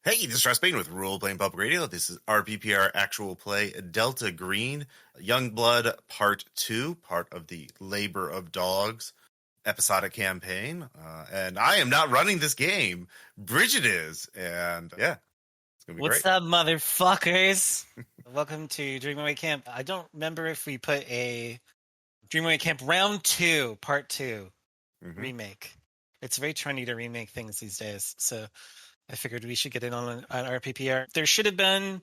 Hey, this is Ross Payne with Role Playing Public Radio. This is RPPR Actual Play Delta Green, Youngblood Part 2, part of the Labor of Dogs episodic campaign. And I am not running this game. Bridget is. And yeah, it's going to be What's great. up, motherfuckers? Welcome to Dreamaway Camp. I don't remember if we put a Dreamaway Camp Round 2, Part 2 remake. It's very trendy to remake things these days, so I figured we should get in on RPPR. There should have been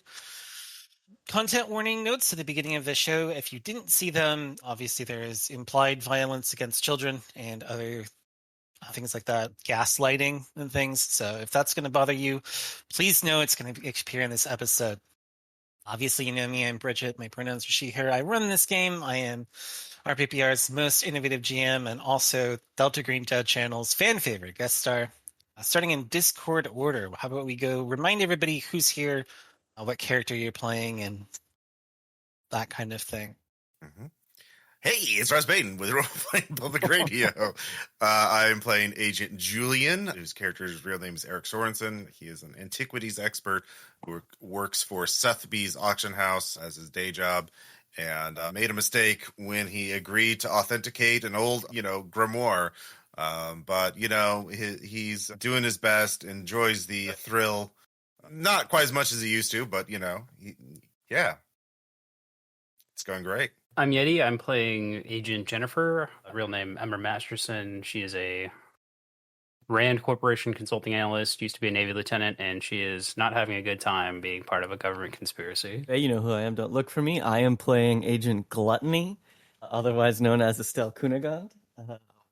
content warning notes at the beginning of the show. If you didn't see them, obviously there is implied violence against children and other things like that, gaslighting and things. So if that's going to bother you, please know it's going to appear in this episode. Obviously, you know me. I'm Bridget. My pronouns are she, her. I run this game. I am RPPR's most innovative GM and also Delta Green Dead Channel's fan favorite guest star. Starting in Discord order, how about we go remind everybody who's here, what character you're playing, and that kind of thing. Hey, it's Ross Payton with Role Playing Public Radio. I am playing Agent Julian, whose character's real name is Erik Sørensen. He is an antiquities expert who works for Sotheby's auction house as his day job, and made a mistake when he agreed to authenticate an old, grimoire. But he's doing his best, enjoys the thrill, not quite as much as he used to, but it's going great. I'm Yeti. I'm playing Agent Jennifer, real name Emma Masterson. She is a Rand Corporation consulting analyst, used to be a Navy lieutenant, and she is not having a good time being part of a government conspiracy. Hey, you know who I am. Don't look for me. I am playing Agent Gluttony, otherwise known as Estelle Cunegonde.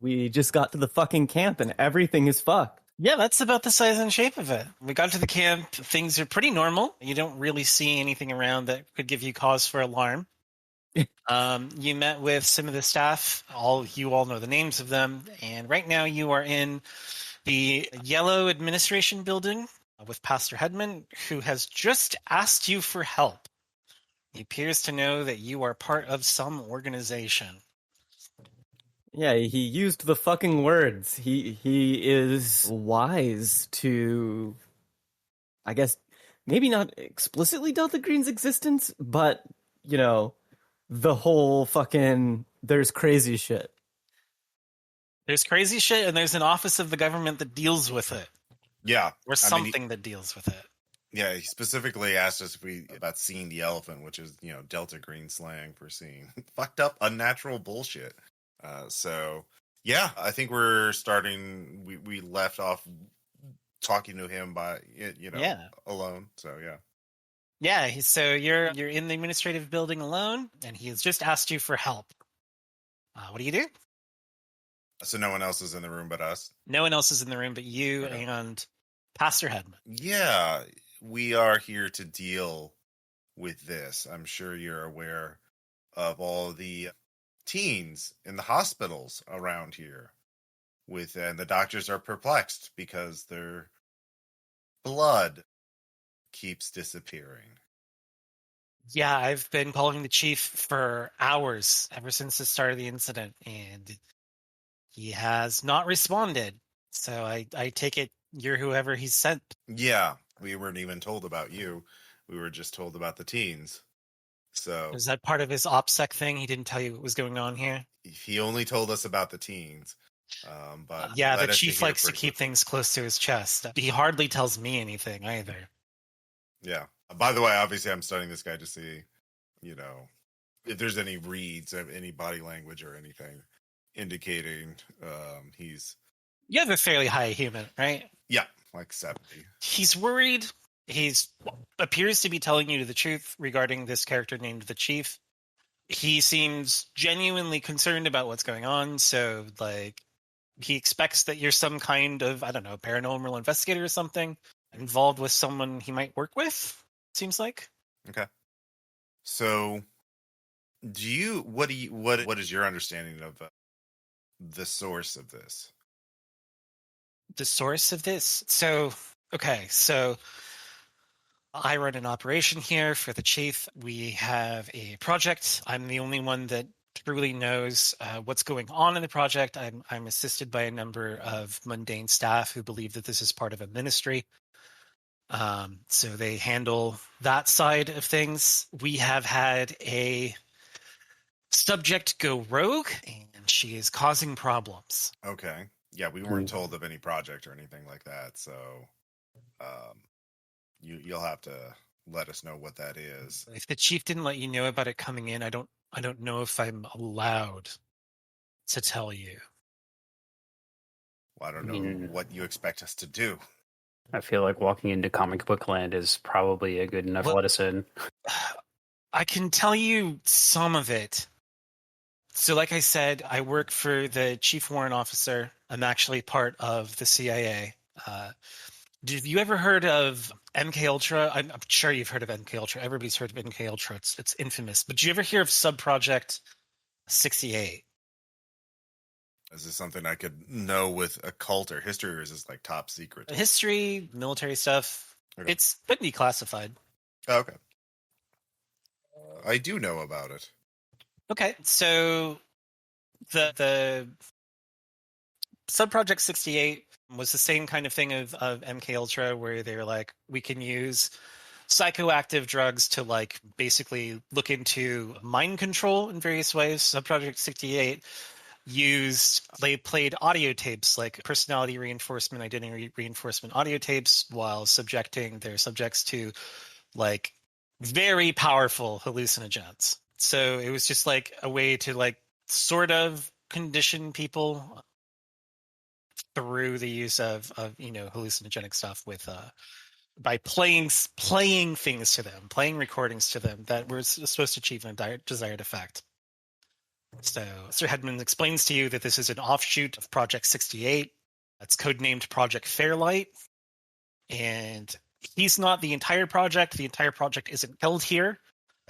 We just got to the fucking camp and everything is fucked. Yeah, that's about the size and shape of it. We got to the camp. Things are pretty normal. You don't really see anything around that could give you cause for alarm. You met with some of the staff. You all know the names of them. And right now you are in the Yellow Administration Building with Pastor Hedman, who has just asked you for help. He appears to know that you are part of some organization. Yeah, he used the fucking words. He is wise to, I guess, maybe not explicitly Delta Green's existence, but, the whole fucking, there's crazy shit. There's crazy shit, and there's an office of the government that deals with it. Yeah. Or something that deals with it. Yeah, he specifically asked us about seeing the elephant, which is, Delta Green slang for seeing fucked up, unnatural bullshit. So, yeah, I think we're starting, we left off talking to him alone. So, yeah. Yeah, so you're in the administrative building alone, and he has just asked you for help. What do you do? So no one else is in the room but us? No one else is in the room but you and Pastor Hedman. Yeah, we are here to deal with this. I'm sure you're aware of all the teens in the hospitals around here. And the doctors are perplexed because their blood keeps disappearing. Yeah, I've been calling the chief for hours ever since the start of the incident, and he has not responded. So I take it you're whoever he's sent. Yeah, we weren't even told about you. We were just told about the teens. So is that part of his OPSEC thing? He didn't tell you what was going on here? He only told us about the teens. But yeah, the chief likes to keep things close to his chest. He hardly tells me anything either. Yeah. By the way, obviously I'm studying this guy to see, if there's any reads of any body language or anything indicating he's... You have a fairly high human, right? Yeah, like 70. He's worried. He appears to be telling you the truth regarding this character named the Chief. He seems genuinely concerned about what's going on, so, he expects that you're some kind of, paranormal investigator or something, involved with someone he might work with, seems like. Okay. So, what is your understanding of the source of this? The source of this? So I run an operation here for the chief. We have a project. I'm the only one that truly knows what's going on in the project. I'm assisted by a number of mundane staff who believe that this is part of a ministry. So they handle that side of things. We have had a subject go rogue, and she is causing problems. Okay. Yeah, we weren't told of any project or anything like that, so you'll have to let us know what that is. If the chief didn't let you know about it coming in, I don't know if I'm allowed to tell you. Well, I don't know what you expect us to do. I feel like walking into comic book land is probably a good enough let us in. I can tell you some of it. So like I said, I work for the chief warrant officer. I'm actually part of the CIA. Have you ever heard of MK Ultra? I'm sure you've heard of MK Ultra. Everybody's heard of MK Ultra. It's infamous. But did you ever hear of Subproject 68? Is this something I could know with occult or history, or is this like top secret? History, military stuff. Okay. It's been declassified. Oh, okay. I do know about it. Okay, so the Subproject 68 was the same kind of thing of MK Ultra, where they're like, we can use psychoactive drugs to like basically look into mind control in various ways. Subproject 68 they played audio tapes, like personality reinforcement, identity reinforcement audio tapes, while subjecting their subjects to like very powerful hallucinogens. So it was just like a way to like sort of condition people through the use of hallucinogenic stuff with by playing things to them, playing recordings to them that were supposed to achieve a desired effect. So Sir Hedman explains to you that this is an offshoot of Project 68. It's codenamed Project Fairlight. And he's not the entire project. The entire project isn't held here.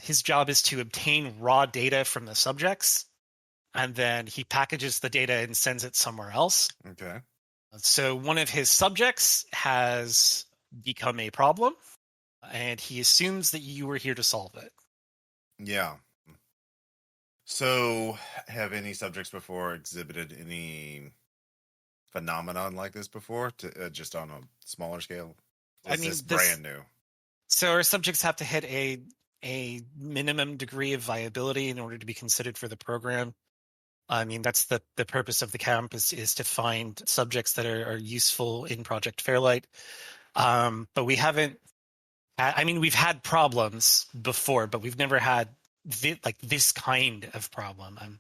His job is to obtain raw data from the subjects, and then he packages the data and sends it somewhere else. Okay. So one of his subjects has become a problem, and he assumes that you were here to solve it. Yeah. So, have any subjects before exhibited any phenomenon like this before, just on a smaller scale? This brand new. So our subjects have to hit a minimum degree of viability in order to be considered for the program. I mean, that's the purpose of the camp is to find subjects that are useful in Project Fairlight. But we haven't. I mean, we've had problems before, but we've never had this kind of problem.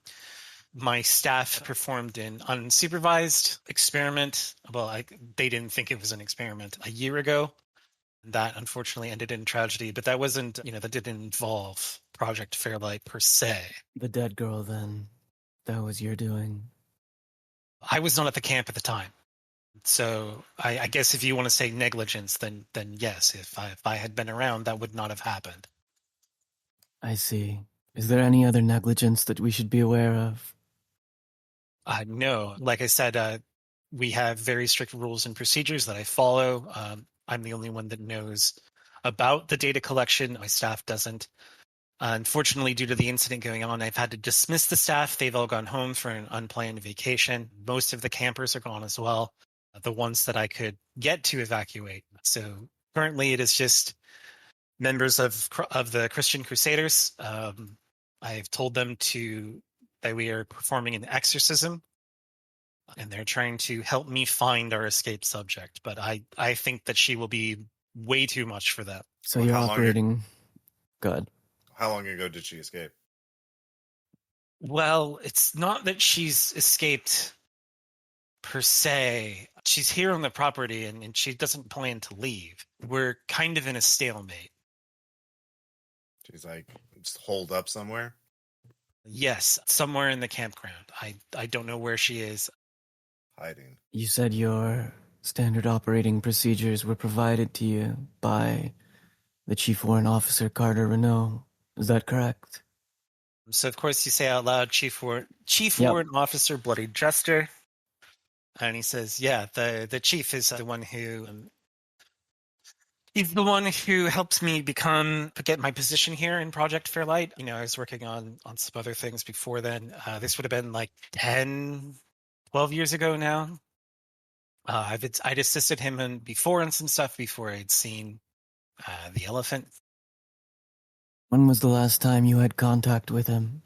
My staff performed an unsupervised experiment. Well, they didn't think it was an experiment a year ago. That unfortunately ended in tragedy, but that wasn't, that didn't involve Project Fairlight per se. The dead girl, then, that was your doing. I was not at the camp at the time. So I guess if you want to say negligence, then yes, if I had been around, that would not have happened. I see. Is there any other negligence that we should be aware of? No. Like I said, we have very strict rules and procedures that I follow. I'm the only one that knows about the data collection. My staff doesn't. Unfortunately, due to the incident going on, I've had to dismiss the staff. They've all gone home for an unplanned vacation. Most of the campers are gone as well, the ones that I could get to evacuate. So currently it is just members of the Christian Crusaders. I've told them that we are performing an exorcism, and they're trying to help me find our escaped subject. But I think that she will be way too much for that. So you're operating good. How long ago did she escape? Well, it's not that she's escaped per se. She's here on the property, and she doesn't plan to leave. We're kind of in a stalemate. She's like just holed up somewhere? Yes, somewhere in the campground. I don't know where she is. Hiding. You said your standard operating procedures were provided to you by the Chief Warrant Officer, Carter Renault. Is that correct? So, of course, you say out loud, Chief Warrant Officer Bloody Jester. And he says, yeah, the chief is the one who... he's the one who helped me get my position here in Project Fairlight. I was working on some other things before then. This would have been like 10, 12 years ago now. I'd assisted him before in some stuff before I'd seen the elephant. When was the last time you had contact with him?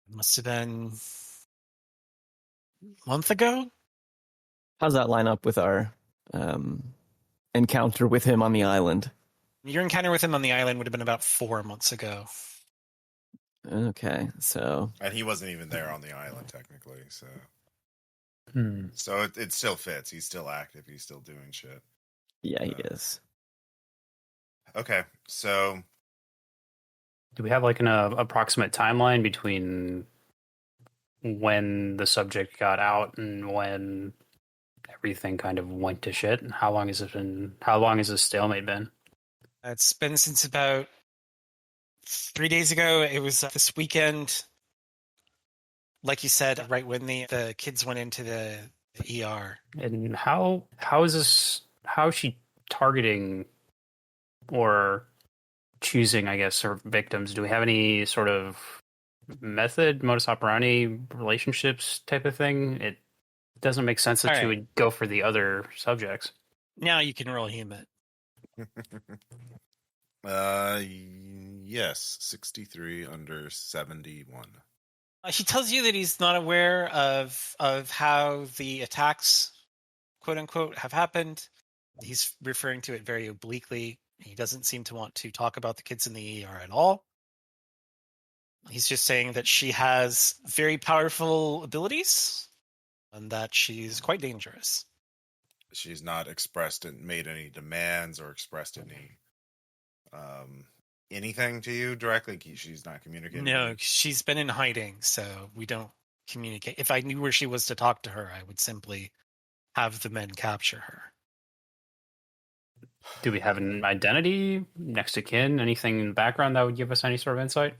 It must have been a month ago. How's that line up with our encounter with him on the island? Your encounter with him on the island would have been about 4 months ago. Okay, so... And he wasn't even there on the island, technically, so... Hmm. So it still fits. He's still active. He's still doing shit. Yeah, he is. Okay, so... Do we have like an approximate timeline between when the subject got out and when everything kind of went to shit? And how long has it been? How long has this stalemate been? It's been since about 3 days ago. It was this weekend. Like you said, right when the kids went into the ER. And how is this? How is she targeting or choosing, I guess, her victims? Do we have any sort of method, modus operandi, relationships type of thing? It doesn't make sense that she would go for the other subjects. Now you can roll human. Yes, 63 under 71. He tells you that he's not aware of how the attacks, quote unquote, have happened. He's referring to it very obliquely. He doesn't seem to want to talk about the kids in the ER at all. He's just saying that she has very powerful abilities and that she's quite dangerous. She's not expressed and made any demands or expressed any anything to you directly. She's not communicating. No, she's been in hiding, so we don't communicate. If I knew where she was to talk to her, I would simply have the men capture her. Do we have an identity, next to kin, anything in the background that would give us any sort of insight?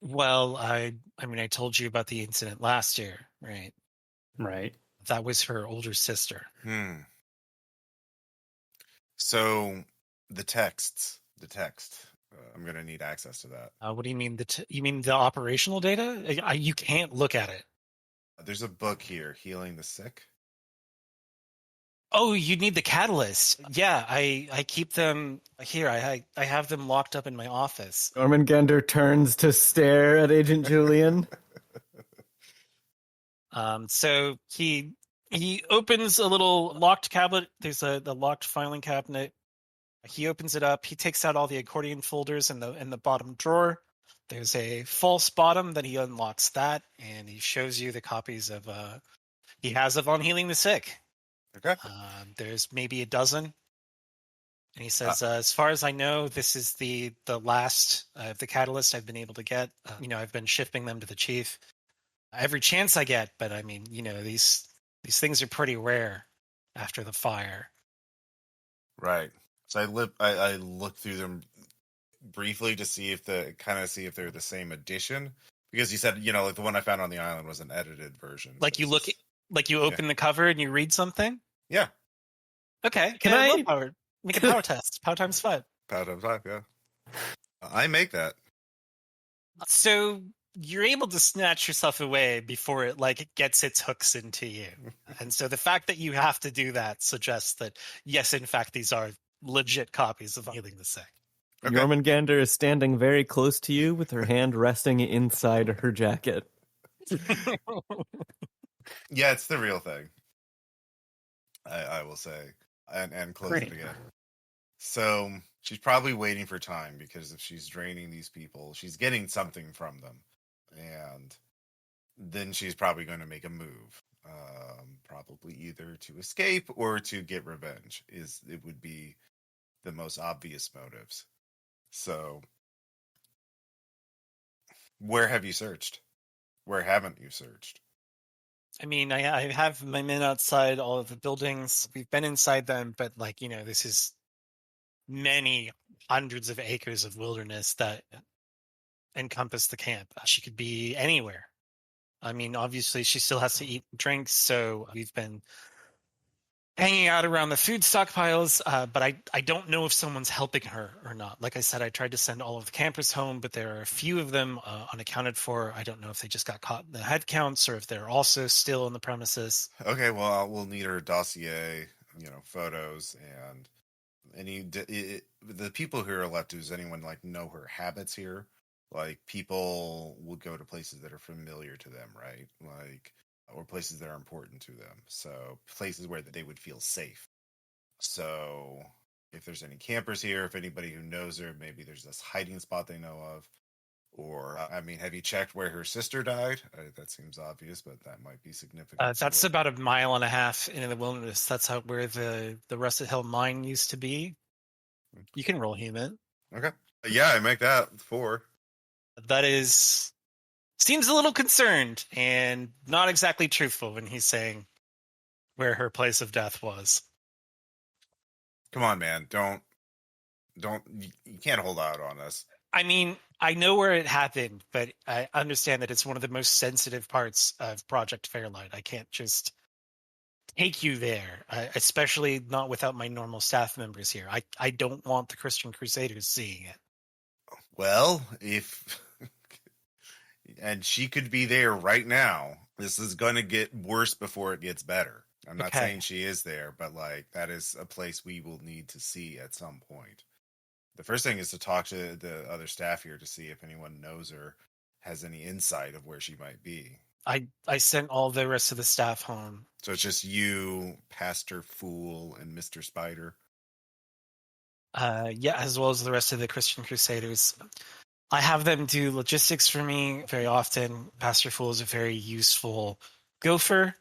Well, I mean, I told you about the incident last year, right? Right. That was her older sister. So the text. I'm gonna need access to that. What do you mean? You mean the operational data? You can't look at it. There's a book here, Healing the Sick. Oh, you need the catalyst. Yeah, I keep them here. I have them locked up in my office. JöRMUNGANDR turns to stare at Agent Julian. So he opens a little locked cabinet. There's the locked filing cabinet. He opens it up. He takes out all the accordion folders in the bottom drawer. There's a false bottom that he unlocks that, and he shows you the copies of he has of On Healing the Sick. Okay. There's maybe a dozen. And he says, as far as I know, this is the last of the catalyst I've been able to get. I've been shipping them to the chief every chance I get, but I mean, these things are pretty rare after the fire. Right. So I looked through them briefly to see if they're the same edition, because you said like the one I found on the island was an edited version. Like you look, like you open the cover and you read something. Yeah. Okay. Can I make a power test? Power times 5. Power times 5. Yeah. I make that. So you're able to snatch yourself away before it gets its hooks into you. And so the fact that you have to do that suggests that yes, in fact, these are legit copies of Healing the Sick. Okay. JöRMUNGANDR is standing very close to you with her hand resting inside her jacket. Yeah, it's the real thing. I will say, and close it again. So she's probably waiting for time, because if she's draining these people, she's getting something from them, and then she's probably going to make a move, probably either to escape or to get revenge. It would be the most obvious motives. So, where have you searched? Where haven't you searched? I mean, I have my men outside all of the buildings. We've been inside them, but this is many hundreds of acres of wilderness that encompass the camp. She could be anywhere. I mean, obviously, she still has to eat and drink, so we've been hanging out around the food stockpiles, but I don't know if someone's helping her or not. Like I said, I tried to send all of the campers home, but there are a few of them unaccounted for. I don't know if they just got caught in the head counts or if they're also still on the premises. Okay, well, we'll need her dossier, photos, and the people who are left. Does anyone know her habits here? Like, people will go to places that are familiar to them, right? Or places that are important to them. So places where they would feel safe. So if there's any campers here, if anybody who knows her, maybe there's this hiding spot they know of. Or, have you checked where her sister died? That seems obvious, but that might be significant. That's about 1.5 miles into the wilderness. That's where the Rusted Hill mine used to be. You can roll human. Okay. Yeah, I make that 4. That seems a little concerned and not exactly truthful when he's saying where her place of death was. Come on, man. You can't hold out on us. I mean, I know where it happened, but I understand that it's one of the most sensitive parts of Project Fairlight. I can't just take you there, especially not without my normal staff members here. I don't want the Christian Crusaders seeing it. Well, and she could be there right now. This is going to get worse before it gets better. I'm not saying she is there, but that is a place we will need to see at some point. The first thing is to talk to the other staff here to see if anyone knows or has any insight of where she might be. I sent all the rest of the staff home. So it's just you, Pastor Fool, and Mr. Spider? Yeah, as well as the rest of the Christian Crusaders. I have them do logistics for me very often. Pastor Fool is a very useful gopher.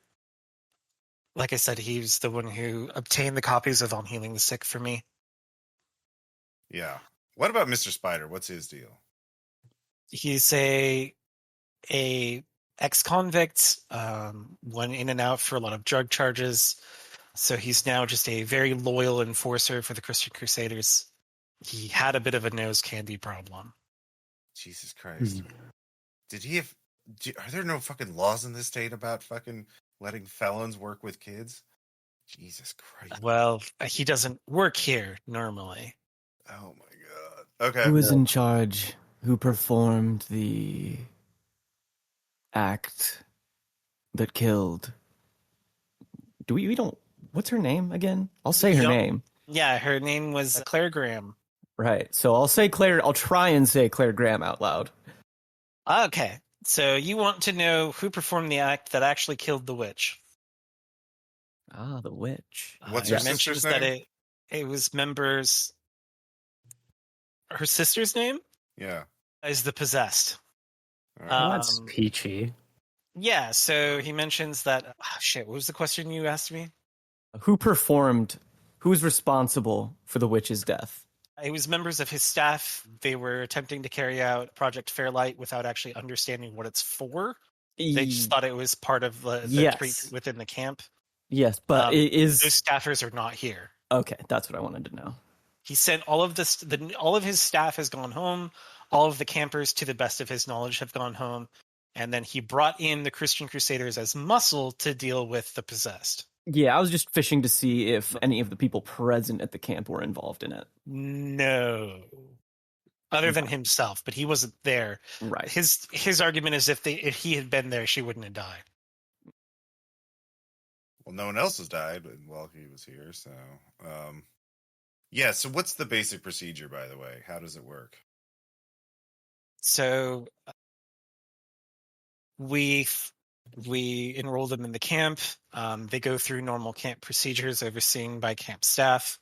Like I said, he's the one who obtained the copies of On Healing the Sick for me. Yeah. What about Mr. Spider? What's his deal? He's a ex-convict, went in and out for a lot of drug charges. So he's now just a very loyal enforcer for the Christian Crusaders. He had a bit of a nose candy problem. Jesus Christ. Are there no fucking laws in this state about fucking letting felons work with kids? Jesus Christ. Well, he doesn't work here normally. Oh my god. Okay. Who is in charge? Who performed the act that killed? We don't. What's her name again? I'll say her name. Yeah, her name was Claire Graham. Right. So I'll try and say Claire Graham out loud. Okay. So you want to know who performed the act that actually killed the witch? Ah, the witch. What's her sister's name? That it was members. Her sister's name? Yeah. Is the possessed. That's peachy. Yeah, so he mentions that. Oh, shit, what was the question you asked me? Who was responsible for the witch's death? It was members of his staff. They were attempting to carry out Project Fairlight without actually understanding what it's for. They just thought it was part of the treat within the camp. Yes, but those staffers are not here. Okay, that's what I wanted to know. He sent all of this. All of his staff has gone home. All of the campers, to the best of his knowledge, have gone home. And then he brought in the Christian Crusaders as muscle to deal with the possessed. Yeah, I was just fishing to see if any of the people present at the camp were involved in it. No. Other than himself, but he wasn't there. Right. His argument is if he had been there, she wouldn't have died. Well, no one else has died while he was here, so... Yeah, so what's the basic procedure, by the way? How does it work? So we enroll them in the camp. They go through normal camp procedures overseen by camp staff.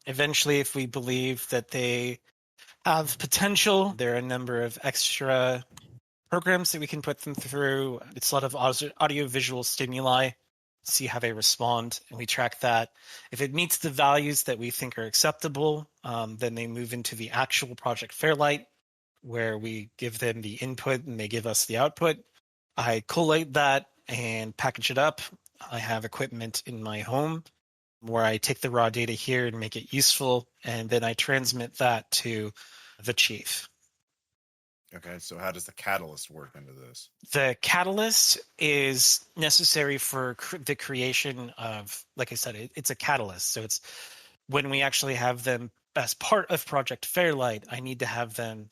Eventually, if we believe that they have potential, there are a number of extra programs that we can put them through. It's a lot of audio-visual stimuli, see how they respond, and we track that. If it meets the values that we think are acceptable, then they move into the actual Project Fairlight, where we give them the input and they give us the output. I collate that and package it up. I have equipment in my home where I take the raw data here and make it useful, and then I transmit that to the chief. Okay, so how does the catalyst work into this? The catalyst is necessary for the creation of, like I said, it's a catalyst. So it's when we actually have them as part of Project Fairlight, I need to have them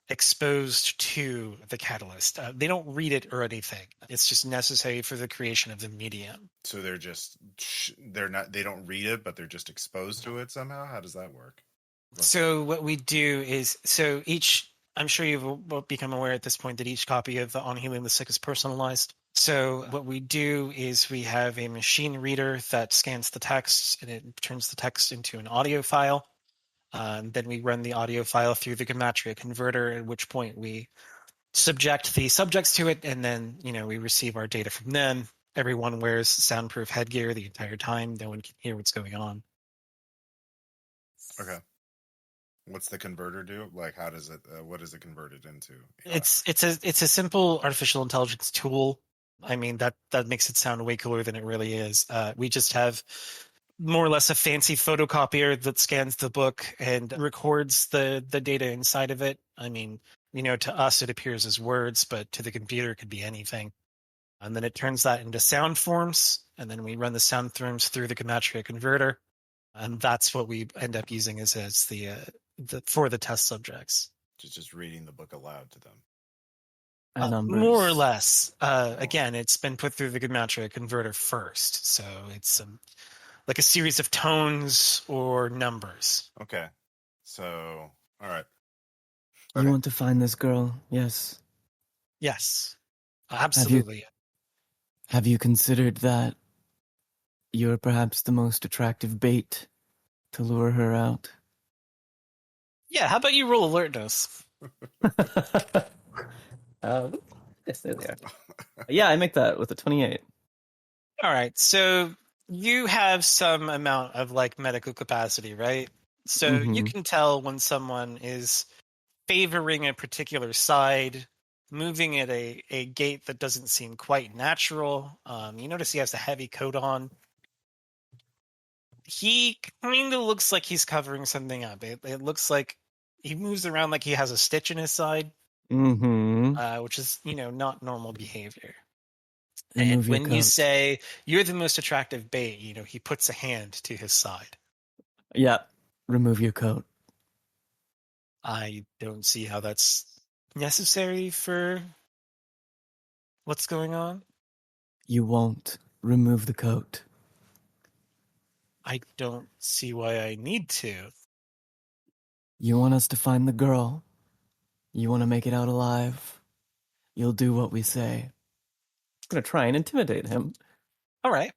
exposed to the catalyst. They don't read it or anything. It's just necessary for the creation of the medium. So they don't read it, but they're just exposed to it somehow? How does that work? So what we do is, I'm sure you've become aware at this point that each copy of On Healing the Sick is personalized. So what we do is we have a machine reader that scans the text and it turns the text into an audio file. Then we run the audio file through the gematria converter, at which point we subject the subjects to it, and then we receive our data from them. Everyone wears soundproof headgear the entire time. No one can hear what's going on. Okay. What's the converter do? Like, how does it? What is it converted into? It's a simple artificial intelligence tool. I mean that makes it sound way cooler than it really is. We just have more or less a fancy photocopier that scans the book and records the data inside of it. I mean, to us it appears as words, but to the computer it could be anything. And then it turns that into sound forms, and then we run the sound forms through the gematria converter, and that's what we end up using as the for the test subjects. Just reading the book aloud to them. More or less. Again, it's been put through the gematria converter first, so it's like a series of tones or numbers. Okay. So, all right. You want to find this girl? Yes. Yes. Absolutely. Have you considered that you're perhaps the most attractive bait to lure her out? Yeah, how about you roll alertness? Yes, there they are. Yeah, I make that with a 28. All right, so you have some amount of medical capacity, right? So you can tell when someone is favoring a particular side, moving at a gait that doesn't seem quite natural. You notice he has a heavy coat on. He kind of looks like he's covering something up. It looks like he moves around like he has a stitch in his side, which is, not normal behavior. And when you say you're the most attractive bait, he puts a hand to his side. Yeah, remove your coat. I don't see how that's necessary for what's going on. You won't remove the coat. I don't see why I need to. You want us to find the girl. You want to make it out alive. You'll do what we say. I'm going to try and intimidate him. All right.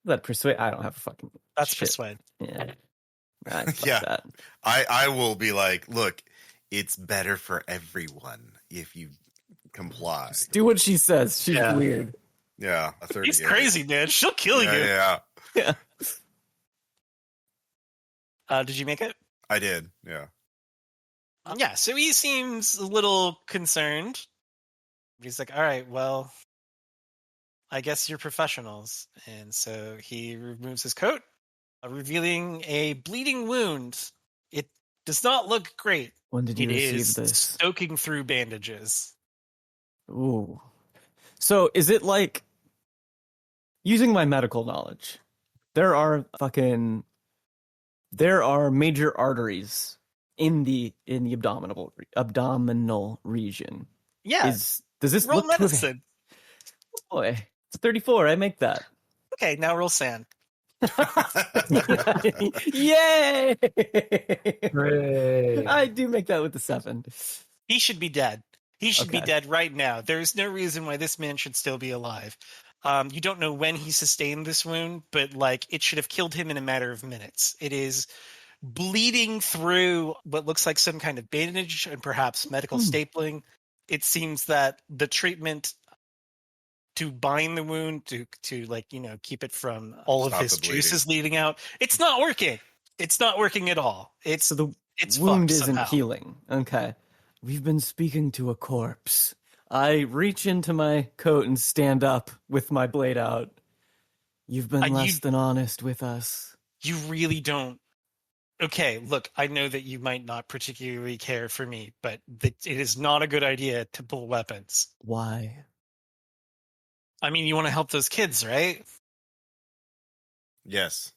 That persuade? I don't have a fucking That's shit. persuade. Yeah. Right, Yeah. that. I will be like, look, it's better for everyone if you comply. Just do what she says. She's weird. Yeah, a 38. He's crazy, dude. She'll kill you. Yeah. Yeah. Did you make it? I did. Yeah. Yeah, so he seems a little concerned. He's like, all right, well, I guess you're professionals. And so he removes his coat, revealing a bleeding wound. It does not look great. When did you receive this? this? Soaking through bandages. Ooh. So is it like, using my medical knowledge, there are major arteries in the abdominal region. Yeah. Does this roll look medicine? Boy, it's 34. I make that. Okay, now roll sand. Yay! Hooray. I do make that with the 7. He should be dead. He should be Okay. dead right now. There's no reason why this man should still be alive. You don't know when he sustained this wound, but it should have killed him in a matter of minutes. It is bleeding through what looks like some kind of bandage and perhaps medical stapling. It seems that the treatment to bind the wound, to keep it from all Stop of his the bleeding. juices leading out, it's not working. It's not working at all. It's So the it's wound fucked isn't somehow. healing. Okay. We've been speaking to a corpse. I reach into my coat and stand up with my blade out. You've been less than honest with us. You really don't Okay, look, I know that you might not particularly care for me, but it is not a good idea to pull weapons. Why? I mean, you want to help those kids, right? Yes.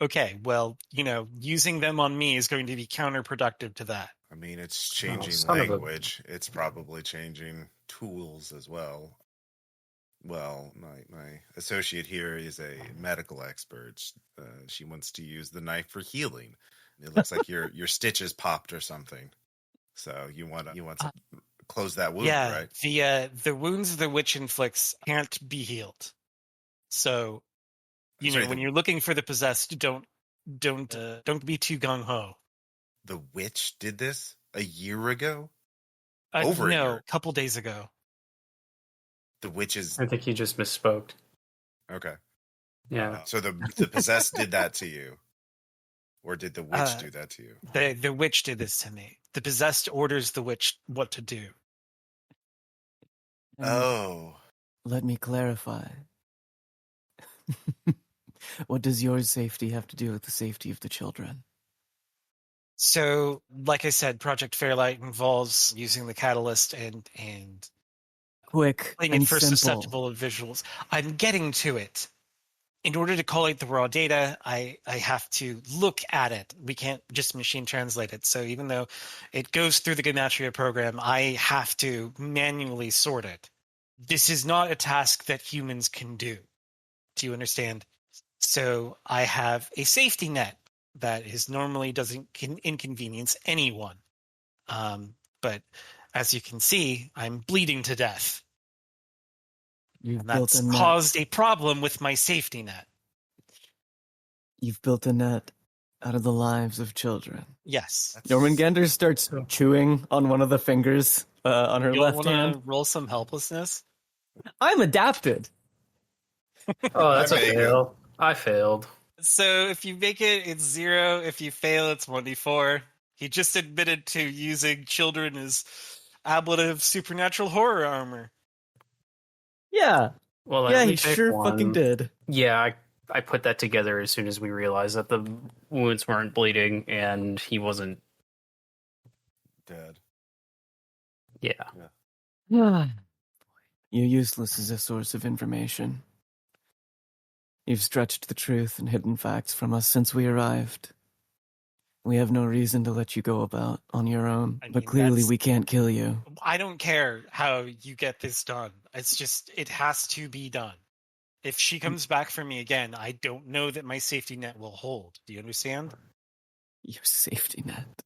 Okay, well, using them on me is going to be counterproductive to that. I mean, it's changing son of a- language. It's probably changing tools as well. Well, my associate here is a medical expert. She wants to use the knife for healing. It looks like your stitches popped or something. So you want to close that wound, Yeah, right? the wounds the witch inflicts can't be healed. So, Sorry, when you're looking for the possessed, don't be too gung ho. the witch did this a year ago. Over a No, year. a couple days ago. The witch is I think he just misspoke. okay. Yeah. So the possessed did that to you, or did the witch do that to you? The witch did this to me. The possessed orders the witch what to do. Oh, Let me clarify. What does your safety have to do with the safety of the children? So, like I said, Project Fairlight involves using the catalyst and Quick playing and it for simple. susceptible of visuals. I'm getting to it. In order to collate the raw data, I have to look at it. We can't just machine translate it. So even though it goes through the Gematria program, I have to manually sort it. This is not a task that humans can do. Do you understand? So I have a safety net that normally doesn't inconvenience anyone. But as you can see, I'm bleeding to death. You've And built that's a net. caused a problem with my safety net. You've built a net out of the lives of children. Yes. JöRMUNGANDR starts chewing on one of the fingers on her You left want to hand. roll some helplessness? I'm adapted. Oh, that's a I make it. fail. I failed. So if you make it, it's 0. If you fail, it's 1d4. He just admitted to using children as ablative supernatural horror armor. Yeah. Well, Yeah, at he least pick sure one. fucking did. Yeah, I put that together as soon as we realized that the wounds weren't bleeding and he wasn't. dead. Yeah. You're useless as a source of information. You've stretched the truth and hidden facts from us since we arrived. We have no reason to let you go about on your own, I but mean, clearly that's- we can't kill you. I don't care how you get this done. It's just, it has to be done. If she comes back for me again, I don't know that my safety net will hold. Do you understand? Your safety net.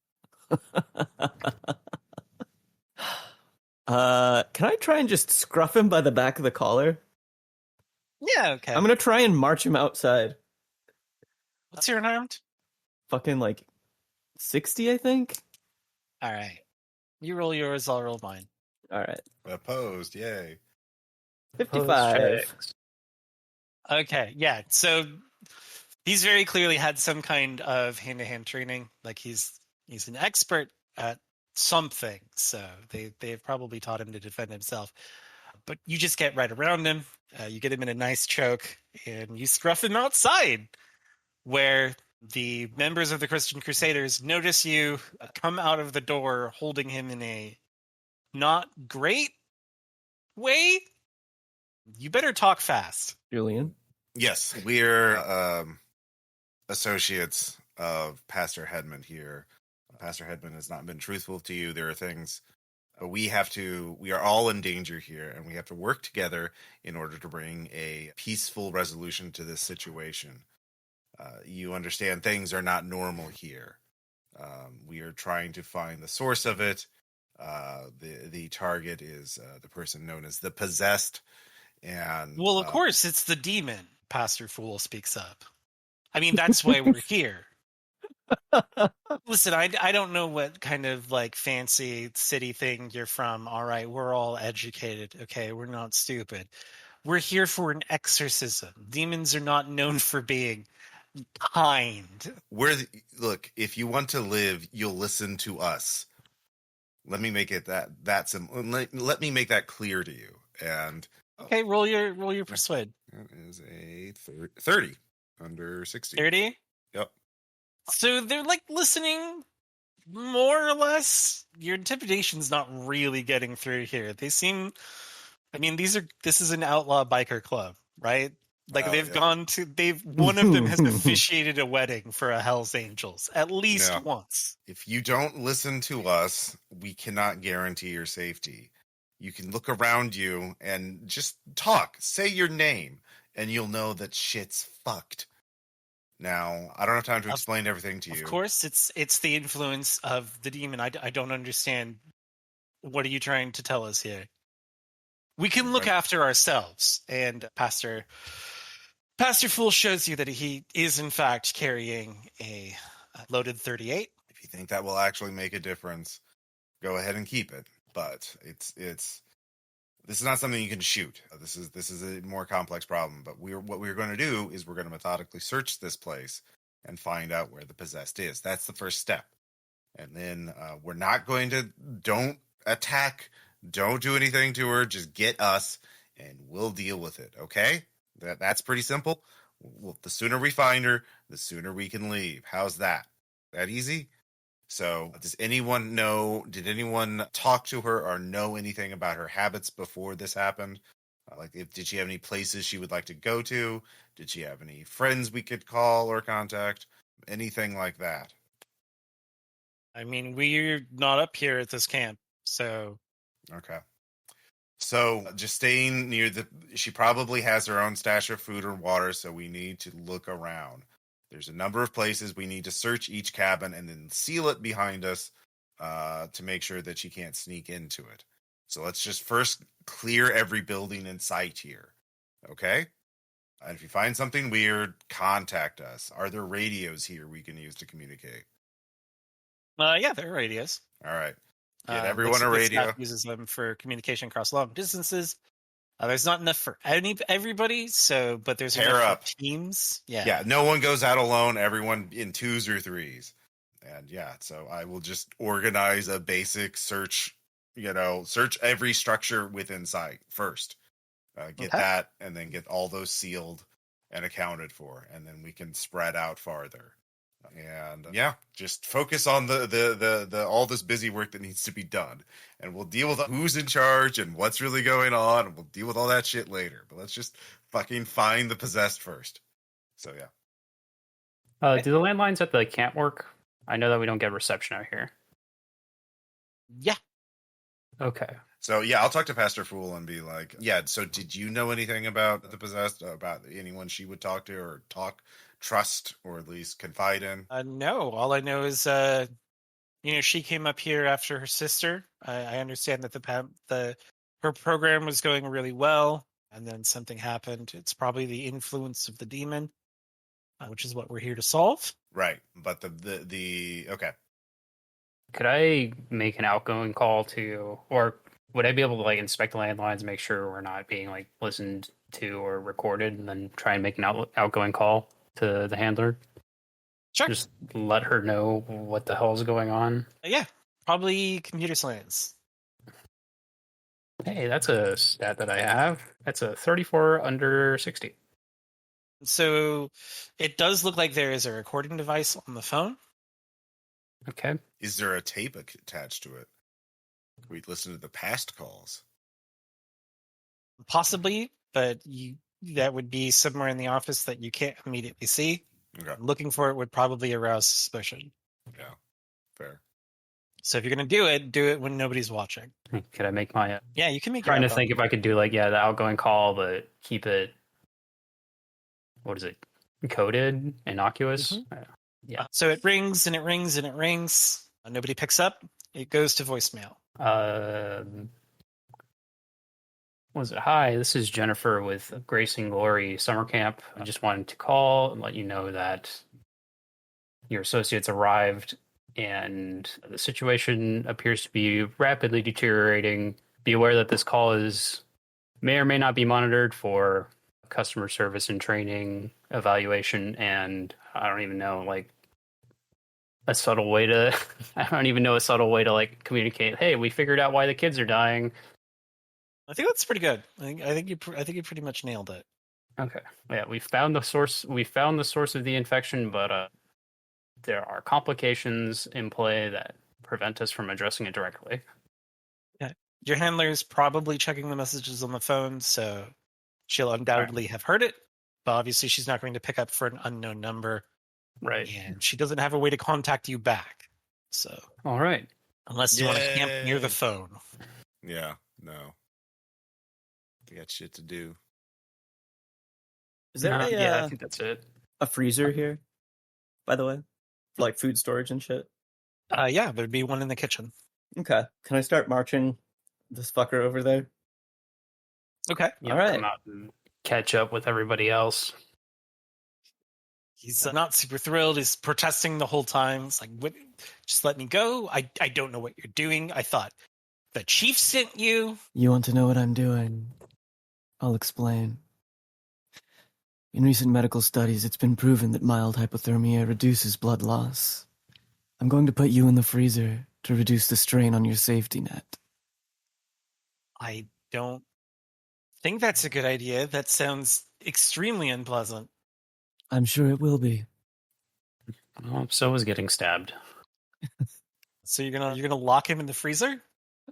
Can I try and just scruff him by the back of the collar? Yeah, okay. I'm gonna try and march him outside. What's your unarmed? Fucking like 60, I think. All right. You roll yours, I'll roll mine. All right, Opposed, yay. 55. Okay, yeah. So he's very clearly had some kind of hand-to-hand training. Like he's an expert at something. So they've probably taught him to defend himself. But you just get right around him. You get him in a nice choke, and you scruff him outside, where the members of the Christian Crusaders notice you come out of the door holding him in a not great way. You better talk fast. Julian. Yes, we're associates of Pastor Hedman here. Pastor Hedman has not been truthful to you. There are things we are all in danger here, and we have to work together in order to bring a peaceful resolution to this situation. You understand things are not normal here. We are trying to find the source of it. The target is the person known as the possessed. And Well, of course, it's the demon. Pastor Fool speaks up. I mean, that's why we're here. Listen, I don't know what kind of like fancy city thing you're from. All right, we're all educated. Okay, we're not stupid. We're here for an exorcism. Demons are not known for being kind. Look, if you want to live, you'll listen to us. Let me make it that simple. Let me make that clear to you. And okay, roll your persuade. That is a 30 under 60. 30? Yep. So they're like listening, more or less. Your intimidation's not really getting through here. They seem, I mean, this is an outlaw biker club, right? Like Oh, they've yeah. gone to, one of them has officiated a wedding for a Hell's Angels at least Yeah. once. If you don't listen to us, we cannot guarantee your safety. You can look around you and just talk, say your name, and you'll know that shit's fucked. Now, I don't have time to explain everything to you. Of course, it's the influence of the demon. I don't understand. What are you trying to tell us here? We can look after ourselves, and Pastor Fool shows you that he is in fact carrying a loaded 38. If you think that will actually make a difference, go ahead and keep it. But it's this is not something you can shoot. This is a more complex problem. But what we're going to do is we're going to methodically search this place and find out where the possessed is. That's the first step. And then we're not going to don't attack. Don't do anything to her. Just get us, and we'll deal with it. Okay? That's pretty simple. Well, the sooner we find her, the sooner we can leave. How's that? That easy? So, does anyone know? Did anyone talk to her or know anything about her habits before this happened? Did she have any places she would like to go to? Did she have any friends we could call or contact? Anything like that? I mean, we're not up here at this camp, so Okay. So just staying near she probably has her own stash of food or water, so we need to look around. There's a number of places we need to search each cabin and then seal it behind us to make sure that she can't sneak into it. So let's just first clear every building in sight here. Okay? And if you find something weird, contact us. Are there radios here we can use to communicate? yeah, there are radios. All right. Get everyone a radio. Staff uses them for communication across long distances. There's not enough for everybody, but there's Pair enough up. for teams. Yeah, no one goes out alone. Everyone in 2s or 3s. And yeah, so I will just organize a basic search, search every structure within sight first. Get that, and then get all those sealed and accounted for, and then we can spread out farther. And yeah, just focus on the all this busy work that needs to be done, and we'll deal with who's in charge and what's really going on, and we'll deal with all that shit later. But let's just fucking find the possessed first. So yeah. Do the landlines at the camp work? I know that we don't get reception out here. Yeah. Okay. So yeah, I'll talk to Pastor Fool and be like, yeah, so did you know anything about the possessed, about anyone she would talk to or trust, or at least confide in? No, all I know is, she came up here after her sister. I understand that her program was going really well, and then something happened. It's probably the influence of the demon, which is what we're here to solve. Right, but the okay. Could I make an outgoing call or would I be able to inspect the landlines, make sure we're not being listened to or recorded, and then try and make an outgoing call to the handler? Sure. Just let her know what the hell is going on. Yeah, probably computer science. Hey, that's a stat that I have. That's a 34 under 60. So it does look like there is a recording device on the phone. Okay. Is there a tape attached to it? We'd listen to the past calls. Possibly, but that would be somewhere in the office that you can't immediately see. Okay. Looking for it would probably arouse suspicion. Yeah, fair. So if you're going to do it when nobody's watching. Could I make my... Yeah, you can make trying to think if I could do the outgoing call, but keep it... What is it? Coded? Innocuous? Mm-hmm. Yeah. So it rings and it rings and it rings. Nobody picks up. It goes to voicemail. Was it? Hi, this is Jennifer with Grace and Glory Summer Camp. I just wanted to call and let you know that your associates arrived and the situation appears to be rapidly deteriorating. Be aware that this call may or may not be monitored for customer service and training, evaluation, and I don't even know, a subtle way to communicate. Hey, we figured out why the kids are dying. I think that's pretty good. I think you pretty much nailed it. Okay. Yeah, we found the source. We found the source of the infection, but there are complications in play that prevent us from addressing it directly. Your handler's probably checking the messages on the phone, so she'll undoubtedly have heard it. But obviously, she's not going to pick up for an unknown number. Right. And she doesn't have a way to contact you back. So, All right. unless you want to camp near the phone. Yeah, no. We got shit to do. Is there I think that's it. a freezer here, by the way? For, like, food storage and shit? Yeah, there'd be one in the kitchen. Okay. Can I start marching this fucker over there? Okay. You All right. come out and catch up with everybody else. He's not super thrilled. He's protesting the whole time. It's like, what? Just let me go. I don't know what you're doing. I thought the chief sent you. You want to know what I'm doing? I'll explain. In recent medical studies, it's been proven that mild hypothermia reduces blood loss. I'm going to put you in the freezer to reduce the strain on your safety net. I don't think that's a good idea. That sounds extremely unpleasant. I'm sure it will be. Well, so is getting stabbed. So you're gonna lock him in the freezer?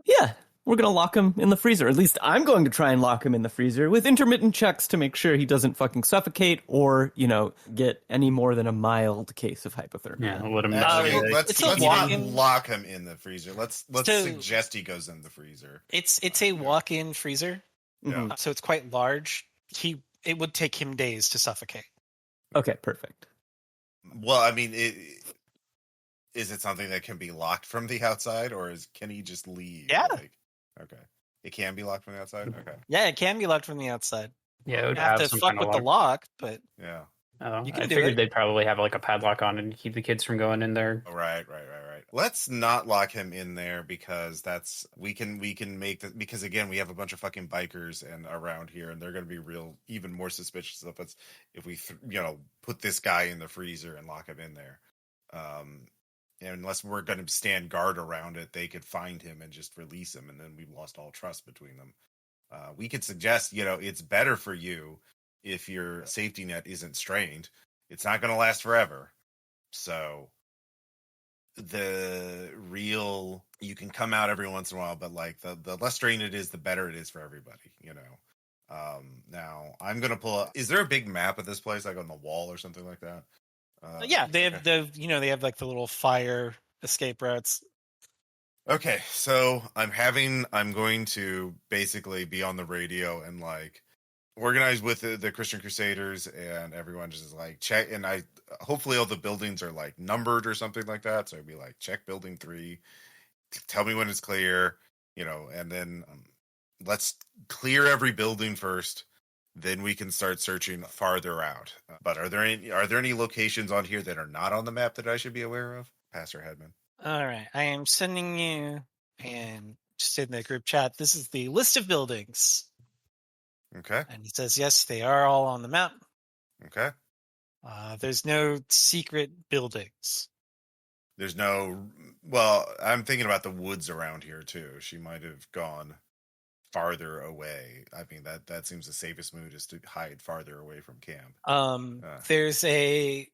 Yeah, we're going to lock him in the freezer. At least I'm going to try and lock him in the freezer with intermittent checks to make sure he doesn't fucking suffocate or, get any more than a mild case of hypothermia. Yeah, let him Actually, let's it's a not walk-in- lock him in the freezer. Let's So- suggest he goes in the freezer. It's a walk-in freezer, Yeah. so it's quite large. It would take him days to suffocate. Okay, perfect. Well, I mean, is it something that can be locked from the outside, or can he just leave? Yeah. Okay. It can be locked from the outside? Okay. Yeah, it can be locked from the outside. Yeah, it would You have to some fuck kind of with the lock. lock, but Yeah. Oh, You can I do figured it. they'd probably have like a padlock on it and keep the kids from going in there. Oh, right. Let's not lock him in there because we can make that, because again, we have a bunch of fucking bikers and around here, and they're going to be even more suspicious of us if we put this guy in the freezer and lock him in there. And unless we're going to stand guard around it, they could find him and just release him, and then we've lost all trust between them. We could suggest, it's better for you if your safety net isn't strained. It's not going to last forever. So you can come out every once in a while, but like the less strained it is, the better it is for everybody, Now I'm going to pull up. Is there a big map of this place, like on the wall or something like that? yeah, they have they have like the little fire escape routes. Okay, so I'm going to basically be on the radio and like organize with the Christian Crusaders, and everyone just is like check, and hopefully all the buildings are like numbered or something like that. So I'd be like, check building 3, tell me when it's clear, and then let's clear every building first. Then we can start searching farther out. But are there any locations on here that are not on the map that I should be aware of, Pastor Hedman? All right, I am sending you, and just in the group chat, this is the list of buildings. Okay. And he says, yes, they are all on the map. Okay. There's no secret buildings. There's no. Well, I'm thinking about the woods around here too. She might have gone farther away. I mean, that seems the safest move, is to hide farther away from camp. There's a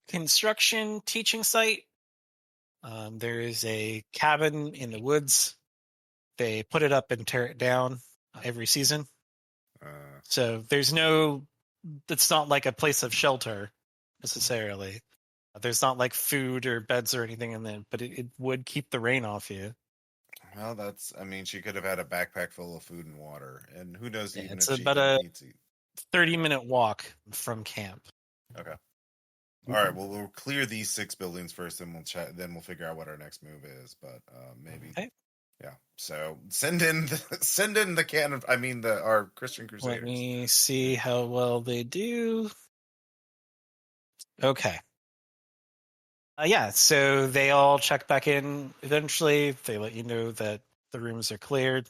construction teaching site. There is a cabin in the woods. They put it up and tear it down every season. So there's it's not like a place of shelter necessarily. There's not like food or beds or anything in there, but it would keep the rain off you. Well, she could have had a backpack full of food and water, and who knows even It's if she about a eats it. 30-minute walk from camp. Okay. All right. Well, we'll clear these 6 buildings first, and we'll chat. Then we'll figure out what our next move is. But maybe, Okay. Yeah. So send in the cannon. I mean, our Christian Crusaders. Let me see how well they do. Okay. Yeah, so they all check back in eventually. They let you know that the rooms are cleared.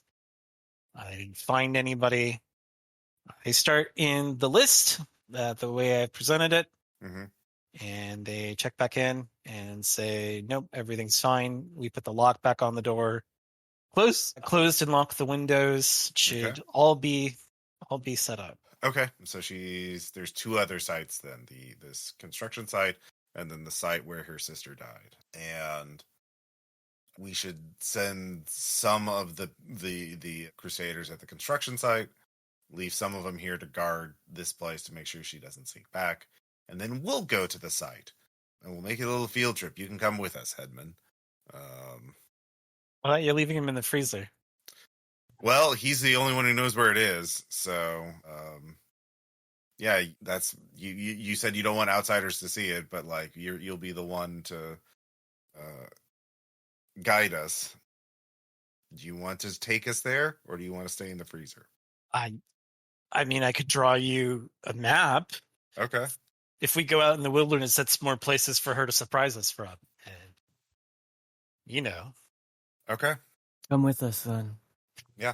I didn't find anybody. They start in the list the way I presented it. Mm-hmm. And they check back in and say, nope, everything's fine. We put the lock back on the door. Closed and locked the windows. Should all be set up. Okay. So there's 2 other sites then. This construction site and then the site where her sister died. And we should send some of the Crusaders at the construction site, leave some of them here to guard this place to make sure she doesn't sneak back, and then we'll go to the site and we'll make it a little field trip. You can come with us, Headman. Well, you're leaving him in the freezer. Well, he's the only one who knows where it is, so yeah, that's you said you don't want outsiders to see it, but like you'll be the one to guide us. Do you want to take us there, or do you want to stay in the freezer? I mean, I could draw you a map. Okay. If we go out in the wilderness, that's more places for her to surprise us from. And, you know. Okay. Come with us, then. Yeah.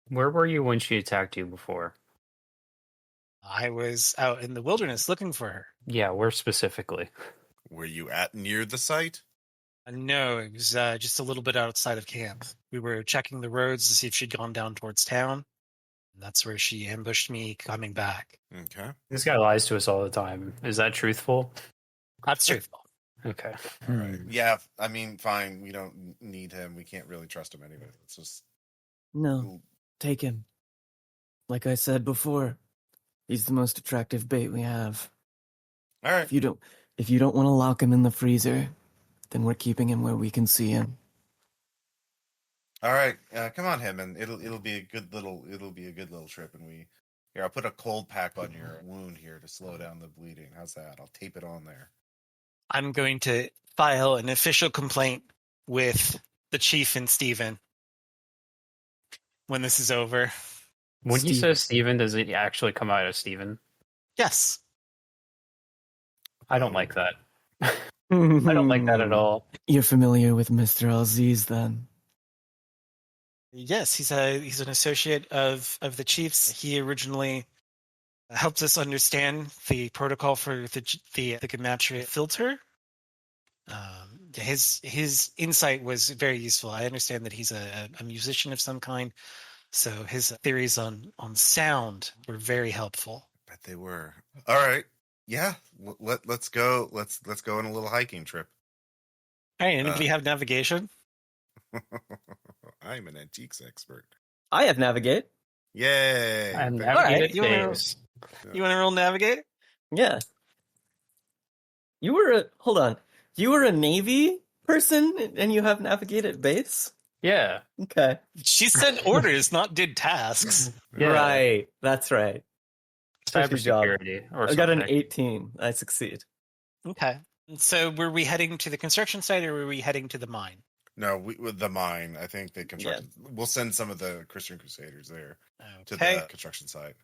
Where were you when she attacked you before? I was out in the wilderness looking for her. Yeah, where specifically? Were you at near the site? No, it was just a little bit outside of camp. We were checking the roads to see if she'd gone down towards town. And that's where she ambushed me coming back. Okay. This guy lies to us all the time. Is that truthful? That's truthful. Okay. All right. Yeah, I mean, fine. We don't need him. We can't really trust him anyway. It's just No, take him. Like I said before, he's the most attractive bait we have. all right. If you don't want to lock him in the freezer, then we're keeping him where we can see him. All right. Come on, Headman. It'll be a good little trip, and I'll put a cold pack on your wound here to slow down the bleeding. How's that? I'll tape it on there. I'm going to file an official complaint with the chief and Steven when this is over. When you say Steven, does it actually come out as Steven? Yes. I don't like that. I don't like that at all. You're familiar with Mr. Aziz, then? Yes, he's an associate of the chief's. He originally helped us understand the protocol for the Gematria filter. His insight was very useful. I understand that he's a musician of some kind, so his theories on sound were very helpful. Bet they were. All right. Yeah. Let's go. Let's go on a little hiking trip. Hey, anybody have navigation? I'm an antiques expert. I have navigate. Yay! And All right, navigate you wanna- days. You want to roll navigate? Yeah. Hold on. You were a Navy person and you have navigate at base? Yeah. Okay. She sent orders, not did tasks. Yeah. Right. That's right. Good job. Cybersecurity or I got an something. 18. I succeed. Okay. So were we heading to the construction site or were we heading to the mine? No, with the mine. I think they constructed. We'll send some of the Christian Crusaders there to Okay. the construction site,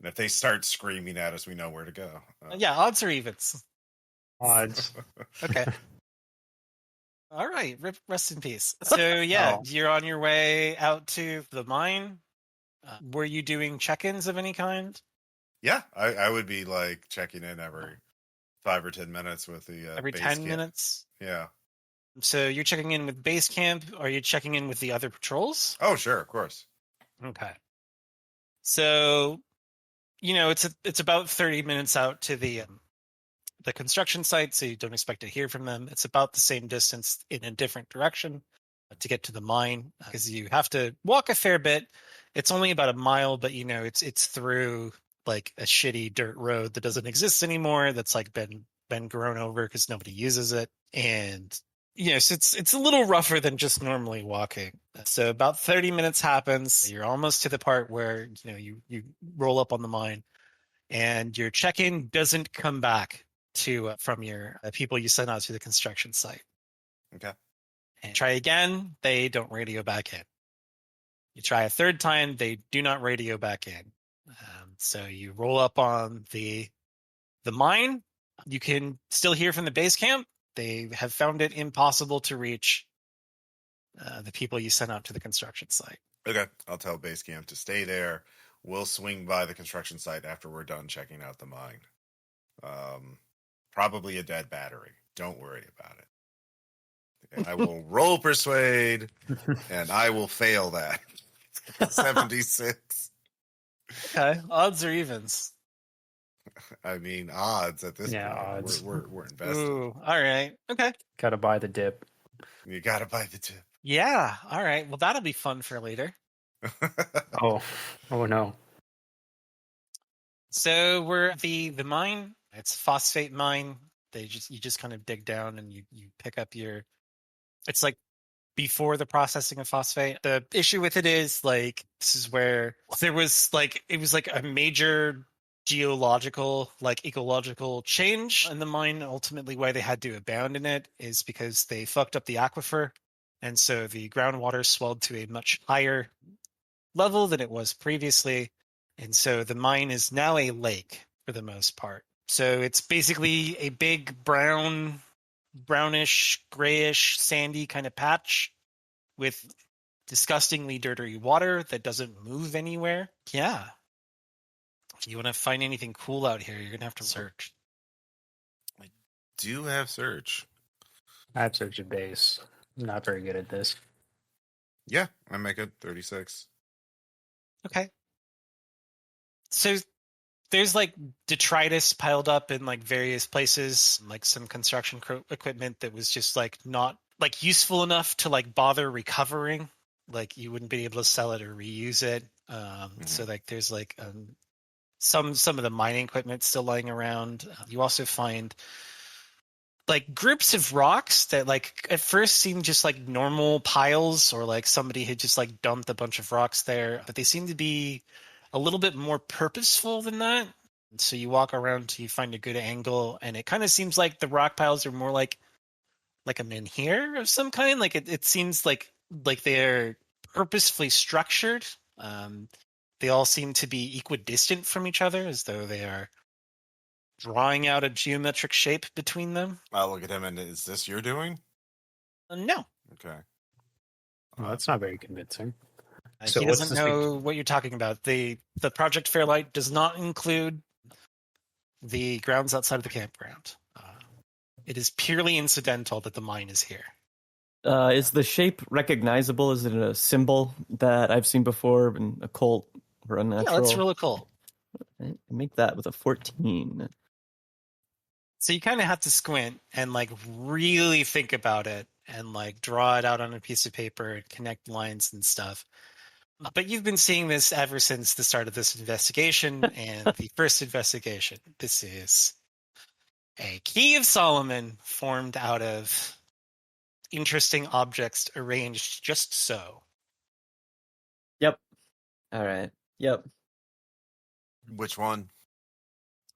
and if they start screaming at us, we know where to go. Yeah, odds or evens. Odds. Okay. All right. Rest in peace. So yeah, you're on your way out to the mine. Were you doing check-ins of any kind? Yeah, I would be like checking in every 5 or 10 minutes with the Every base 10 camp. minutes? Yeah. So you're checking in with base camp. Are you checking in with the other patrols? Oh, sure, of course. Okay. So, it's about 30 minutes out to the construction site, so you don't expect to hear from them. It's about the same distance in a different direction to get to the mine because you have to walk a fair bit. It's only about a mile, but it's through like a shitty dirt road that doesn't exist anymore. That's like been grown over because nobody uses it, and so it's a little rougher than just normally walking. So about 30 minutes happens. You're almost to the part where you roll up on the mine, and your check-in doesn't come back from your people you sent out to the construction site. Okay. And try again, they don't radio back in. You try a third time, they do not radio back in. So you roll up on the mine. You can still hear from the base camp. They have found it impossible to reach the people you sent out to the construction site. Okay, I'll tell base camp to stay there. We'll swing by the construction site after we're done checking out the mine. Probably a dead battery. Don't worry about it. And I will roll persuade, and I will fail that. 76. Okay, odds or evens? I mean, odds at this Yeah, point. odds. We're invested. Ooh, all right. Okay. Gotta buy the dip. You gotta buy the tip. Yeah. All right. Well, that'll be fun for later. Oh no. So we're at the mine. It's a phosphate mine. You just kind of dig down and you pick up your. It's like before the processing of phosphate. The issue with it is like this is where there was like it was like a major geological like ecological change in the mine. Ultimately, why they had to abandon it is because they fucked up the aquifer, and so the groundwater swelled to a much higher level than it was previously. And so the mine is now a lake for the most part. So it's basically a big brownish, grayish, sandy kind of patch with disgustingly dirty water that doesn't move anywhere. Yeah. If you want to find anything cool out here, you're going to have to search. Do have search. I have search of base. I'm not very good at this. Yeah, I make it 36. Okay. So there's like detritus piled up in like various places, like some construction equipment that was just like not like useful enough to like bother recovering. Like you wouldn't be able to sell it or reuse it. So like there's like some of the mining equipment still lying around. You also find like groups of rocks that like at first seem just like normal piles or like somebody had just like dumped a bunch of rocks there, but they seem to be a little bit more purposeful than that. So you walk around till you find a good angle, and it kind of seems like the rock piles are more like a menhir of some kind. Like it seems like they're purposefully structured. They all seem to be equidistant from each other, as though they are drawing out a geometric shape between them. I'll look at him and is this your doing? No. Okay. Well, that's not very convincing. He doesn't know what you're talking about. The Project Fairlight does not include the grounds outside of the campground. It is purely incidental that the mine is here. Is the shape recognizable? Is it a symbol that I've seen before in occult or unnatural? Yeah, let's roll a cool. Right, make that with a 14. So you kind of have to squint and like really think about it and like draw it out on a piece of paper and connect lines and stuff. But you've been seeing this ever since the start of this investigation and the first investigation. This is a Key of Solomon formed out of interesting objects arranged just so. Yep. All right. Yep. Which one?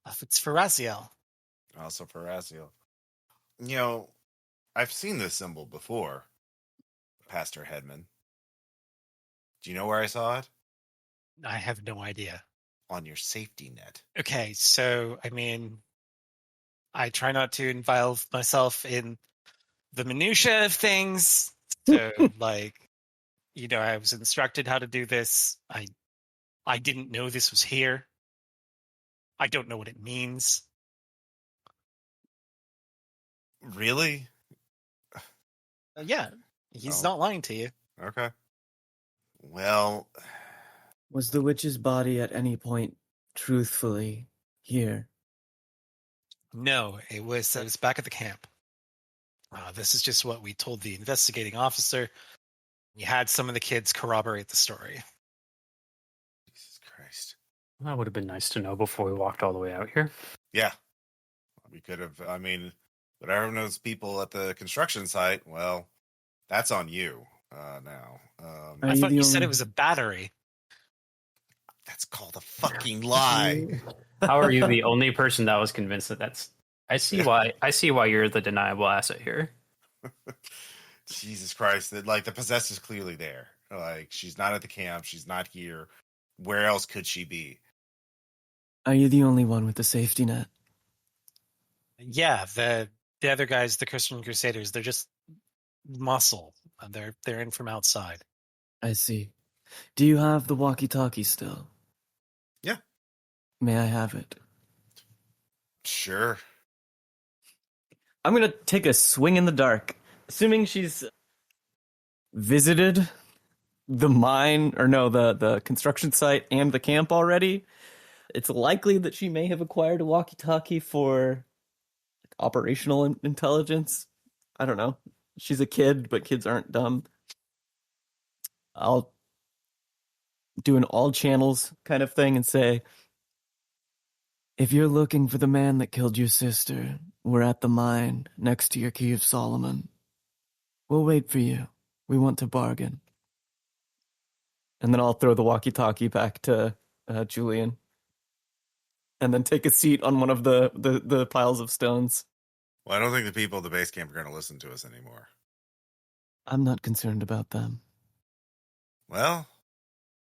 If it's Faraziel. Also for Raziel. You know, I've seen this symbol before, Pastor Hedman. Do you know where I saw it? I have no idea. On your safety net. Okay, so, I mean, I try not to involve myself in the minutia of things. So, like, you know, I was instructed how to do this. I didn't know this was here. I don't know what it means. Really? Yeah, he's not lying to you. Okay. Well, Was the witch's body at any point truthfully here? No, it was back at the camp. This is just what we told the investigating officer. We had some of the kids corroborate the story. Jesus Christ. That would have been nice to know before we walked all the way out here. Yeah. We could have, I mean, whatever those people at the construction site, well, that's on you now. I thought you said it was a battery. That's called a fucking lie. How are you the only person that was convinced that that's... I see why you're the deniable asset here. Jesus Christ. Like, the possessor's clearly there. Like, she's not at the camp. She's not here. Where else could she be? Are you the only one with the safety net? Yeah, the other guys, the Christian Crusaders, they're just muscle. They're in from outside. I see. Do you have the walkie-talkie still? Yeah. May I have it? Sure. I'm going to take a swing in the dark. Assuming she's visited the mine, or no, the construction site and the camp already, It's likely that she may have acquired a walkie-talkie for operational intelligence. I don't know. She's a kid, but kids aren't dumb. I'll do an all channels kind of thing and say, if you're looking for the man that killed your sister, we're at the mine next to your Key of Solomon. We'll wait for you. We want to bargain. And then I'll throw the walkie-talkie back to Julian. And then take a seat on one of the piles of stones. Well, I don't think the people at the base camp are going to listen to us anymore. I'm not concerned about them. Well,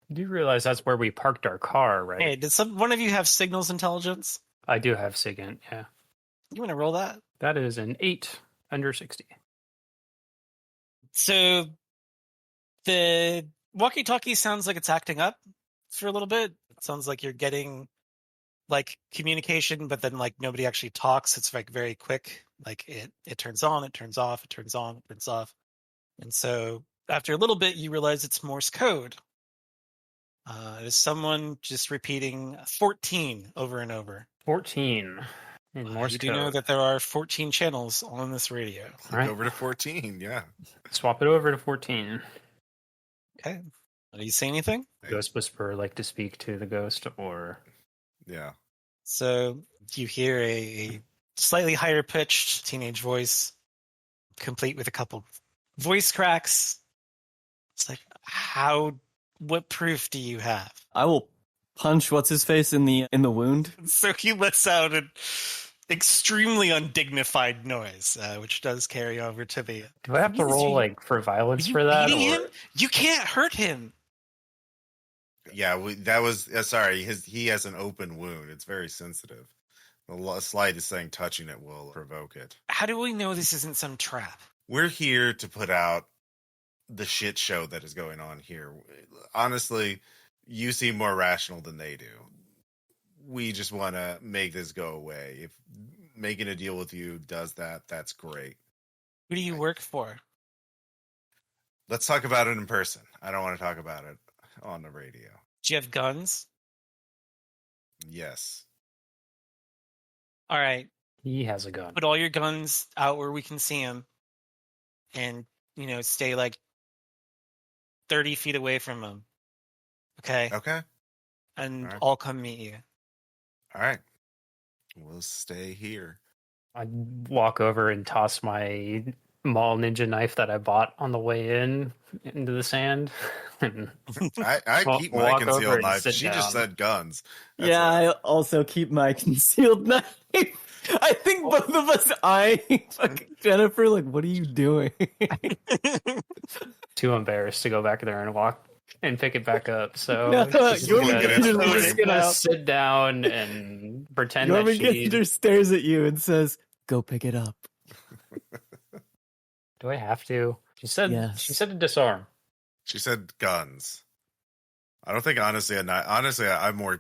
You do realize that's where we parked our car, right? Hey, did one of you have signals intelligence? I do have SIGINT, yeah. You want to roll that? That is an 8 under 60. So the walkie-talkie sounds like it's acting up for a little bit. It sounds like you're getting like communication, but then like nobody actually talks. It's like very quick. Like it turns on, it turns off, it turns on, it turns off. And so after a little bit, you realize it's Morse code. It is someone just repeating 14 over and over. 14 in Morse You code. do know that there are 14 channels on this radio. click Right. over to 14. Yeah. Swap it over to 14. Okay. Do you say anything? Ghost Whisperer like to speak to the ghost, or Yeah. So you hear a slightly higher pitched teenage voice, complete with a couple voice cracks. It's like, what proof do you have? I will punch what's his face in the wound. So he lets out an extremely undignified noise, which does carry over to the. do I have to roll like for violence Are you for that? beating Or him? You can't hurt him. Yeah. That was, sorry. He has an open wound. It's very sensitive. The slightest thing touching it will provoke it. How do we know this isn't some trap? We're here to put out the shit show that is going on here. Honestly, you seem more rational than they do. We just want to make this go away. If making a deal with you does that, that's great. Who do you work for? Let's talk about it in person. I don't want to talk about it on the radio. Do you have guns? Yes. All right. he has a gun. Put all your guns out where we can see them, and stay like 30 feet away from them. Okay, Okay. and all right. I'll come meet you. All right. We'll stay here. I walk over and toss my mall ninja knife that I bought on the way into the sand. And I Well, keep my walk over concealed and knife. sit She just down. said guns. That's Yeah, all. I also keep my concealed knife. I think both of us eyeing fucking Jennifer like, what are you doing? too embarrassed to go back there and walk and pick it back up. So No, just you're gonna- looking at I'm it. just gonna sit down and pretend that she. Jormungandr stares at you and says, go pick it up. Do I have to? She said. Yes. She said to disarm. She said guns. I don't think honestly I'm more.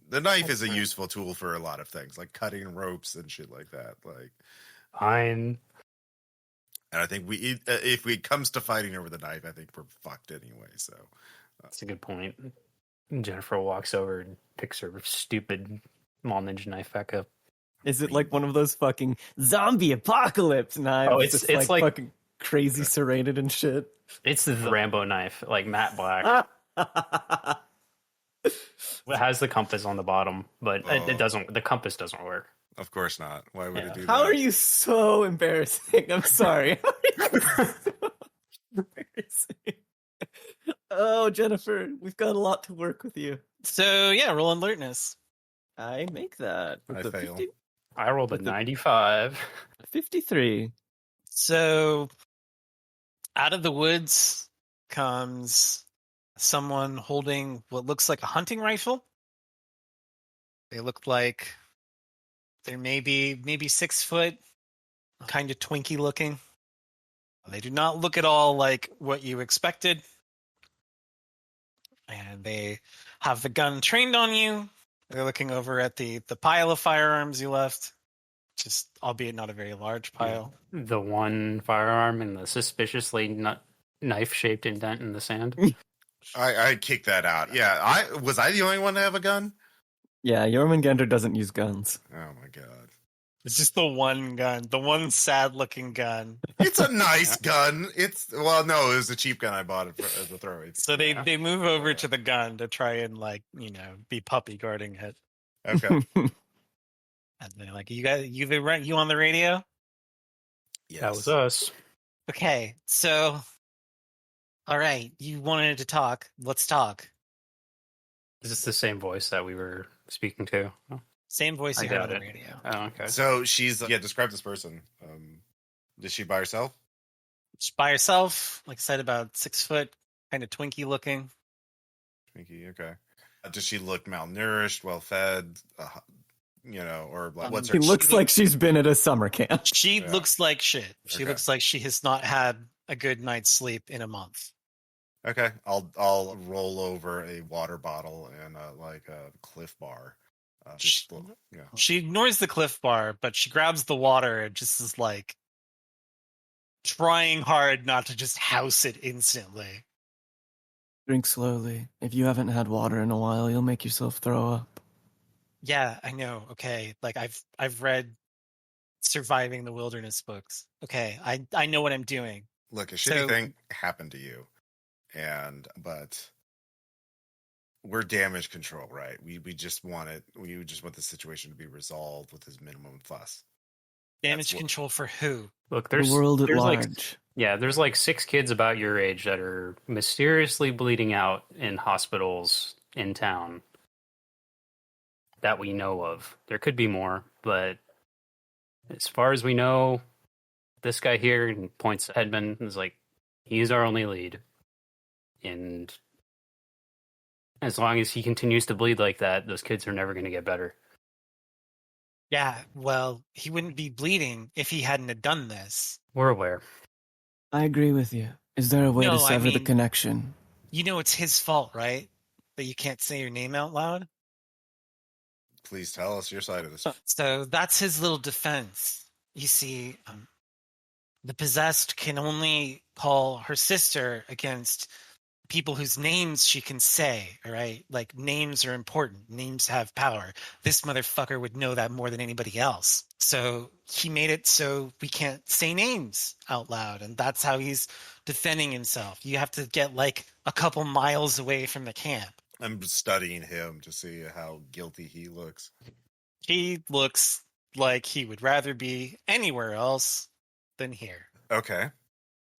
The knife is a useful tool for a lot of things, like cutting ropes and shit like that. Like, Fine. and I think if it comes to fighting over the knife, I think we're fucked anyway. So That's a good point. Jennifer walks over and picks her stupid mall ninja knife back up. Is it like one of those fucking zombie apocalypse knives? Oh, it's like- fucking crazy serrated and shit. It's the Rambo knife, like matte black. It has the compass on the bottom, but Oh. it doesn't. The compass doesn't work. of course not. Why would Yeah. it do How that? are you so embarrassing? I'm sorry. How are you so embarrassing? Oh, Jennifer, we've got a lot to work with you. So yeah, roll alertness. I make that. with I the fail. 50 I rolled a With the- 95. 53. So out of the woods comes someone holding what looks like a hunting rifle. They look like they're maybe 6 foot, kind of twinky looking. They do not look at all like what you expected. And they have the gun trained on you. They're looking over at the pile of firearms you left. Just albeit not a very large pile. The one firearm and the suspiciously knife-shaped indent in the sand. I kicked that out. Yeah, I was the only one to have a gun. Yeah, Jormungandr doesn't use guns. Oh my god. It's just the one gun, the one sad-looking gun. It's a nice gun. Well, no, it was a cheap gun I bought it as a throw. So they move over to the gun to try and be puppy guarding it. Okay. And they're like, you on the radio? Yes. That was us. Okay, so all right, you wanted to talk. Let's talk. Is this the same voice that we were speaking to? Oh, Same voice I you heard on doubt the it. radio. oh, okay. So she's describe this person. Is she by herself? She's by herself, like I said, about 6 foot, kind of twinky looking. Twinkie, okay. Does she look malnourished, well fed? Or like, what's She her? looks like she's been at a summer camp. She Yeah. looks like shit. She Okay. looks like she has not had a good night's sleep in a month. Okay, I'll roll over a water bottle and like a Cliff Bar. Yeah. She ignores the Cliff Bar, but she grabs the water and just is like trying hard not to just house it instantly. Drink slowly. If you haven't had water in a while, you'll make yourself throw up. Yeah, I know. Okay, like I've read Surviving the Wilderness books. Okay, I know what I'm doing. Look, a So- shitty thing happened to you, but we're damage control, right? We just want it. We just want the situation to be resolved with as minimum fuss. Damage what- control for who? Look, The world at there's large. there's like 6 kids about your age that are mysteriously bleeding out in hospitals in town that we know of. There could be more, but as far as we know, this guy here and points at Hedman is like, he's our only lead. And as long as he continues to bleed like that, those kids are never going to get better. Yeah, well, he wouldn't be bleeding if he hadn't have done this. We're aware. I agree with you. Is there a way No, to I sever the mean- connection? You know it's his fault, right? That you can't say your name out loud? Please tell us your side of this. So that's his little defense. You see, the possessed can only call her sister against people whose names she can say, all right? Like, names are important. Names have power. This motherfucker would know that more than anybody else. So he made it so we can't say names out loud, and that's how he's defending himself. You have to get, like, a couple miles away from the camp. I'm studying him to see how guilty he looks. He looks like he would rather be anywhere else than here. Okay.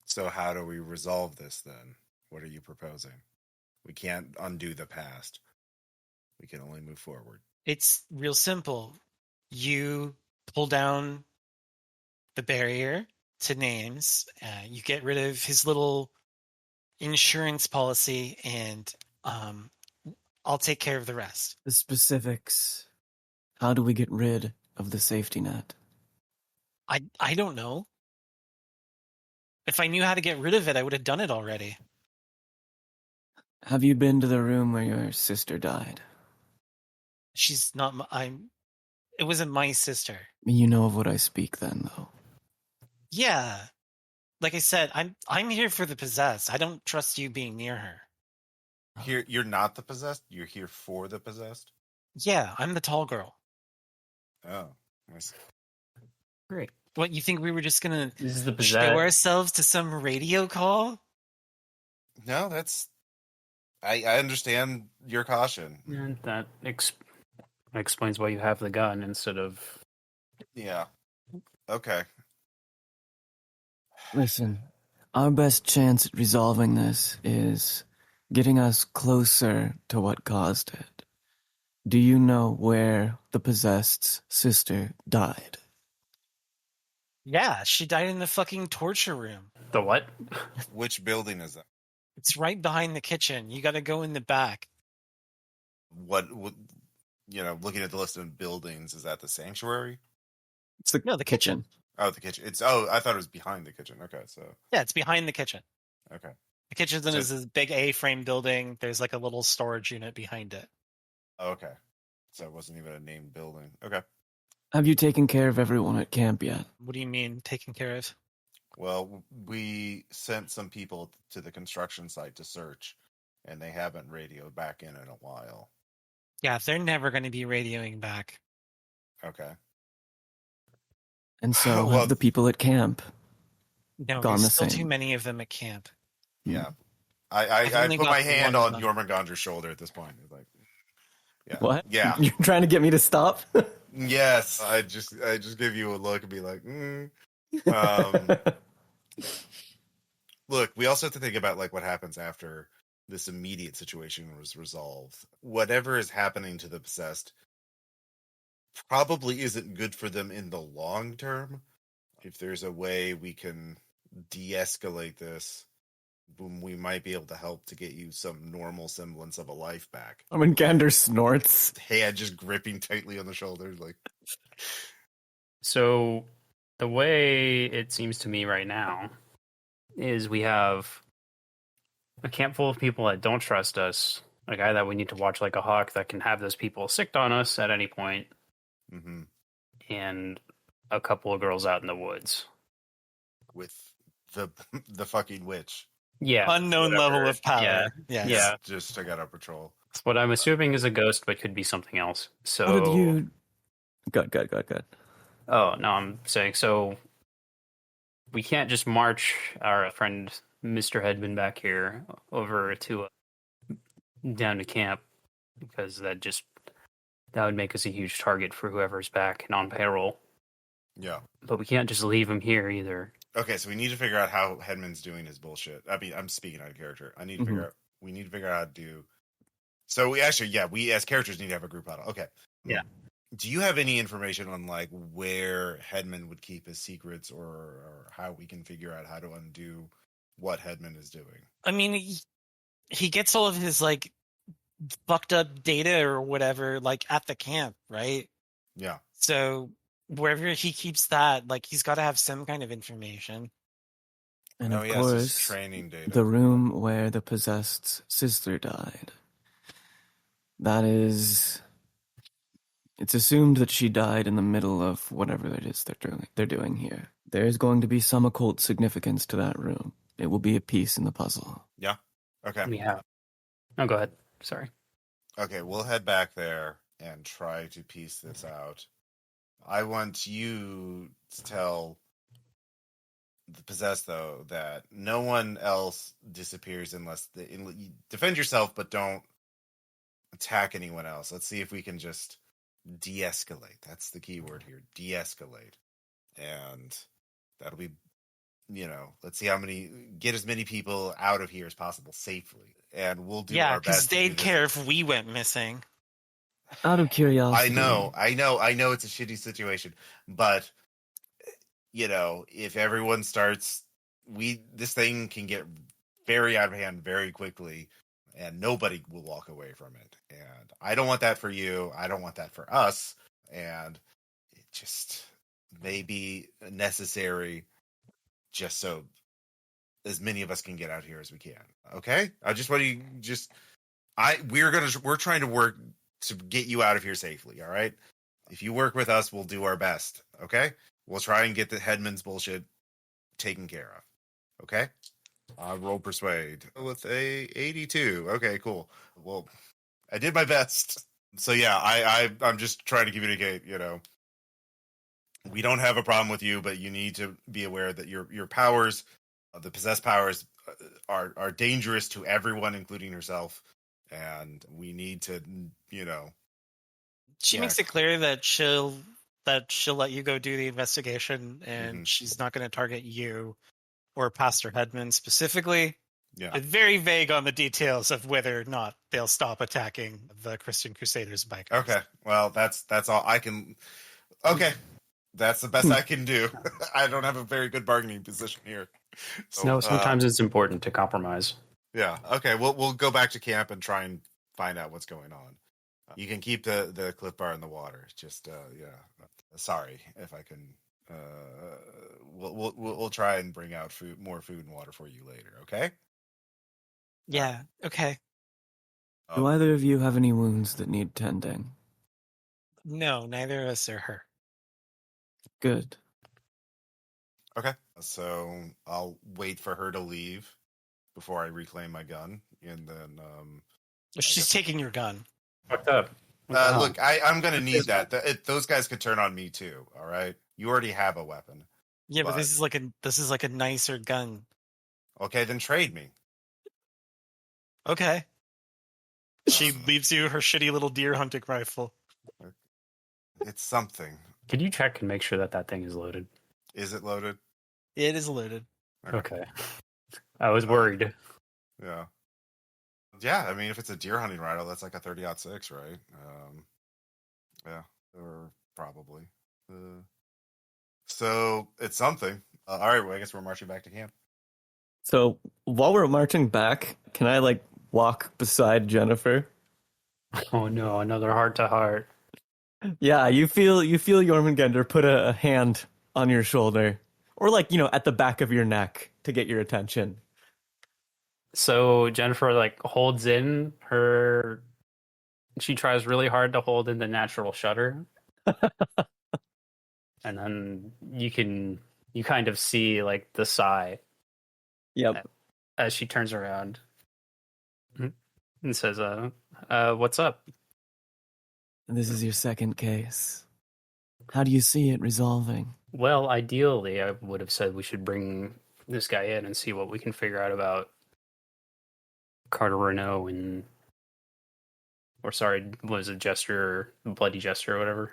So how do we resolve this then? What are you proposing? We can't undo the past. We can only move forward. It's real simple. You pull down the barrier to names, you get rid of his little insurance policy, and I'll take care of the rest. The specifics. How do we get rid of the safety net? I don't know. If I knew how to get rid of it, I would have done it already. Have you been to the room where your sister died? She's not it wasn't my sister. You know of what I speak then, though. Yeah. Like I said, I'm here for the possessed. I don't trust you being near her. Here, you're not the possessed. You're here for the possessed. Yeah, I'm the tall girl. Oh, I see. Great. What, you think we were just gonna This is the show possessed. ourselves to some radio call? No, that's. I understand your caution. And that explains why you have the gun instead of. Yeah. Okay. Listen, our best chance at resolving this is getting us closer to what caused it. Do you know where the possessed's sister died? Yeah, she died in the fucking torture room. The what? Which building is that? It's right behind the kitchen. You gotta go in the back. What looking at the list of buildings, is that the sanctuary? It's the, No, the kitchen. Oh, the kitchen. I thought it was behind the kitchen. Okay, so Yeah, it's behind the kitchen. okay. The kitchen So- is this big A-frame building. There's like a little storage unit behind it. Okay. So it wasn't even a named building. Okay. Have you taken care of everyone at camp yet? What do you mean taken care of? Well, we sent some people to the construction site to search, and they haven't radioed back in a while. Yeah, they're never going to be radioing back. Okay. And so Well- have the people at camp. No, Gone there's the still same. too many of them at camp. Yeah. I've I only put got my the hand one on left. Jormungandr's shoulder at this point. It's like, yeah. What? Yeah. You're trying to get me to stop? Yes. I just give you a look and be like, Um, look, we also have to think about like what happens after this immediate situation was resolved. Whatever is happening to the possessed probably isn't good for them in the long term. If there's a way we can de-escalate this, we might be able to help to get you some normal semblance of a life back. Gander snorts. Hand just gripping tightly on the shoulder, like. So, the way it seems to me right now is we have a camp full of people that don't trust us, a guy that we need to watch like a hawk that can have those people sicked on us at any point, Mm-hmm. and a couple of girls out in the woods. With the fucking witch. Yeah. Unknown whatever. level of power. Yeah. Yes. Yeah. Just took out our patrol. It's what I'm assuming is a ghost, but could be something else. So, How did you... Good. oh no, I'm saying so. We can't just march our friend Mr. Hedman back here over to down to camp, because that would make us a huge target for whoever's back and on payroll. Yeah. But we can't just leave him here either. Okay, so we need to figure out how Hedman's doing his bullshit. I mean, I'm speaking out of character. We need to figure out how to do. So we as characters need to have a group battle. Okay. Yeah. Do you have any information on like where Hedman would keep his secrets, or how we can figure out how to undo what Hedman is doing? I mean, he gets all of his like fucked up data or whatever like at the camp, right? Yeah. So wherever he keeps that, like he's got to have some kind of information. And Oh, of yes, his course, training data. the room where the possessed sister died. That is... It's assumed that she died in the middle of whatever it is they're doing here. There is going to be some occult significance to that room. It will be a piece in the puzzle. Yeah. Okay. We have. Oh, go ahead. Sorry. Okay, we'll head back there and try to piece this out. I want you to tell the possessed, though, that no one else disappears unless you defend yourself, but don't attack anyone else. Let's see if we can just de-escalate. That's the key word here. De-escalate. And that'll be, let's see get as many people out of here as possible safely. And we'll do our best. Because to do they'd this. care if we went missing. Out of curiosity... I know it's a shitty situation, but if everyone starts, this thing can get very out of hand very quickly, and nobody will walk away from it. And I don't want that for you. I don't want that for us. And it just may be necessary just so as many of us can get out here as we can. Okay? I just want you we're trying to work to get you out of here safely, all right? If you work with us, we'll do our best, okay? We'll try and get the Hedman's bullshit taken care of, okay? Roll persuade with a 82. Okay, cool. Well, I did my best. So yeah, I'm just trying to communicate, we don't have a problem with you, but you need to be aware that your powers, the possessed powers, are dangerous to everyone, including herself. And we need to, She makes it clear that she'll let you go do the investigation, and she's not going to target you or Pastor Hedman specifically. Yeah. But very vague on the details of whether or not they'll stop attacking the Christian Crusaders bikers. Okay. Well, that's all I can. Okay. That's the best I can do. I don't have a very good bargaining position here. So, No, sometimes it's important to compromise. Yeah. Okay. We'll go back to camp and try and find out what's going on. You can keep the Cliff Bar in the water. Just sorry if I can. We'll try and bring out more food and water for you later. Okay. Yeah. Okay. Do either of you have any wounds that need tending? No, neither of us are hurt. Good. Okay. So I'll wait for her to leave before I reclaim my gun, and then She's taking your gun. Fucked up. Wow. Look, I'm going to need that. Those guys could turn on me too. All right, you already have a weapon. Yeah, but this is like a nicer gun. Okay, then trade me. Okay. She leaves you her shitty little deer hunting rifle. It's something. Can you check and make sure that thing is loaded? Is it loaded? It is loaded. Okay. I was worried. Yeah. Yeah, I mean, if it's a deer hunting rifle, that's like a 30-06, right? Yeah, or probably. So it's something. All right, well, I guess we're marching back to camp. So while we're marching back, can I like walk beside Jennifer? Oh no, another heart to heart. Yeah, you feel Jormungandr put a hand on your shoulder, or like at the back of your neck to get your attention. So Jennifer like holds in her. She tries really hard to hold in the natural shudder, and then you kind of see like the sigh. Yep. As she turns around and says, what's up?" This is your second case. How do you see it resolving? Well, ideally, I would have said we should bring this guy in and see what we can figure out about Carter Renault was it Jester, Bloody Jester or whatever.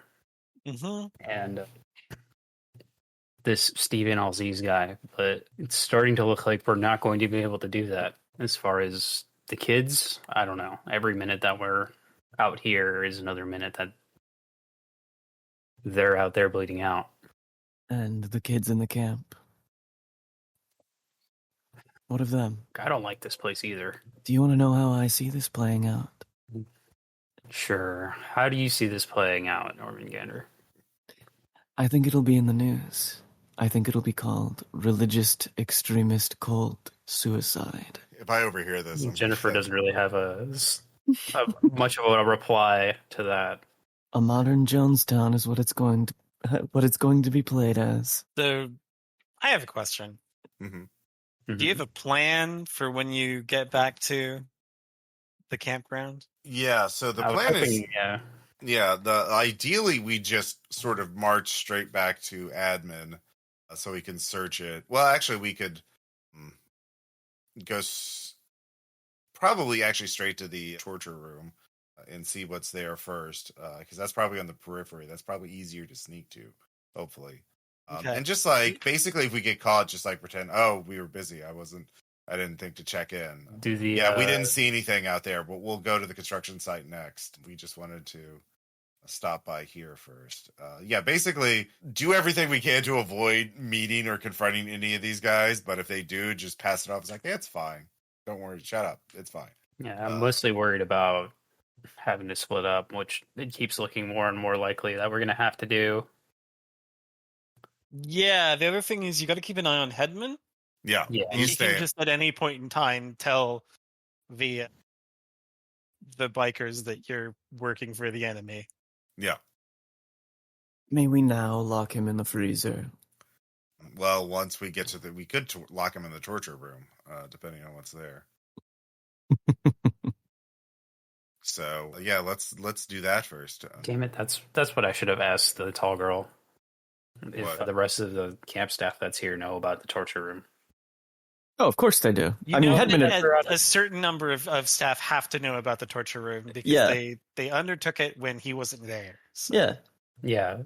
Mm-hmm. And this Steven Alziz guy, but it's starting to look like we're not going to be able to do that. As far as the kids, I don't know. Every minute that we're out here is another minute that they're out there bleeding out. And the kids in the camp. What of them? I don't like this place either. Do you want to know how I see this playing out? Sure. How do you see this playing out, Jormungandr? I think it'll be in the news. I think it'll be called Religious Extremist Cult Suicide. If I overhear this, Jennifer doesn't really have much of a reply to that. A modern Jonestown is what it's going to be played as. So, I have a question. Mm-hmm. Mm-hmm. Do you have a plan for when you get back to the campground? Yeah. So the plan is, ideally we just sort of march straight back to admin, so we can search it. Well, actually, we could go probably actually straight to the torture room and see what's there first, because that's probably on the periphery. That's probably easier to sneak to, hopefully. Okay. And just like basically, if we get caught, just like pretend, oh, we were busy. I didn't think to check in. We didn't see anything out there, but we'll go to the construction site next. We just wanted to stop by here first. Basically do everything we can to avoid meeting or confronting any of these guys. But if they do, just pass it off. It's like, it's fine. Don't worry. Shut up. It's fine. Yeah, I'm mostly worried about having to split up, which it keeps looking more and more likely that we're going to have to do. Yeah, the other thing is you got to keep an eye on Headman. Yeah. And he can just at any point in time tell the bikers that you're working for the enemy. Yeah. May we now lock him in the freezer? Well, once we get to we could lock him in the torture room, depending on what's there. So yeah, let's do that first. Damn it, that's what I should have asked the tall girl. If What? the rest of the camp staff that's here know about the torture room. Oh, of course they do. Headman, a certain number of staff have to know about the torture room because they undertook it when he wasn't there. So. Yeah.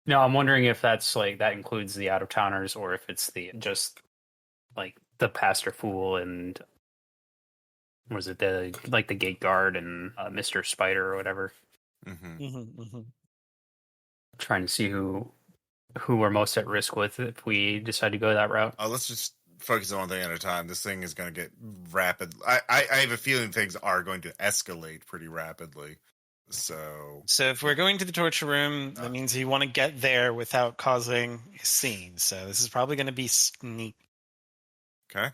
No, I'm wondering if that's like that includes the out of towners or if it's just like the pastor fool and was it the gate guard and Mr. Spider or whatever. Mm-hmm. Mm-hmm, mm-hmm. Trying to see who we're most at risk with if we decide to go that route. Let's just focus on one thing at a time. This thing is going to get rapid. I have a feeling things are going to escalate pretty rapidly. So if we're going to the torture room, that means you want to get there without causing a scene. So this is probably going to be sneak. Okay.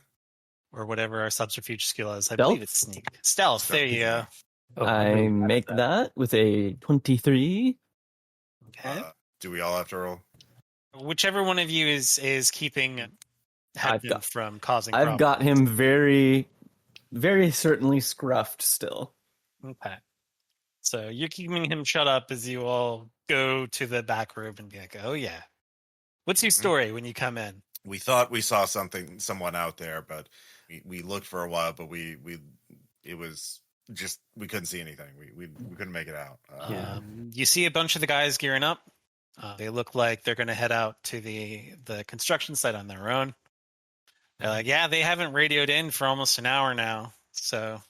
Or whatever our subterfuge skill is. I Stealth? believe it's sneak. Stealth, there you go. Oh, I make that with a 23. Okay. Do we all have to roll? Whichever one of you is keeping Headman from causing I've problems. got him very, very certainly scruffed still. Okay. So you're keeping him shut up as you all go to the back room and be like, "Oh yeah, what's your story when you come in?" We thought we saw someone out there, but we looked for a while, but it was just we couldn't see anything. We couldn't make it out. You see a bunch of the guys gearing up. They look like they're going to head out to the construction site on their own. They're like, yeah, they haven't radioed in for almost an hour now, so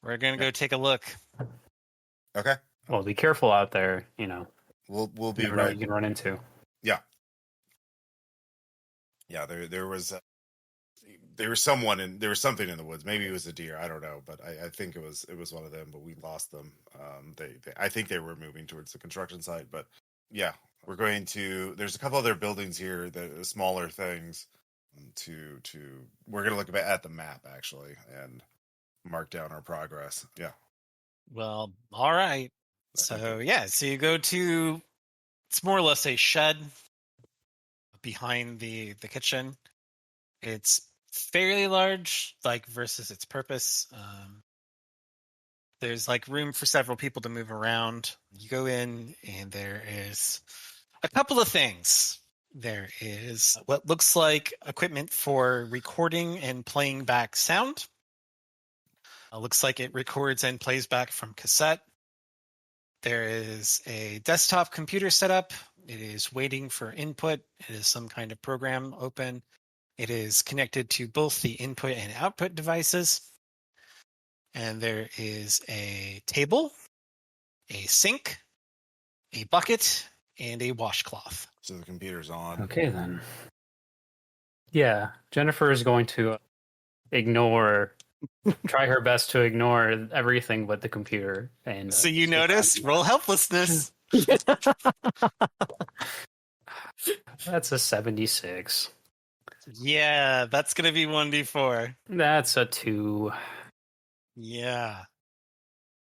we're going to go take a look. Okay. Well, be careful out there. You know, We'll be never know what right. you can run into. Yeah. There was someone there was something in the woods. Maybe it was a deer. I don't know, but I think it was one of them. But we lost them. I think they were moving towards the construction site. But yeah, we're going to. There's a couple other buildings here that smaller things. We're gonna look at the map actually and mark down our progress. Yeah. Well, all right. So you go to, it's more or less a shed behind the kitchen. It's fairly large, like versus its purpose. There's like room for several people to move around. You go in and there is a couple of things. There is what looks like equipment for recording and playing back sound. Looks like it records and plays back from cassette. There is a desktop computer set up. It is waiting for input. It is some kind of program open. It is connected to both the input and output devices. And there is a table, a sink, a bucket, and a washcloth. So the computer's on. Okay, then. Yeah, Jennifer is going to try her best to ignore everything but the computer. And so you notice, roll helplessness. That's a 76. Yeah, that's going to be 1d4. That's a 2. Yeah.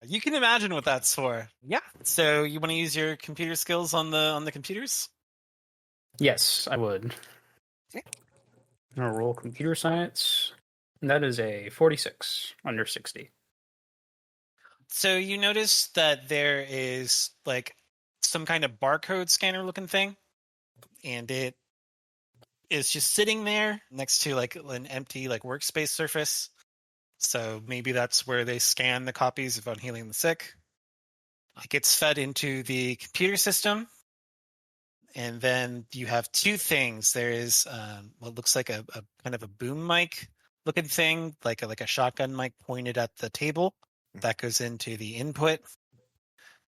You can imagine what that's for. Yeah. So you want to use your computer skills on the computers? Yes, I would. Okay. I'm going to roll computer science. And that is a 46 under 60. So you notice that there is like some kind of barcode scanner looking thing, and it is just sitting there next to like an empty like workspace surface. So maybe that's where they scan the copies of Unhealing the Sick. It gets fed into the computer system. And then you have two things. There is what looks like a kind of a boom mic looking thing, like a shotgun mic pointed at the table. That goes into the input.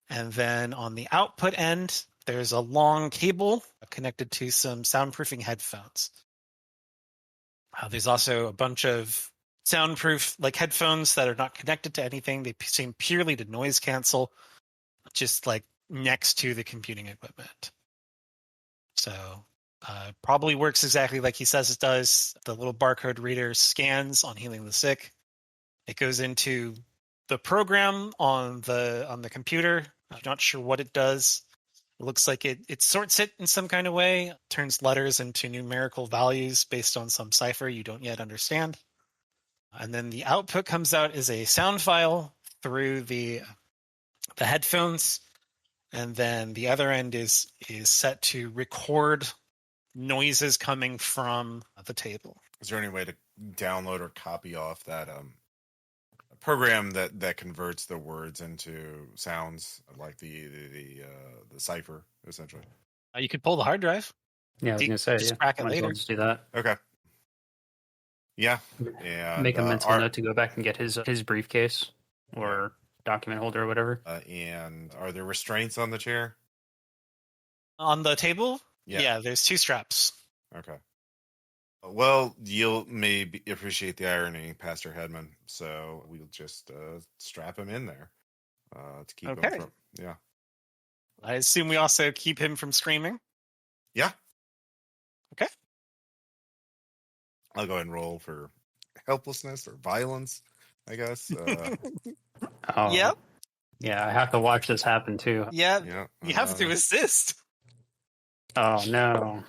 And then on the output end, there's a long cable connected to some soundproofing headphones. There's also a bunch of soundproof like headphones that are not connected to anything. They seem purely to noise cancel, just like next to the computing equipment. So probably works exactly like he says it does. The little barcode reader scans on Healing the Sick. It goes into the program on the computer. I'm not sure what it does. It looks like it sorts it in some kind of way, turns letters into numerical values based on some cipher you don't yet understand. And then the output comes out as a sound file through the headphones. And then the other end is set to record noises coming from the table. Is there any way to download or copy off that program that converts the words into sounds, like the cipher, essentially? You could pull the hard drive. Yeah, I was going to say, just crack it might as well later. just do that. Okay. Yeah. And, make a mental note to go back and get his briefcase or document holder or whatever. And are there restraints on the chair? On the table? Yeah. There's two straps. Okay. Well, you'll maybe appreciate the irony, Pastor Hedman. So we'll just strap him in there to keep him from. Yeah. I assume we also keep him from screaming. Yeah. Okay. I'll go ahead and roll for helplessness or violence, I guess. Yep. Yeah, I have to watch this happen too. Yeah. Yeah. You have to assist. Oh no.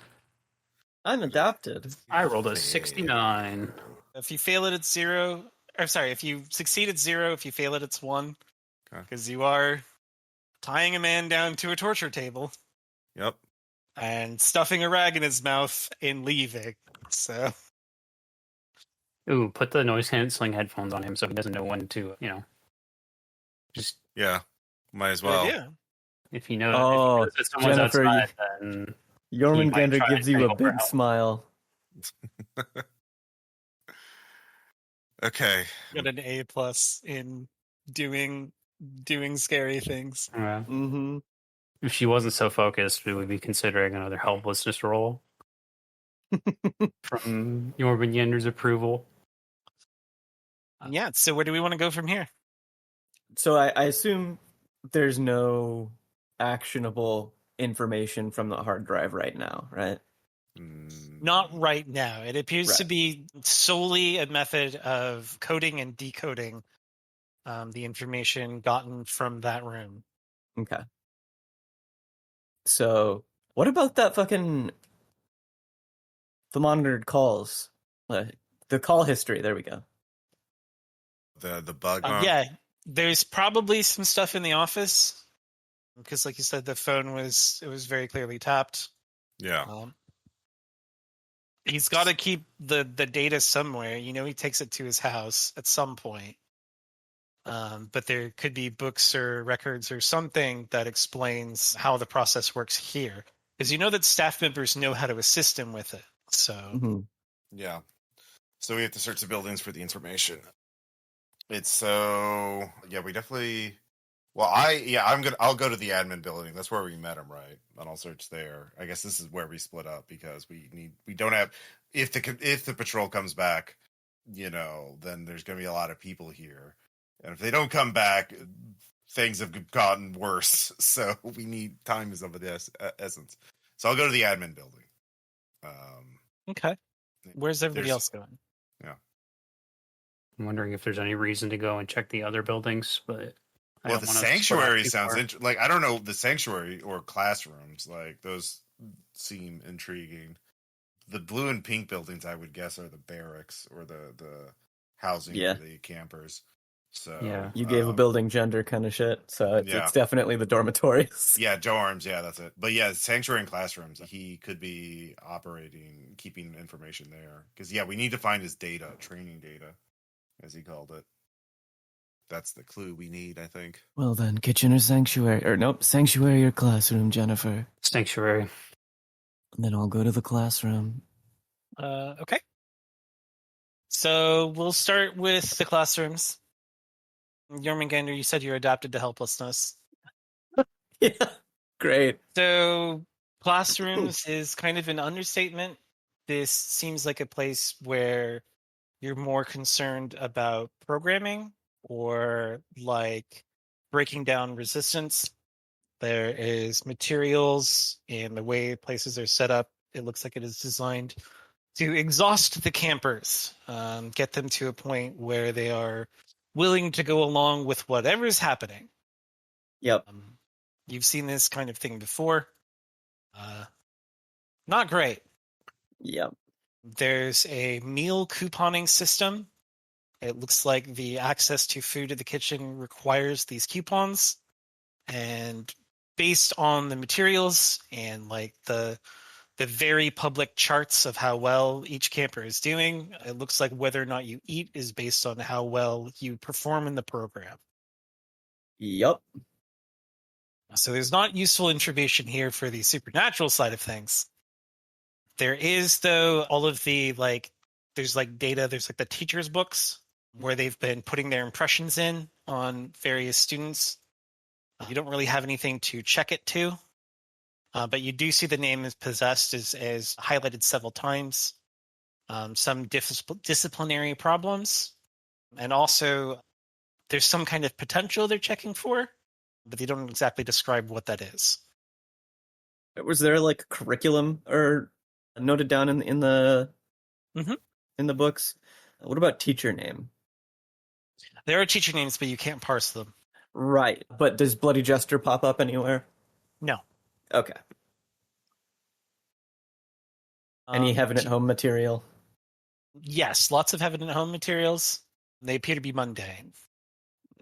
I'm adapted. I rolled a 69. If you fail it, it's 0. Or sorry, if you succeed, it's 0. If you fail it, it's 1. because you are tying a man down to a torture table Yep. and stuffing a rag in his mouth and leaving. So, Ooh, put the noise canceling headphones on him so he doesn't know when to, just Yeah. Might as good well. idea. if he knows, Oh, that someone's Jennifer, outside, then JöRMUNGANDR try gives and you a tangle big around. smile. Okay. Got an A+ in doing scary things. Mm-hmm. If she wasn't so focused, we would be considering another helplessness roll from JöRMUNGANDR's approval. Yeah. So where do we want to go from here? So I assume there's no actionable information from the hard drive right now, right? Not right now. It appears to Right. be solely a method of coding and decoding the information gotten from that room. Okay. So what about that fucking the monitored calls? The call history. There we go. The bug. Yeah, there's probably some stuff in the office because, like you said, the phone was very clearly tapped. Yeah. He's got to keep the data somewhere. He takes it to his house at some point. But there could be books or records or something that explains how the process works here. Because that staff members know how to assist him with it. So Yeah. So we have to search the buildings for the information. We definitely. Well, I'll go to the admin building. That's where we met him, right? And I'll search there. I guess this is where we split up because we don't have. If the patrol comes back, then there's going to be a lot of people here, and if they don't come back, things have gotten worse. So we need time is of the essence. So I'll go to the admin building. okay, where's everybody else going? Yeah, I'm wondering if there's any reason to go and check the other buildings, but well, the sanctuary sounds like I don't know the sanctuary or classrooms, like those seem intriguing. The blue and pink buildings, I would guess, are the barracks or the housing for the campers. So yeah, you gave a building gender kind of shit, so it's definitely the dormitories. Yeah, dorms. Yeah, that's it. But yeah, sanctuary and classrooms. He could be keeping information there because we need to find his data, training data, as he called it. That's the clue we need, I think. Well then, kitchen or sanctuary, or nope, sanctuary or classroom, Jennifer. Sanctuary. And then I'll go to the classroom. Okay. So we'll start with the classrooms. JöRMUNGANDR, you said you're adapted to helplessness. Yeah, great. So classrooms is kind of an understatement. This seems like a place where you're more concerned about programming or like breaking down resistance. There is materials and the way places are set up. It looks like it is designed to exhaust the campers, get them to a point where they are willing to go along with whatever's happening. Yep. You've seen this kind of thing before. Not great. Yep. There's a meal couponing system. It looks like the access to food at the kitchen requires these coupons. And based on the materials and like the very public charts of how well each camper is doing, it looks like whether or not you eat is based on how well you perform in the program. Yep. So there's not useful information here for the supernatural side of things. There is, though, all of the there's data, there's the teacher's books where they've been putting their impressions in on various students. You don't really have anything to check it to, but you do see the name is possessed as highlighted several times. Some disciplinary problems, and also there's some kind of potential they're checking for, but they don't exactly describe what that is. Was there a curriculum or noted down in the in the books? What about teacher name? There are teacher names, but you can't parse them. Right, but does Bloody Jester pop up anywhere? No. Okay. Any Heaven at Home material? Yes, lots of Heaven at Home materials. They appear to be mundane.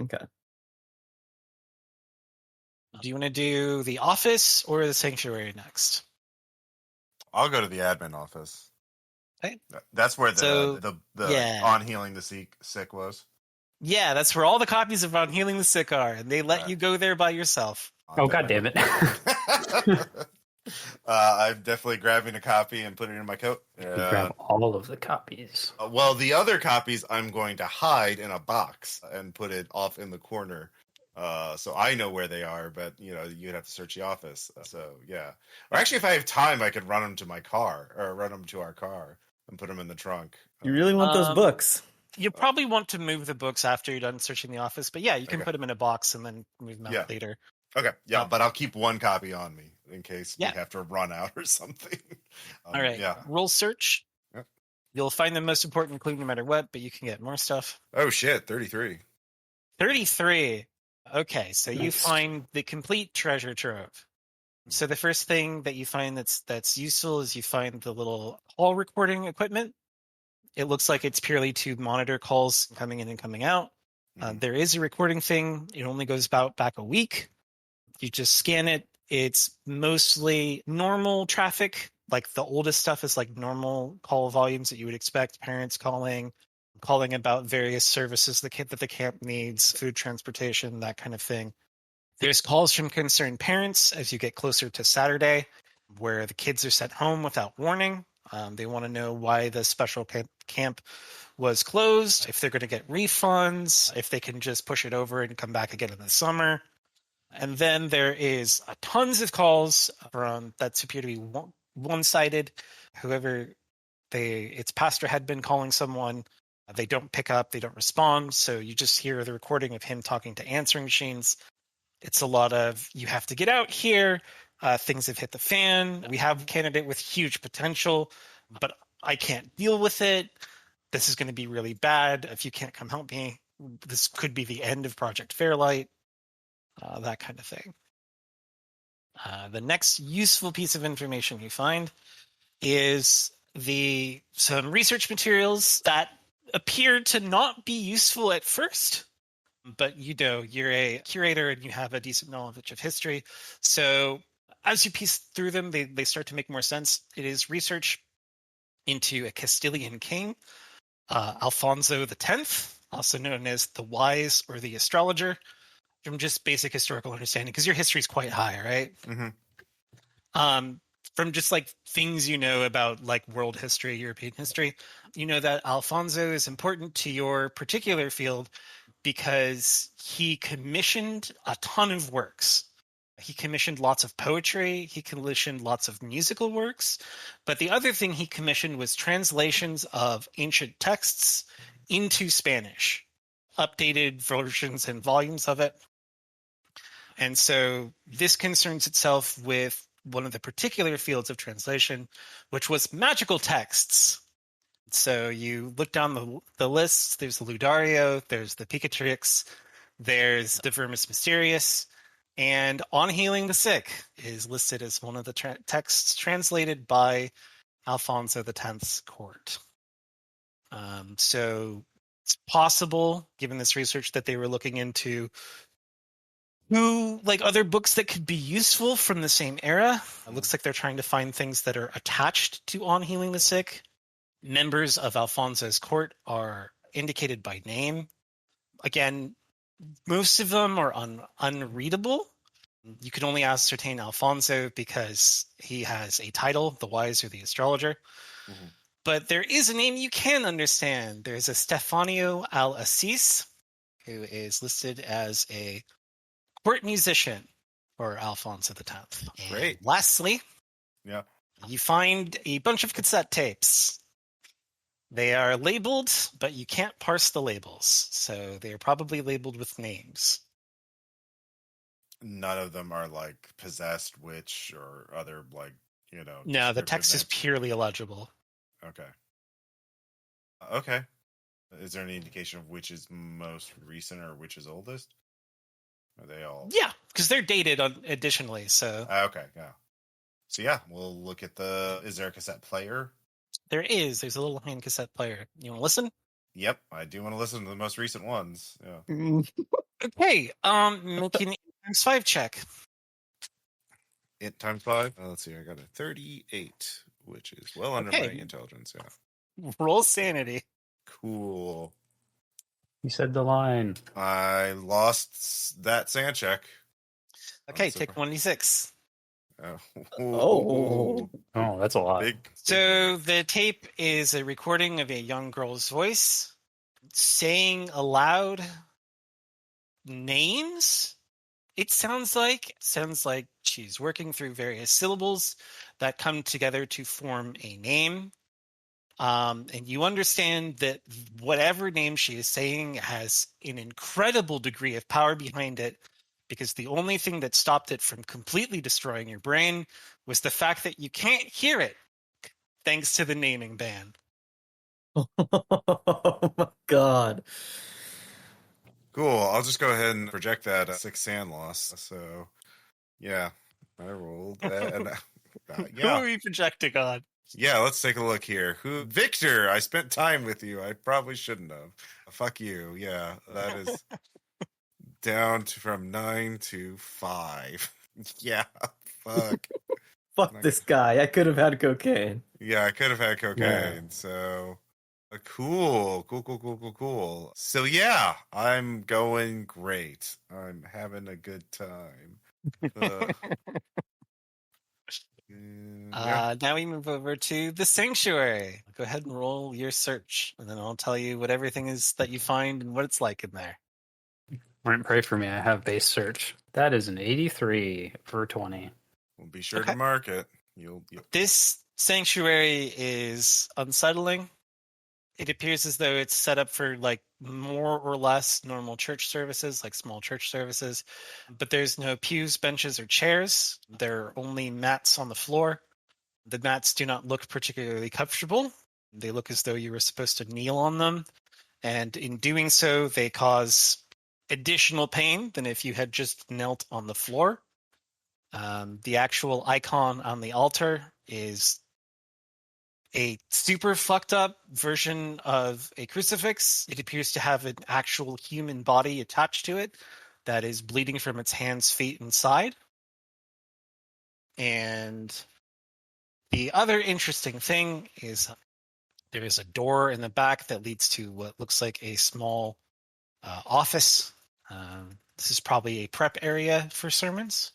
Okay. Do you want to do the office or the sanctuary next? I'll go to the admin office. Okay. That's where So, the yeah. On Healing the Sick was. Yeah, that's where all the copies of On Healing the Sick are, and they let you go there by yourself. Oh, God damn it. I'm definitely grabbing a copy and putting it in my coat. Grab all of the copies. Well, the other copies I'm going to hide in a box and put it off in the corner. So I know where they are, but you'd have to search the office. So yeah. Or actually, if I have time, I could run them to my car or run them to our car and put them in the trunk. You really want those books? You probably want to move the books after you're done searching the office, but yeah, you can put them in a box and then move them out later. Okay, yeah, but I'll keep one copy on me in case we Yeah. have to run out or something. All right, Yeah. roll search. Yep. You'll find the most important clue no matter what, but you can get more stuff. Oh shit, 33. 33. Okay, so you Nice. find the complete treasure trove. So the first thing that you find that's useful is you find the little call recording equipment. It looks like it's purely to monitor calls coming in and coming out. There is a recording thing. It only goes back a week. You just scan it. It's mostly normal traffic. Like the oldest stuff is like normal call volumes that you would expect. Parents calling about various services that the camp needs, food transportation, that kind of thing. There's calls from concerned parents as you get closer to Saturday, where the kids are sent home without warning. They want to know why the special camp was closed, if they're going to get refunds, if they can just push it over and come back again in the summer. And then there is tons of calls from that appear to be one-sided. Whoever its pastor had been calling someone, they don't pick up, they don't respond. So you just hear the recording of him talking to answering machines. It's a lot of, you have to get out here. Things have hit the fan. We have a candidate with huge potential, but I can't deal with it. This is going to be really bad. If you can't come help me, this could be the end of Project Fairlight. That kind of thing. The next useful piece of information you find is some research materials that appear to not be useful at first, but you're a curator and you have a decent knowledge of history. So as you piece through them, they start to make more sense. It is research into a Castilian king, Alfonso X, also known as the Wise or the Astrologer, from just basic historical understanding, because your history is quite high, right? Mm-hmm. From just like things you know about like world history, European history, you know that Alfonso is important to your particular field because he commissioned a ton of works. He commissioned lots of poetry. He commissioned lots of musical works. But the other thing he commissioned was translations of ancient texts into Spanish, updated versions and volumes of it. And so this concerns itself with one of the particular fields of translation, which was magical texts. So you look down the lists. There's the Ludario, there's the Picatrix, there's the Vermis Mysterious, and On Healing the Sick is listed as one of the texts translated by Alfonso X's court. So it's possible, given this research, that they were looking into like other books that could be useful from the same era. It looks like they're trying to find things that are attached to On Healing the Sick. Members of Alfonso's court are indicated by name. Again, most of them are unreadable. You can only ascertain Alfonso because he has a title, the Wise or the Astrologer. Mm-hmm. But there is a name you can understand. There's a Stefanio al-Assis, who is listed as a court musician for Alfonso X. Great. And lastly, yeah, you find a bunch of cassette tapes. They are labeled, but you can't parse the labels. So they are probably labeled with names. None of them are like possessed, witch, or other like, No, the text is purely illegible. Okay. Okay. Is there any indication of which is most recent or which is oldest? Are they all? Yeah, because they're dated additionally. So okay, yeah. So yeah, we'll look at is there a cassette player? There is. There's a little hand cassette player. You want to listen? Yep, I do want to listen to the most recent ones. Yeah. Okay. Make an Times 5 check. Int times 5. Let's see. I got a 38, which is well under my intelligence. Yeah. Roll sanity. Cool. You said the line. I lost that sand check. Okay, take 1d6. Oh, that's a lot. So the tape is a recording of a young girl's voice saying aloud names. It sounds like she's working through various syllables that come together to form a name. And you understand that whatever name she is saying has an incredible degree of power behind it, because the only thing that stopped it from completely destroying your brain was the fact that you can't hear it, thanks to the naming ban. Oh my god. Cool. I'll just go ahead and project that 6 sand loss. So, yeah, I rolled that. And, Who are we projecting on? Yeah, let's take a look here. Victor, I spent time with you. I probably shouldn't have. Fuck you. Yeah, that is down from 9 to 5. Yeah, fuck. Fuck this guy. I could have had cocaine. Yeah, I could have had cocaine. Yeah. So, cool. So, yeah, I'm going great. I'm having a good time. Now we move over to the sanctuary. Go ahead and roll your search, and then I'll tell you what everything is that you find and what it's like in there. Pray for me. I have base search. That is an 83 for 20. We'll be sure to mark it. This sanctuary is unsettling. It appears as though it's set up for like more or less normal church services, like small church services, but there's no pews, benches, or chairs. There are only mats on the floor. The mats do not look particularly comfortable. They look as though you were supposed to kneel on them, and in doing so, they cause additional pain than if you had just knelt on the floor. The actual icon on the altar is a super fucked up version of a crucifix. It appears to have an actual human body attached to it that is bleeding from its hands, feet, and side. And the other interesting thing is there is a door in the back that leads to what looks like a small office. This is probably a prep area for sermons.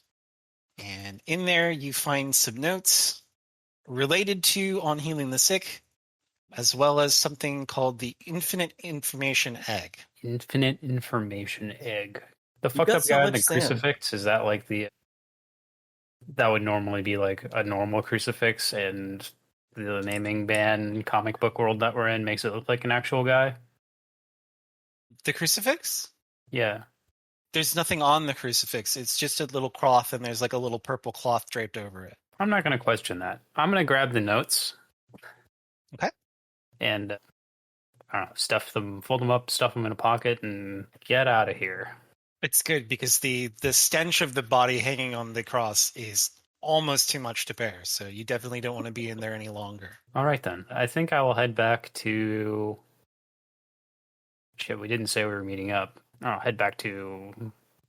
And in there you find some notes related to On Healing the Sick, as well as something called the Infinite Information Egg. Infinite Information Egg. The fucked up guy in the crucifix, is that like that would normally be like a normal crucifix, and the naming ban comic book world that we're in makes it look like an actual guy? The crucifix? Yeah. There's nothing on the crucifix. It's just a little cloth, and there's like a little purple cloth draped over it. I'm not going to question that. I'm going to grab the notes. Okay. And, I don't know, stuff them, fold them up, stuff them in a pocket, and get out of here. It's good because the stench of the body hanging on the cross is almost too much to bear, so you definitely don't want to be in there any longer. All right, then. I think I will head back to... Shit, we didn't say we were meeting up. I'll head back to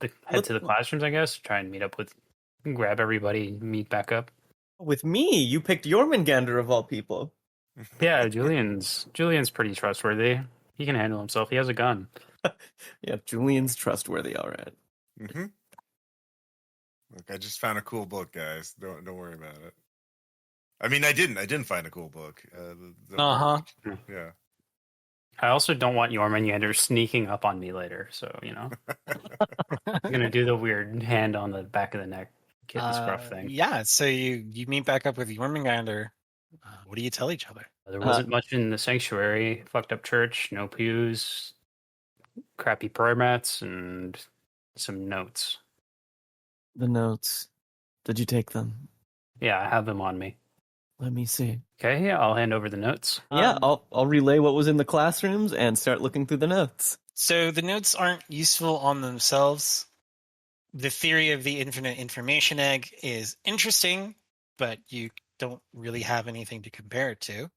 the classrooms, I guess. Try and meet up with... Grab everybody, meet back up. With me? You picked JöRMUNGANDR of all people. Yeah, Julian's pretty trustworthy. He can handle himself. He has a gun. Yeah, Julian's trustworthy, all right. Mm-hmm. Look, I just found a cool book, guys. Don't worry about it. I mean, I didn't find a cool book. Yeah. I also don't want JöRMUNGANDR sneaking up on me later, so, you know. I'm going to do the weird hand on the back of the neck, kitten scruff thing. Yeah, so you meet back up with JöRMUNGANDR. What do you tell each other? There wasn't much in the sanctuary. Fucked up church, no pews, crappy prayer mats, and some notes. The notes. Did you take them? Yeah, I have them on me. Let me see. Okay, yeah, I'll hand over the notes. Yeah, I'll relay what was in the classrooms and start looking through the notes. So the notes aren't useful on themselves. The theory of the infinite information egg is interesting, but you don't really have anything to compare it to.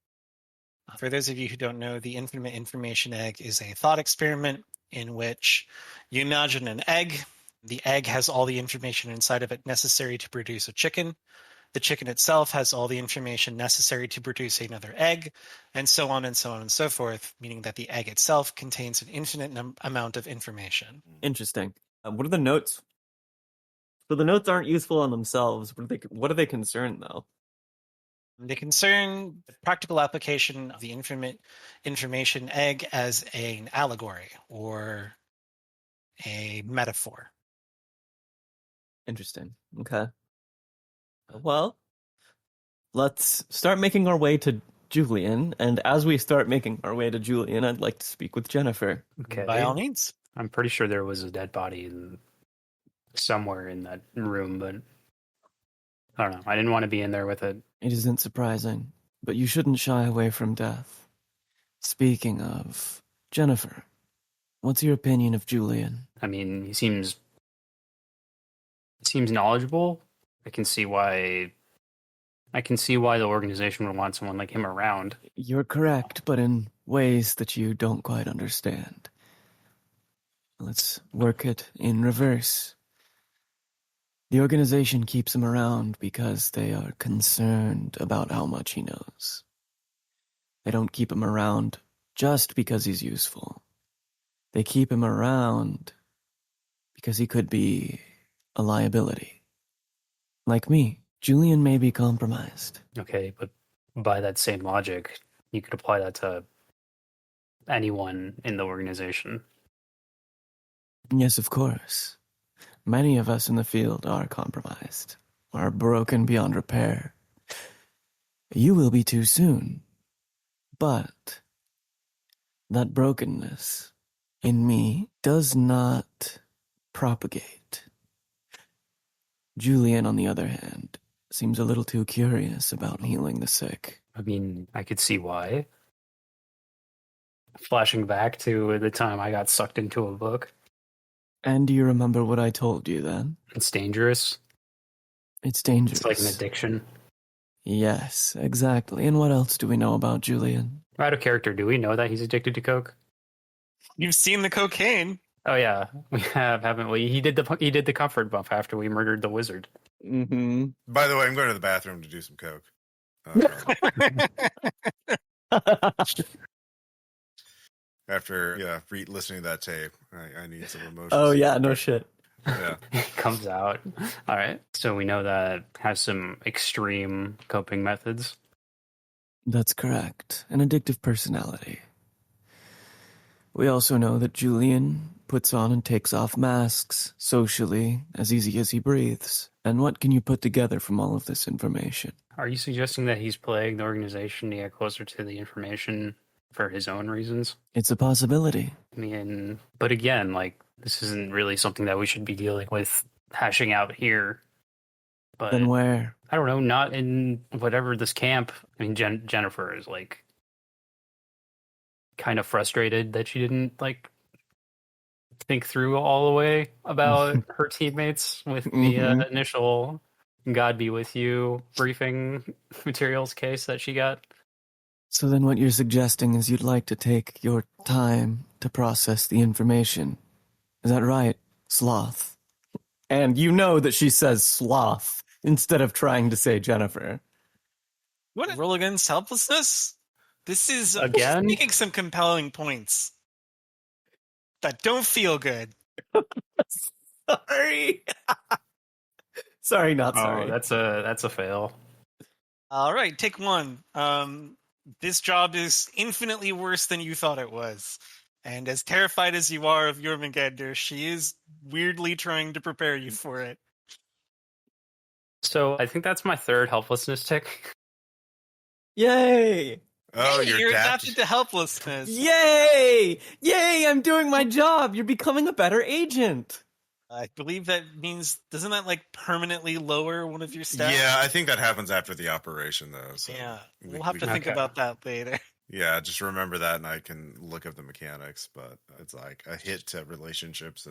For those of you who don't know, the infinite information egg is a thought experiment in which you imagine an egg The egg has all the information inside of it necessary to produce a chicken. The chicken itself has all the information necessary to produce another egg, and so on and so on and so forth, meaning that the egg itself contains an infinite amount of information. Interesting. What are the notes? So the notes aren't useful on themselves. What are they concerned, though? They concern the practical application of the information egg as an allegory or a metaphor. Interesting. Okay. Well, let's start making our way to Julian. And as we start making our way to Julian, I'd like to speak with Jennifer. Okay. By all means. I'm pretty sure there was a dead body somewhere in that room, but I don't know. I didn't want to be in there with it. It isn't surprising, but you shouldn't shy away from death. Speaking of Jennifer, what's your opinion of Julian? I mean, he seems knowledgeable. I can see why the organization would want someone like him around. You're correct, but in ways that you don't quite understand. Let's work it in reverse. The organization keeps him around because they are concerned about how much he knows. They don't keep him around just because he's useful. They keep him around because he could be a liability. Like me, Julian may be compromised. Okay, but by that same logic, you could apply that to anyone in the organization. Yes, of course. Many of us in the field are compromised, are broken beyond repair. You will be too soon. But that brokenness in me does not propagate. Julian, on the other hand, seems a little too curious about healing the sick. I mean, I could see why. Flashing back to the time I got sucked into a book. And do you remember what I told you then? It's dangerous. It's dangerous. It's like an addiction. Yes, exactly. And what else do we know about Julian? Out of character, do we know that he's addicted to coke? You've seen the cocaine. Oh yeah, we have, haven't we? He did the comfort buff after we murdered the wizard. Mm-hmm. By the way, I'm going to the bathroom to do some coke. After listening to that tape, I need some emotions. Oh yeah, no shit. Yeah. He comes out. All right. So we know that has some extreme coping methods. That's correct. An addictive personality. We also know that Julian puts on and takes off masks socially as easy as he breathes. And what can you put together from all of this information? Are you suggesting that he's playing the organization to get closer to the information for his own reasons? It's a possibility. I mean, but again, like, this isn't really something that we should be dealing with hashing out here. But Then where? I don't know, not in whatever this camp. I mean, Jennifer is like kind of frustrated that she didn't like think through all the way about her teammates with the initial "God be with you" briefing materials case that she got. So then what you're suggesting is you'd like to take your time to process the information. Is that right, Sloth? And you know that she says Sloth instead of trying to say Jennifer. What? Roll against helplessness? This is Again? making some compelling points that don't feel good. Sorry. Sorry, not sorry. Oh, that's a fail. All right, take one. This job is infinitely worse than you thought it was. And as terrified as you are of JöRMUNGANDR, she is weirdly trying to prepare you for it. So I think that's my third helplessness tick. Yay! Oh, Hey, you're adapted to helplessness. Yay! Yay, I'm doing my job. You're becoming a better agent. I believe that means, doesn't that like permanently lower one of your stats? Yeah, I think that happens after the operation, though. So Yeah, we'll have to think about that later. Yeah, just remember that, and I can look up the mechanics. But it's like a hit to relationships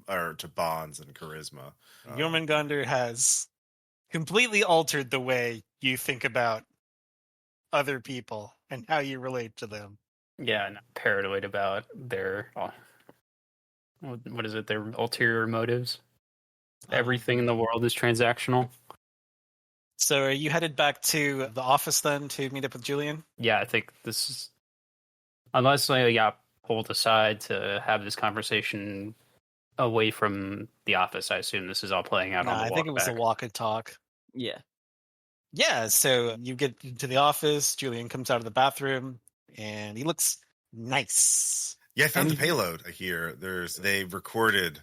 or to bonds and charisma. JöRMUNGANDR has completely altered the way you think about other people and how you relate to them. Yeah, and paranoid about their what is it? Their ulterior motives. Everything in the world is transactional. So are you headed back to the office then to meet up with Julian? Yeah, I think this is, unless I got pulled aside to have this conversation away from the office, I assume this is all playing out No, on the I walk think it was back. a walk and talk. Yeah. Yeah, so you get to the office, Julian comes out of the bathroom, and he looks nice. Yeah, I found the Anything- payload here. They recorded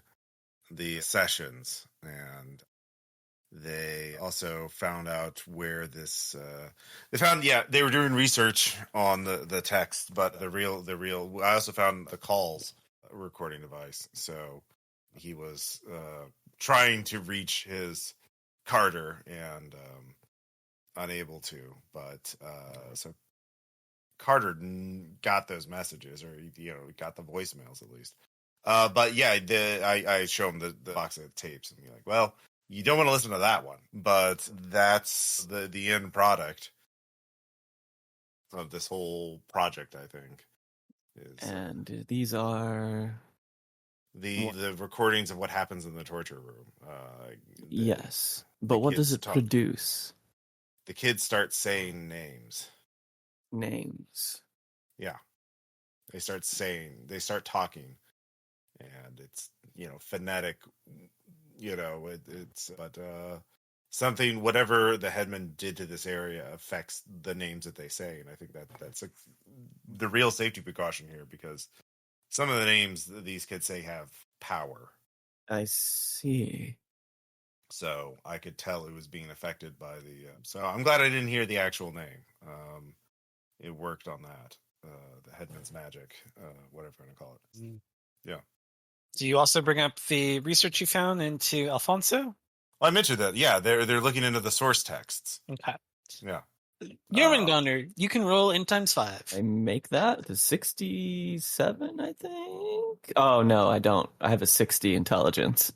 the sessions, and they also found out where this they were doing research on the text, but the real I also found the calls recording device. So he was trying to reach his Carter and unable to, but so Carter got those messages, or got the voicemails at least. But yeah, I show him the box of tapes, and be like, well, you don't want to listen to that one, but that's the end product of this whole project, I think. And these are the recordings of what happens in the torture room. yes, but what does it produce? The kids start saying names. Names. Yeah, they start talking, and it's phonetic. Something, whatever the headman did to this area affects the names that they say, and I think that's the real safety precaution here, because some of the names that these kids say have power. I see. So I could tell it was being affected by the. So I'm glad I didn't hear the actual name. It worked on that. The headman's magic, whatever you want to call it. Yeah. Do you also bring up the research you found into Alfonso? Well, I mentioned that. Yeah, they're looking into the source texts. Okay. Yeah. JöRMUNGANDR, you can roll in ×5. I make that to 67, I think. Oh no, I don't. I have a 60 intelligence.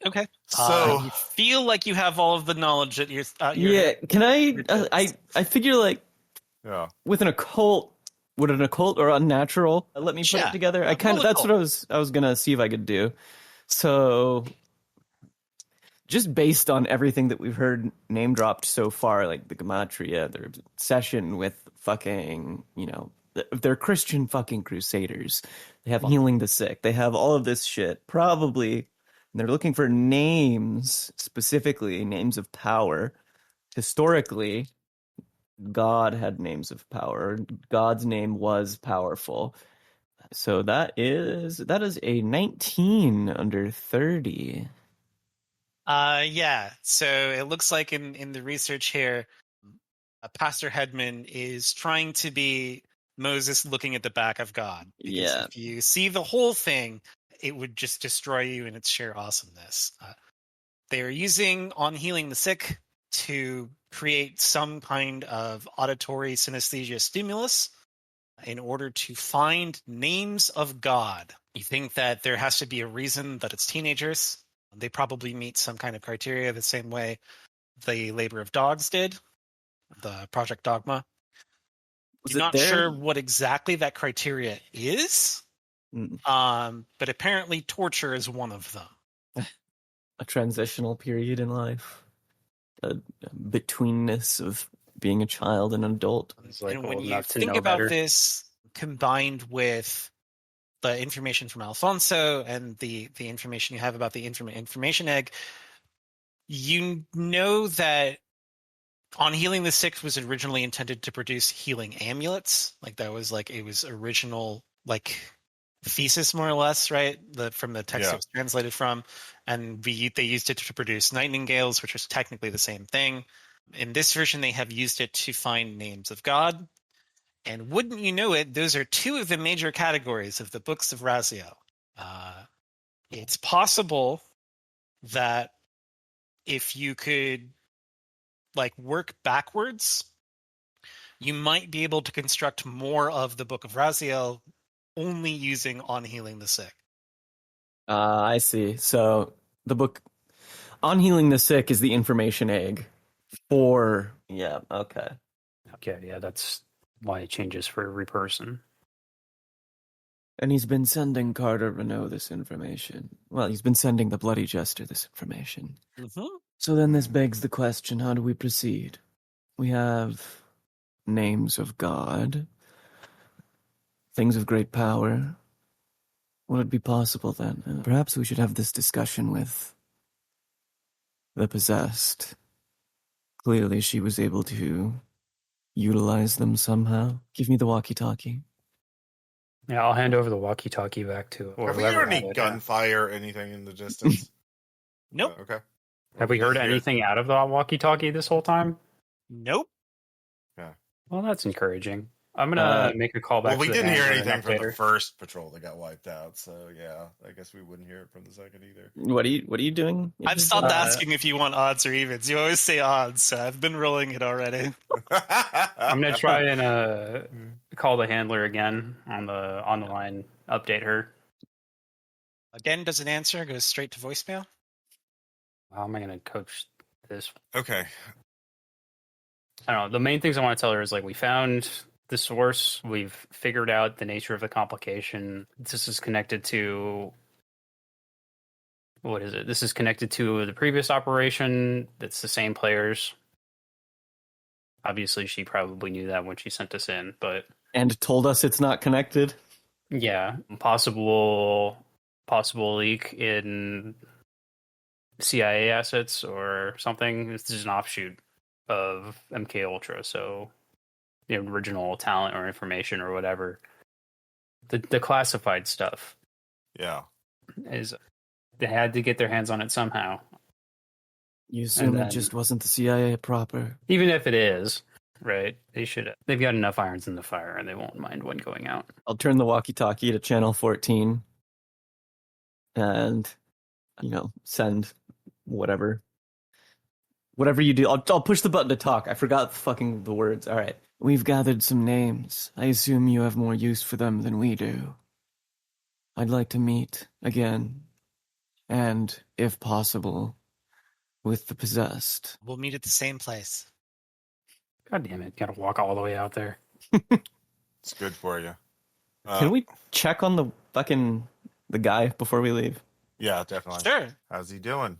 Okay. So you feel like you have all of the knowledge that you're. Yeah, can I figure like yeah. with an occult, would an occult or unnatural let me put Yeah, it together? yeah, That's what I was gonna see if I could do. So just based on everything that we've heard name dropped so far, like the Gematria, their obsession with fucking, they're Christian fucking crusaders. They have healing the sick. They have all of this shit. Probably, and they're looking for names, specifically names of power. Historically, God had names of power. God's name was powerful. So that is a 19 under 30. Yeah. So it looks like in the research here, Pastor Headman is trying to be Moses looking at the back of God. Because Yeah. if you see the whole thing, it would just destroy you in its sheer awesomeness. They are using On Healing the Sick to create some kind of auditory synesthesia stimulus in order to find names of God. You think that there has to be a reason that it's teenagers. They probably meet some kind of criteria the same way the Labor of Dogs did, the Project Dogma. Was I'm it not there? sure what exactly that criteria is, but apparently torture is one of them. A transitional period in life, a betweenness of being a child and an adult. It's like And when old you enough to think know about better. this, combined with the information from Alfonso and the information you have about the information egg, you know that On Healing the Sick was originally intended to produce healing amulets. Like that was it was original thesis, more or less, right? From the text Yeah. it was translated from, and they used it to produce nightingales, which was technically the same thing. In this version, they have used it to find names of God. And wouldn't you know it, those are two of the major categories of the books of Raziel. It's possible that if you could work backwards, you might be able to construct more of the book of Raziel only using On Healing the Sick. I see. So the book On Healing the Sick is the information egg for okay. Okay, yeah, that's why it changes for every person. And he's been sending Carter Renault this information. Well, he's been sending the Bloody Jester this information. Mm-hmm. So then this begs the question, how do we proceed? We have names of God, things of great power. Would it be possible then? Perhaps we should have this discussion with the possessed. Clearly she was able to utilize them somehow. Give me the walkie-talkie. Yeah, I'll hand over the walkie-talkie back to. Or Have we whoever heard had any it. gunfire or anything in the distance? Nope. Okay. Have we heard Yeah. anything out of the walkie-talkie this whole time? Nope. Well, that's encouraging. I'm gonna make a call back. Well, we to the didn't hear handler and anything from update the her. first patrol that got wiped out, so yeah, I guess we wouldn't hear it from the second either. What are you doing? I've stopped asking if you want odds or evens. You always say odds, so I've been rolling it already. I'm gonna try and call the handler again on the line. Update her. Again, doesn't answer. Goes straight to voicemail. How am I gonna coach this? Okay. I don't know. The main things I want to tell her is like we found the source. We've figured out the nature of the complication. This is connected to what is it? This is connected to the previous operation. It's the same players. Obviously, she probably knew that when she sent us in, but And told us it's not connected? yeah, possible leak in CIA assets or something. This is an offshoot of MK Ultra, so the original talent or information or whatever. The classified stuff Yeah. is they had to get their hands on it somehow. You assume then- it just wasn't the CIA proper. Even if it is, right? They've got enough irons in the fire and they won't mind one going out. I'll turn the walkie-talkie to channel 14 and, send whatever you do. I'll push the button to talk. I forgot the words. All right. We've gathered some names. I assume you have more use for them than we do. I'd like to meet again, and, if possible, with the possessed. We'll meet at the same place. God damn it! Got to walk all the way out there. It's good for you. Can we check on the guy before we leave? Yeah, definitely. Sure. How's he doing?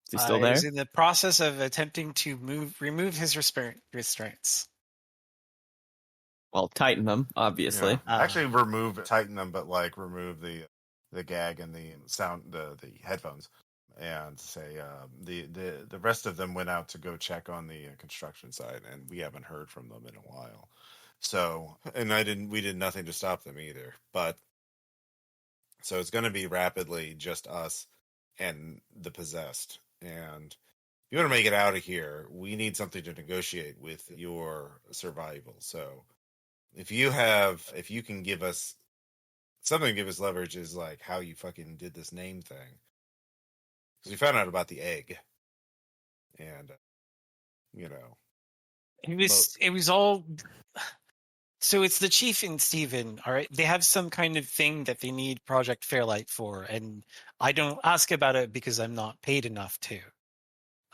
Is he still there? He's in the process of attempting to remove his restraints. Well, tighten them, obviously. Yeah. Actually, tighten them, but like remove the gag and the sound, the headphones, and say the rest of them went out to go check on the construction site, and we haven't heard from them in a while. So, and we did nothing to stop them either. But so it's going to be rapidly just us and the possessed. And if you want to make it out of here, we need something to negotiate with your survival. So if you can give us something to give us leverage is like how you fucking did this name thing. Because we found out about the egg. And, It was all. So it's the Chief and Steven, all right? They have some kind of thing that they need Project Fairlight for, and I don't ask about it because I'm not paid enough to.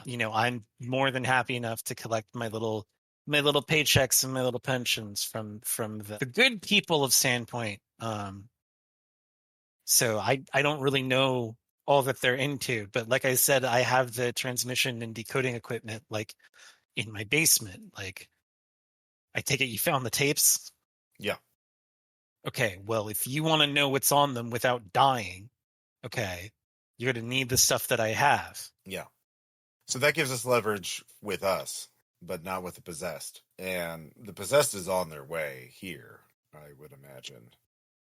I'm more than happy enough to collect my little paychecks and my little pensions from the good people of Sandpoint. So I don't really know all that they're into, but like I said, I have the transmission and decoding equipment like in my basement. Like, I take it you found the tapes? Yeah. Okay, well, if you want to know what's on them without dying, okay, you're going to need the stuff that I have. Yeah. So that gives us leverage with us, but not with the possessed. And the possessed is on their way here, I would imagine.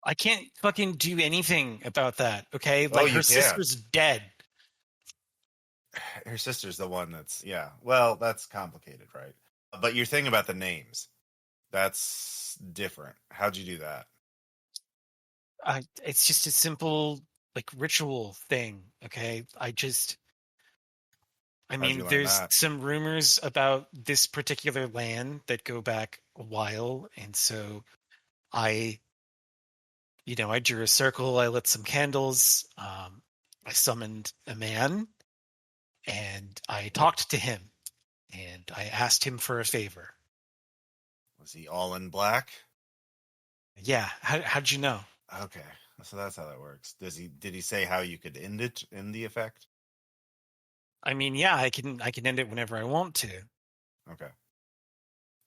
I can't fucking do anything about that, okay? Like, her sister's dead. Her sister's the one that's, yeah. Well, that's complicated, right? But your thing about the names, that's different. How'd you do that? It's just a simple, like, ritual thing, okay? There's some rumors about this particular land that go back a while, and so I drew a circle, I lit some candles, I summoned a man, and I talked to him, and I asked him for a favor. Was he all in black? Yeah, how'd you know? Okay. So that's how that works. Did he say how you could end the effect? I mean, yeah, I can end it whenever I want to. Okay.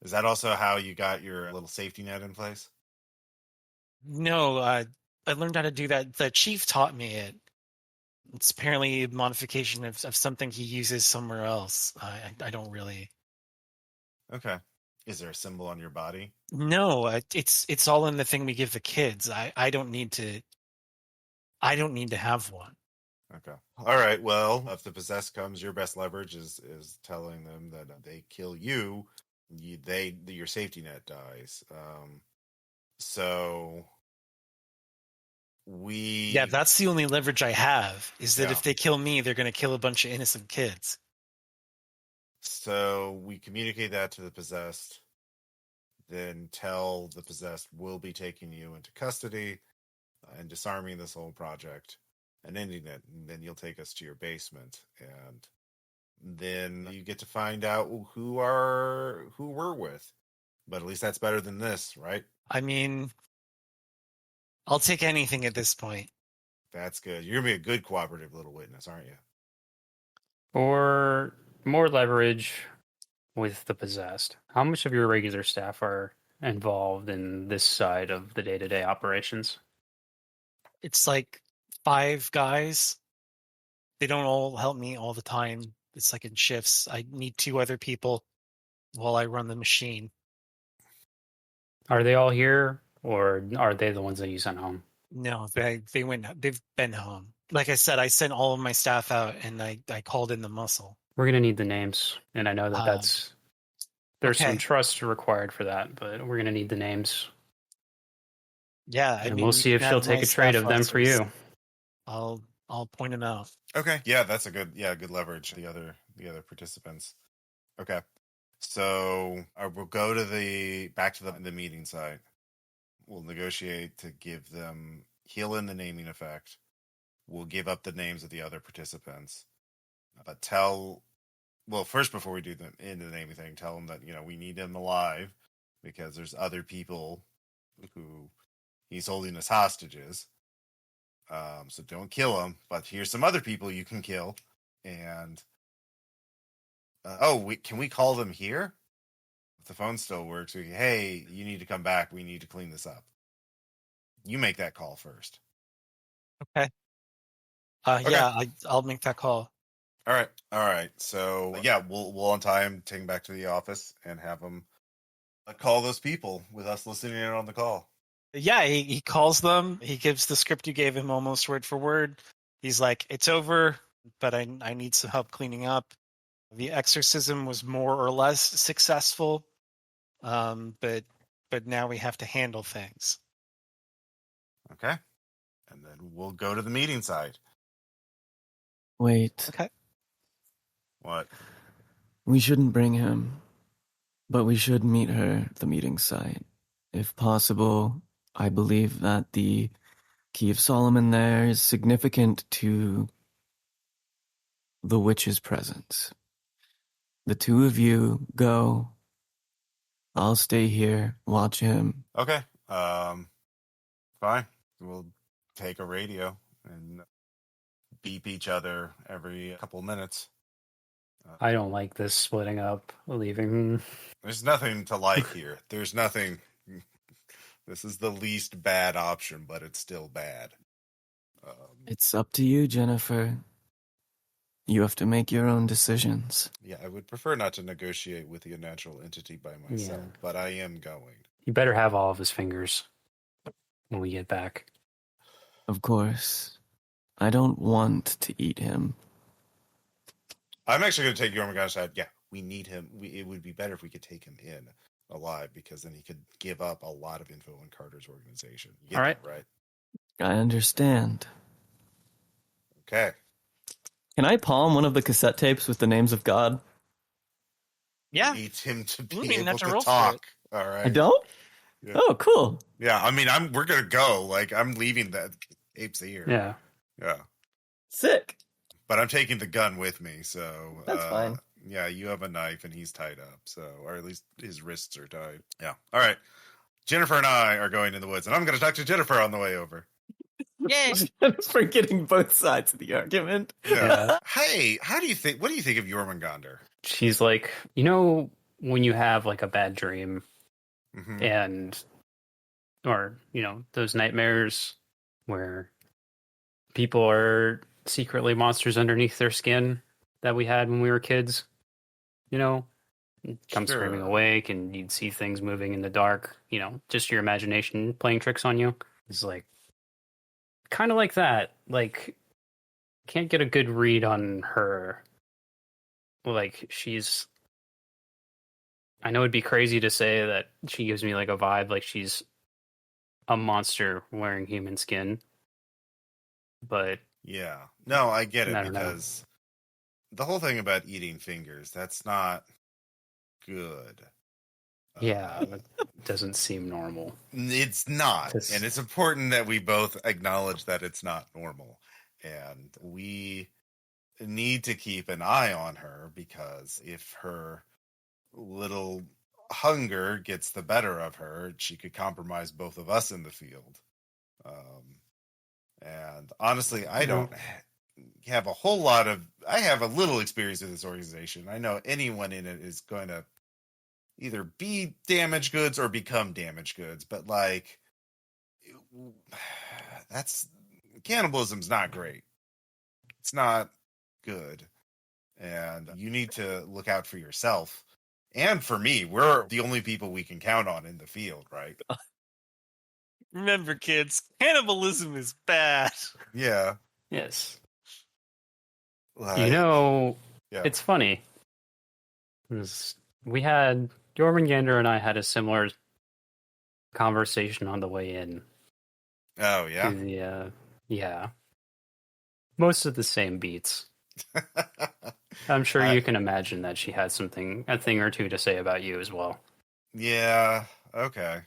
Is that also how you got your little safety net in place? No, I learned how to do that. The chief taught me it. It's apparently a modification of something he uses somewhere else. I don't really. Okay. Is there a symbol on your body? No, it's all in the thing we give the kids. I don't need to. I don't need to have one. Okay. All right. Well, if the possessed comes, your best leverage is telling them that they kill you. Your safety net dies. So Yeah, that's the only leverage I have. Is that Yeah. if they kill me, they're going to kill a bunch of innocent kids. So we communicate that to the possessed, then tell the possessed we'll be taking you into custody and disarming this whole project and ending it. And then you'll take us to your basement, and then you get to find out who we're with. But at least that's better than this, right? I mean, I'll take anything at this point. That's good. You're gonna be a good cooperative little witness, aren't you? Or more leverage with the possessed. How much of your regular staff are involved in this side of the day-to-day operations? It's like 5 guys. They don't all help me all the time. It's like in shifts. I need 2 other people while I run the machine. Are they all here, or are they the ones that you sent home? No, they've been home. Like I said, I sent all of my staff out and I called in the muscle. We're going to need the names, and I know that there's okay. some trust required for that, but we're going to need the names. Yeah, I And mean, we'll see if she'll take a trade of them for you. I'll point them out. Okay. Yeah, that's a good leverage. The other participants. Okay. So we'll go to back to the meeting site. We'll negotiate to give them heal in the naming effect. We'll give up the names of the other participants. But first before we do the naming thing, tell them that we need them alive because there's other people who he's holding as hostages. So don't kill them, but here's some other people you can kill. And can we call them here? If the phone still works, hey, you need to come back. We need to clean this up. You make that call first. Okay. Yeah, I'll make that call. All right. So yeah, we'll untie him, take him back to the office, and have him call those people with us listening in on the call. Yeah, he calls them. He gives the script you gave him almost word for word. He's like, "It's over, but I need some help cleaning up." The exorcism was more or less successful, but now we have to handle things. Okay, and then we'll go to the meeting site. Wait. Okay. What? We shouldn't bring him, but we should meet her at the meeting site. If possible, I believe that the Key of Solomon there is significant to the witch's presence. The 2 of you go. I'll stay here, watch him. Okay. Fine. We'll take a radio and beep each other every couple minutes. I don't like this splitting up, leaving. There's nothing to like here. There's nothing. This is the least bad option, but it's still bad. It's up to you, Jennifer. You have to make your own decisions. Yeah, I would prefer not to negotiate with the unnatural entity by myself, but I am going. You better have all of his fingers when we get back. Of course. I don't want to eat him. I'm actually going to take Jormungandr's side. Yeah, we need him. It would be better if we could take him in alive because then he could give up a lot of info in Carter's organization. All right. Right. I understand. Okay. Can I palm one of the cassette tapes with the names of God? Yeah. Need him to be mean, able that's a to roll for talk. All right. I don't? Yeah. Oh, cool. Yeah, I mean, we're going to go. Like, I'm leaving that apes here. Yeah. Yeah. Sick. But I'm taking the gun with me, so... That's fine. Yeah, you have a knife and he's tied up, or at least his wrists are tied. Yeah. All right. Jennifer and I are going in the woods, and I'm going to talk to Jennifer on the way over. Yay! Forgetting both sides of the argument. Yeah. Hey, what do you think of JöRMUNGANDR? She's like, when you have like a bad dream and, or, those nightmares where people are secretly monsters underneath their skin that we had when we were kids, come screaming awake and you'd see things moving in the dark, just your imagination playing tricks on you. It's like, kind of like that. Like, can't get a good read on her. Like, I know it'd be crazy to say that she gives me like a vibe like she's a monster wearing human skin. But yeah, no, I get it, I don't know. because the whole thing about eating fingers, that's not good. Yeah, it doesn't seem normal. It's not. And it's important that we both acknowledge that it's not normal. And we need to keep an eye on her, because if her little hunger gets the better of her, she could compromise both of us in the field. And honestly, I don't have a whole lot of... I have a little experience with this organization. I know anyone in it is going to either be damaged goods or become damaged goods, but like, cannibalism's not great. It's not good. And you need to look out for yourself. And for me, we're the only people we can count on in the field, right? Remember, kids, cannibalism is bad. Yeah. Yes. Like, yeah. it's funny. We had... JöRMUNGANDR and I had a similar conversation on the way in. Oh, yeah? Yeah. Most of the same beats. I'm sure you can imagine that she had a thing or two to say about you as well. Yeah, okay.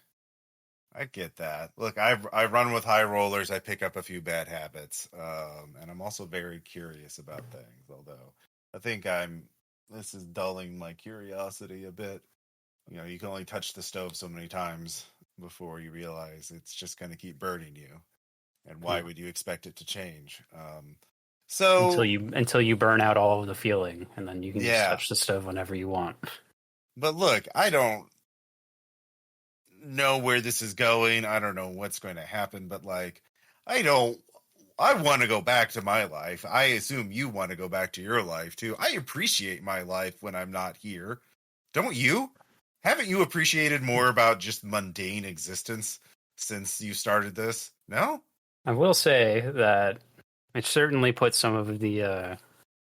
I get that. Look, I run with high rollers. I pick up a few bad habits. And I'm also very curious about things, although I think this is dulling my curiosity a bit. You can only touch the stove so many times before you realize it's just going to keep burning you. And why would you expect it to change? So until you burn out all of the feeling, and then you can just touch the stove whenever you want. But look, I don't know where this is going. I don't know what's going to happen, but like, I want to go back to my life. I assume you want to go back to your life too. I appreciate my life when I'm not here. Don't you? Haven't you appreciated more about just mundane existence since you started this? No? I will say that it certainly puts some of the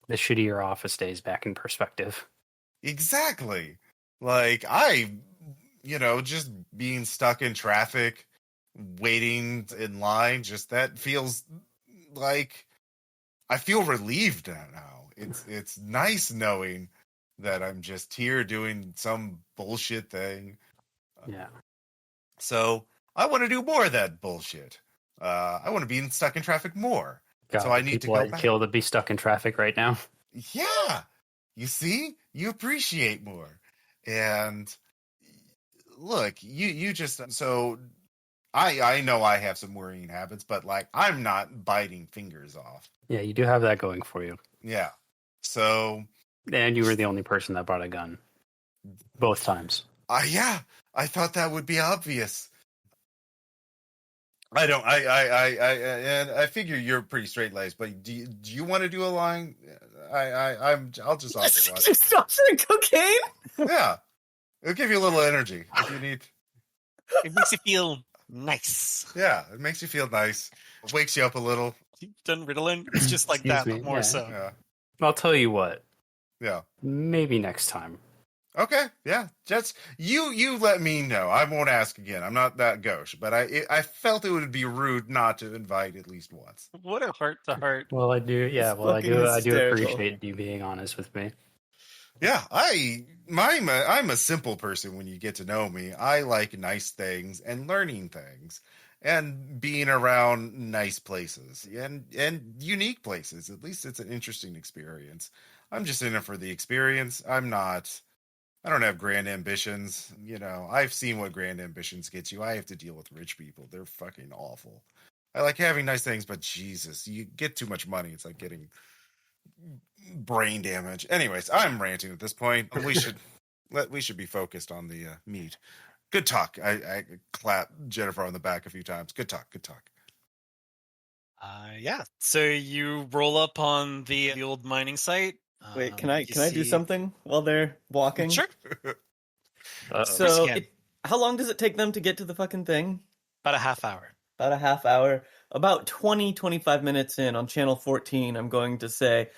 shittier office days back in perspective. Exactly. Like, just being stuck in traffic, waiting in line, just that feels like I feel relieved now. It's nice knowing that I'm just here doing some bullshit thing. Yeah. So I want to do more of that bullshit. I want to be stuck in traffic more. God, so I need to go back. Kill to be stuck in traffic right now. Yeah. You see? You appreciate more. And look, you just... So I know I have some worrying habits, but like, I'm not biting fingers off. Yeah, you do have that going for you. Yeah. So... And you were the only person that brought a gun. Both times. Yeah. I thought that would be obvious. I figure you're pretty straight-laced, but do you want to do a line? I'll just offer one. Just offering cocaine? Yeah. It'll give you a little energy if you need. It makes you feel nice. Yeah, it makes you feel nice. It wakes you up a little. You've done Ritalin? It's just like that, but more so. Yeah. I'll tell you what. Yeah. Maybe next time. Okay, yeah. Just you let me know. I won't ask again. I'm not that gauche, but I felt it would be rude not to invite at least once. What a heart to heart. Well, I do. Yeah, well, I do appreciate you being honest with me. Yeah, I'm a simple person when you get to know me. I like nice things and learning things and being around nice places and unique places. At least it's an interesting experience. I'm just in it for the experience. I don't have grand ambitions. I've seen what grand ambitions get you. I have to deal with rich people. They're fucking awful. I like having nice things, but Jesus, you get too much money. It's like getting brain damage. Anyways, I'm ranting at this point. We should be focused on the meat. Good talk. I clap Jennifer on the back a few times. Good talk. Good talk. Yeah. So you roll up on the old mining site. Wait, can I do something while they're walking? Sure. So, how long does it take them to get to the fucking thing? About a half hour. About a half hour. About 25 minutes in on channel 14, I'm going to say,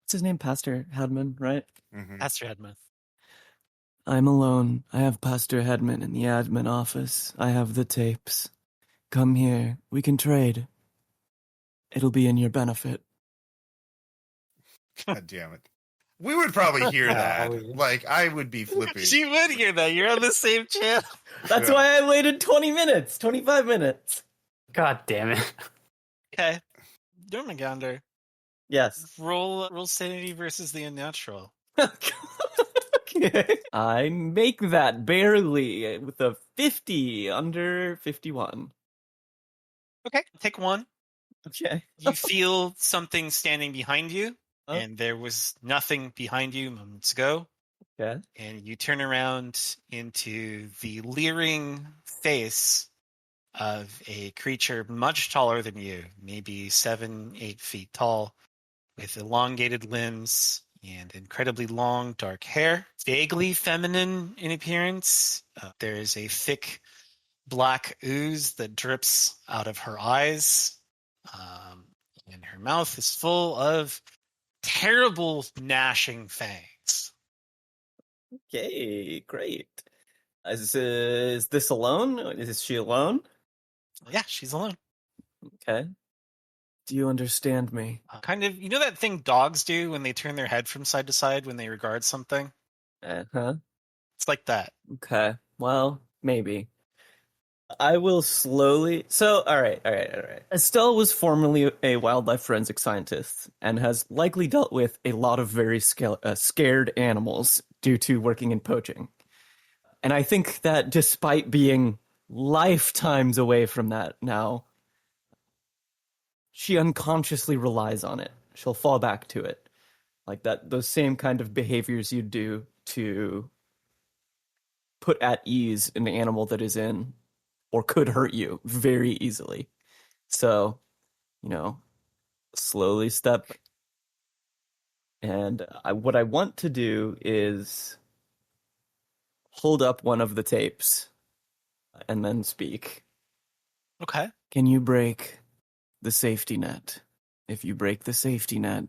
what's his name? Pastor Hedman, right? Mm-hmm. Pastor Hedman. I'm alone. I have Pastor Hedman in the admin office. I have the tapes. Come here. We can trade. It'll be in your benefit. God damn it. We would probably hear that. Like, I would be flipping. She would hear that. You're on the same channel. That's why I waited 25 minutes. God damn it. Okay. JöRMUNGANDR. Yes. Roll sanity versus the unnatural. Okay. I make that barely with a 50 under 51. Okay. Take one. Okay. You feel something standing behind you, Oh. and there was nothing behind you moments ago. Okay. And you turn around into the leering face of a creature much taller than you, maybe 7-8 feet tall, with elongated limbs and incredibly long dark hair, vaguely feminine in appearance. There is a thick black ooze that drips out of her eyes, and her mouth is full of terrible gnashing fangs. Okay, great. Is this alone? Is she alone? Yeah, she's alone. Okay. Do you understand me? Kind of, you know that thing dogs do when they turn their head from side to side when they regard something? Uh-huh. It's like that. Okay. Well, maybe. I will slowly... So, all right. Estelle was formerly a wildlife forensic scientist and has likely dealt with a lot of very scared animals due to working in poaching. And I think that despite being lifetimes away from that now, she unconsciously relies on it. She'll fall back to it. Like that, those same kind of behaviors you do to put at ease an animal that is in or could hurt you very easily. So, slowly step. And what I want to do is hold up one of the tapes and then speak. Okay. Can you break the safety net? If you break the safety net,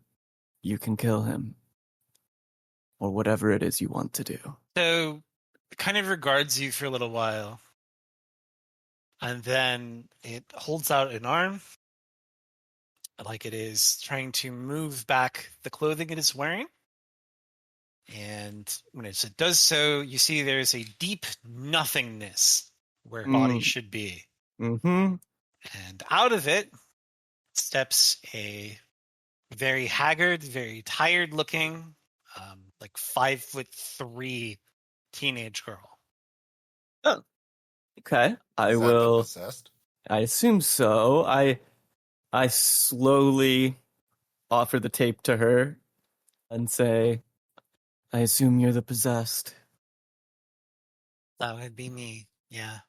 you can kill him. Or whatever it is you want to do. So, it kind of regards you for a little while. And then it holds out an arm, like it is trying to move back the clothing it is wearing. And when it does so, you see there's a deep nothingness where body should be. Mm-hmm. And out of it steps a very haggard, very tired looking, like 5'3" teenage girl. Oh. Okay. I Is that will. the possessed? I assume so. I slowly offer the tape to her and say, I assume you're the possessed. That would be me, yeah.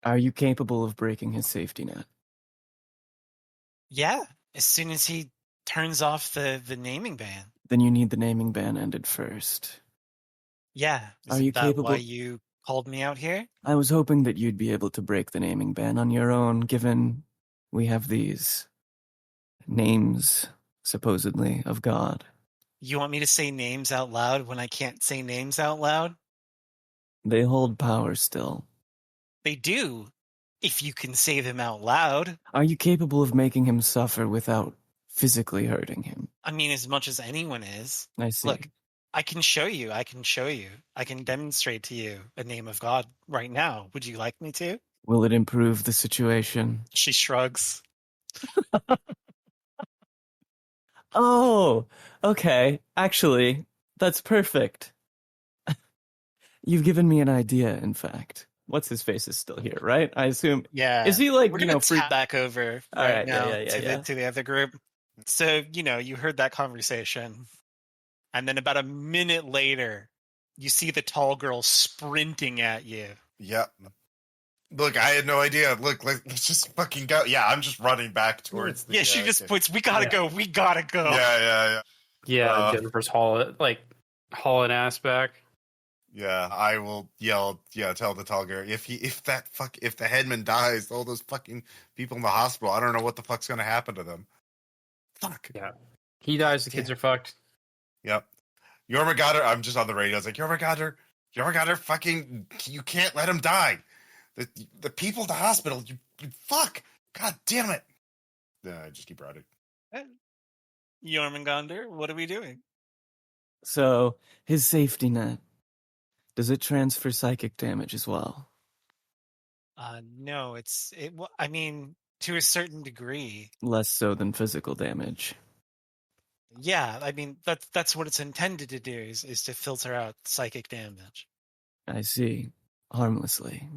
Are you capable of breaking his safety net? Yeah, as soon as he turns off the naming ban. Then you need the naming ban ended first. Yeah. Are you that capable? why you called me out here? I was hoping that you'd be able to break the naming ban on your own, given we have these names, supposedly, of God. You want me to say names out loud when I can't say names out loud? They hold power still. They do, if you can say them out loud. Are you capable of making him suffer without physically hurting him? I mean, as much as anyone is. I see. Look, I can show you. I can demonstrate to you a name of God right now. Would you like me to? Will it improve the situation? She shrugs. Oh, okay. Actually, that's perfect. You've given me an idea, in fact. what's his face is still here, right? I assume. Yeah. Is he like, We're you gonna know, free? tap back over All right right, now yeah. to the other group. So, you heard that conversation. And then about a minute later, you see the tall girl sprinting at you. Yep. Look, I had no idea. Look, let's just fucking go. Yeah, I'm just running back towards the... Yeah, she just points, we gotta go. Yeah. Yeah, Jennifer's hauling ass back. Yeah, I will yell. Yeah, tell the tall girl if the headman dies, all those fucking people in the hospital. I don't know what the fuck's gonna happen to them. Fuck. Yeah, he dies. The kids are fucked. Yep. Jormungandr. I'm just on the radio. It's like Jormungandr. Fucking, you can't let him die. The people at the hospital. You fuck. God damn it. Yeah, I just keep running. Jormungandr, what are we doing? So his safety net, does it transfer psychic damage as well? No, I mean, to a certain degree. Less so than physical damage. Yeah, I mean that's what it's intended to do is to filter out psychic damage. I see. Harmlessly.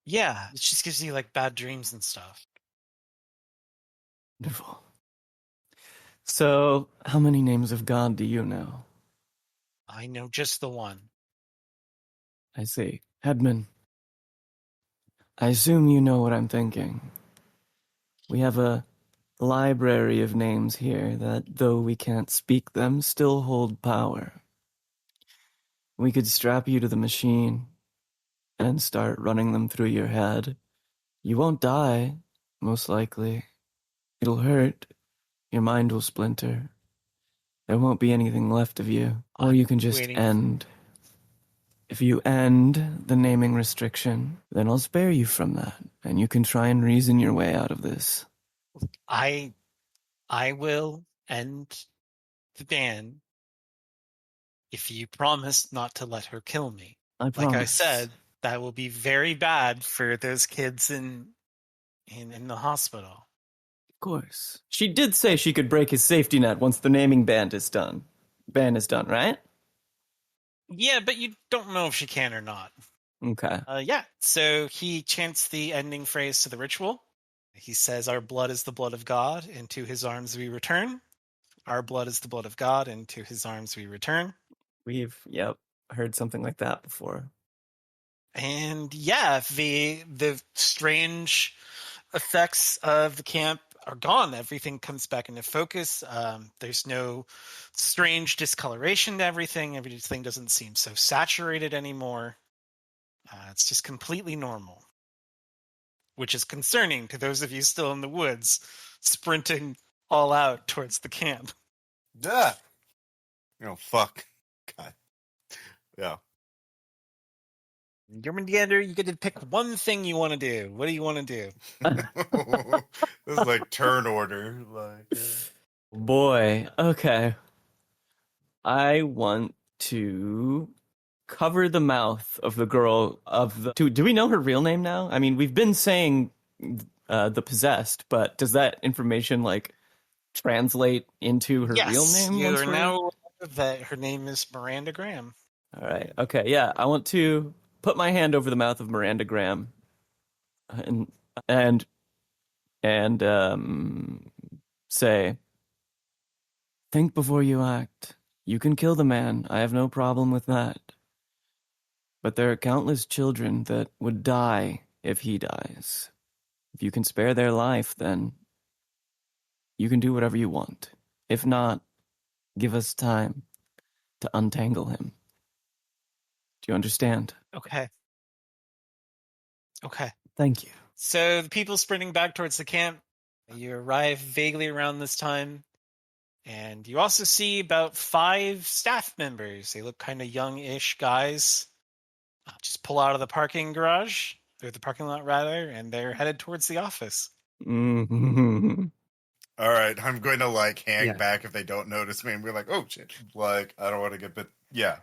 Yeah, it just gives you like bad dreams and stuff. Wonderful. So, how many names of God do you know? I know just the one. I see. Headman, I assume you know what I'm thinking. We have a library of names here that, though we can't speak them, still hold power. We could strap you to the machine and start running them through your head. You won't die, most likely. It'll hurt. Your mind will splinter. There won't be anything left of you. Or you can just end. If you end the naming restriction, then I'll spare you from that, and you can try and reason your way out of this. I will end the ban if you promise not to let her kill me. I promise. Like I said, that will be very bad for those kids in the hospital. Of course. She did say she could break his safety net once the naming ban is done. Ban is done, right? Yeah, but you don't know if she can or not. Okay. Yeah, so he chants the ending phrase to the ritual. He says, "Our blood is the blood of God, and to his arms we return. Our blood is the blood of God, and to his arms we return." We've, heard something like that before. And yeah, the strange effects of the camp are gone. Everything comes back into focus. There's no strange discoloration to everything. Everything doesn't seem so saturated anymore. It's just completely normal, which is concerning to those of you still in the woods, sprinting all out towards the camp. Yeah. Fuck. God. Yeah. Jormungandr, you get to pick one thing you want to do. What do you want to do? This is like turn order. Boy, okay. I want to cover the mouth of the girl of the... Do we know her real name now? I mean, we've been saying the possessed, but does that information, translate into her real name? You are now aware that her name is Miranda Graham. All right. Okay, yeah. I want to put my hand over the mouth of Miranda Graham and say, think before you act. You can kill the man. I have no problem with that. But there are countless children that would die if he dies. If you can spare their life, then you can do whatever you want. If not, give us time to untangle him. Do you understand? Okay. Thank you. So the people sprinting back towards the camp, you arrive vaguely around this time, and you also see about 5 staff members. They look kind of young-ish guys. Just pull out of the parking garage, or the parking lot rather, and they're headed towards the office. Mm-hmm. All right, I'm going to hang back if they don't notice me and be like, oh shit. I don't want to get bit. Yeah.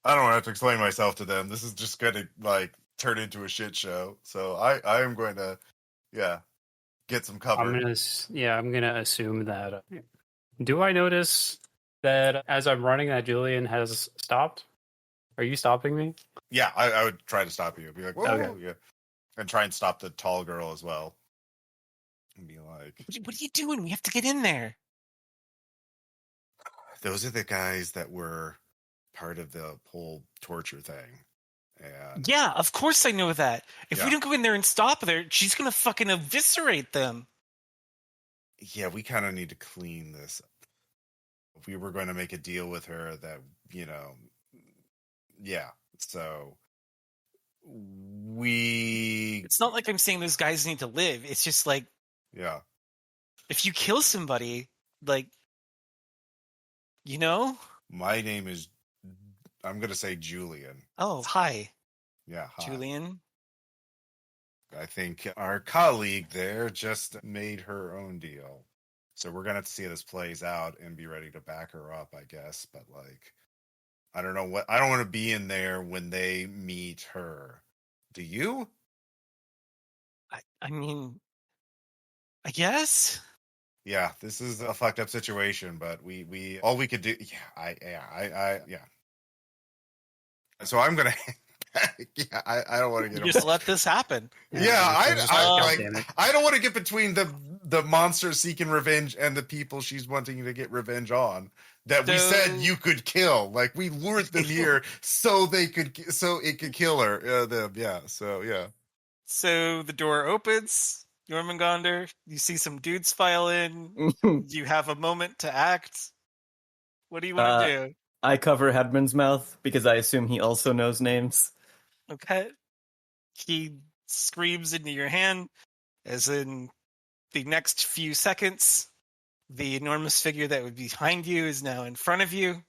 I don't have to explain myself to them. This is just going to turn into a shit show. So I am going to, get some cover. I'm gonna assume that. Do I notice that as I'm running that Julian has stopped? Are you stopping me? Yeah, I would try to stop you. Be like, whoa, Okay. yeah, and try and stop the tall girl as well. And be like, What are you doing? We have to get in there. those are the guys that were part of the whole torture thing. And Yeah, of course I know that. If we Yeah. don't go in there and stop her, she's gonna fucking eviscerate them. yeah, we kind of need to clean this up. If we were going to make a deal with her that, yeah. So we, It's not like I'm saying those guys need to live. It's just like, yeah. if you kill somebody, like, you know? My name is, I'm going to say Julian. Oh, hi, Yeah. Hi. Julian. I think our colleague there just made her own deal. So we're going to have to see how this plays out and be ready to back her up, I guess. But like, I don't know I don't want to be in there when they meet her. Do you? I mean, I guess. Yeah, this is a fucked up situation, but we all we could do. Yeah. So I'm gonna. Yeah, I don't want to get. Just let this happen. Yeah, damn it. I don't want to get between the monster seeking revenge and the people she's wanting to get revenge on. That we said you could kill. Like we lured them here so it could kill her. So yeah. So the door opens. JöRMUNGANDR. You see some dudes file in. You have a moment to act. What do you want to do? I cover Hedman's mouth because I assume he also knows names. Okay. He screams into your hand, as in the next few seconds, the enormous figure that would be behind you is now in front of you,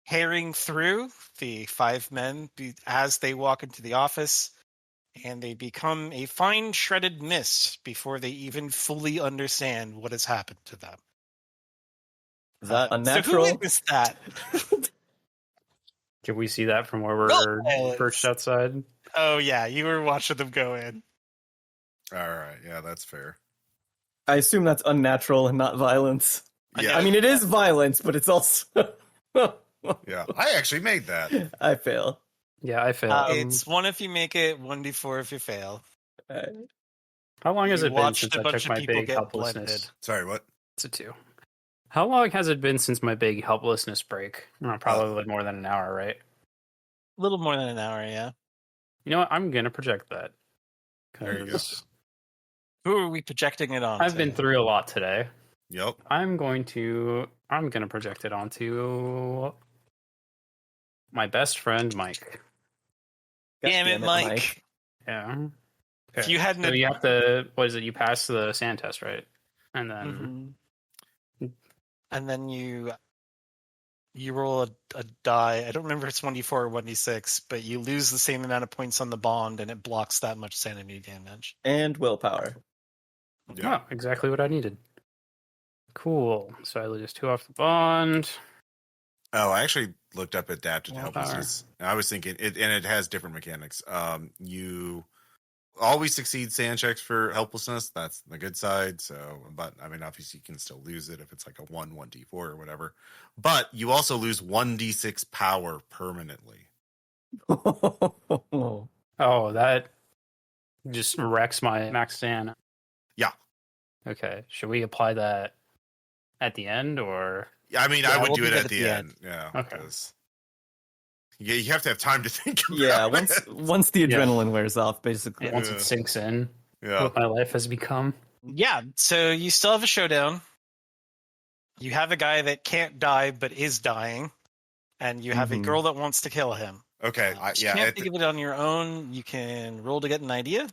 herring through the 5 men as they walk into the office, and they become a fine shredded mist before they even fully understand what has happened to them. Is that So who unnatural? witnessed that? Can we see that from where we're Roll. perched outside? Oh yeah, you were watching them go in. All right. Yeah, that's fair. I assume that's unnatural and not violence. Yeah. I mean, it is violence, but it's also. Yeah. I actually made that. I fail. Yeah, I failed. It's 1 if you make it, 1d4 if you fail. How long has You it been watched since a I bunch took of my people big get helplessness? blended. Sorry, what? It's a 2. How long has it been since my big helplessness break? Probably more than an hour, right? A little more than an hour, yeah. You know what? I'm gonna project that. There you go. 'Cause Who are we projecting it on? I've been through a lot today. Yep. I'm gonna project it onto my best friend Mike. Damn it, Mike. Yeah. If you hadn't, So you have to. What is it? You pass the sand test, right? And then and then you roll a die. I don't remember if it's 1d4 or 1d6, but you lose the same amount of points on the bond, and it blocks that much sanity damage. And willpower. Yeah. Oh, exactly what I needed. Cool. So I lose 2 off the bond. Oh, I actually looked up adapted Well, helplessness. I was thinking it has different mechanics. You always succeed sand checks for helplessness. That's the good side. So, but I mean, obviously you can still lose it if it's like a 1d4 or whatever. But you also lose 1d6 power permanently. Oh, that just wrecks my max sand. Yeah. Okay. Should we apply that at the end or? I mean, Yeah, I would we'll do do it that at at the the end. Yeah. Okay. Because you have to have time to think about Yeah, it. once the adrenaline wears off, basically. Once it sinks in, Yeah. what my life has become. Yeah, so you still have a showdown. You have a guy that can't die but is dying, and you have a Mhm. girl that wants to kill him. Okay. You can't think of it on your own. You can roll to get an idea.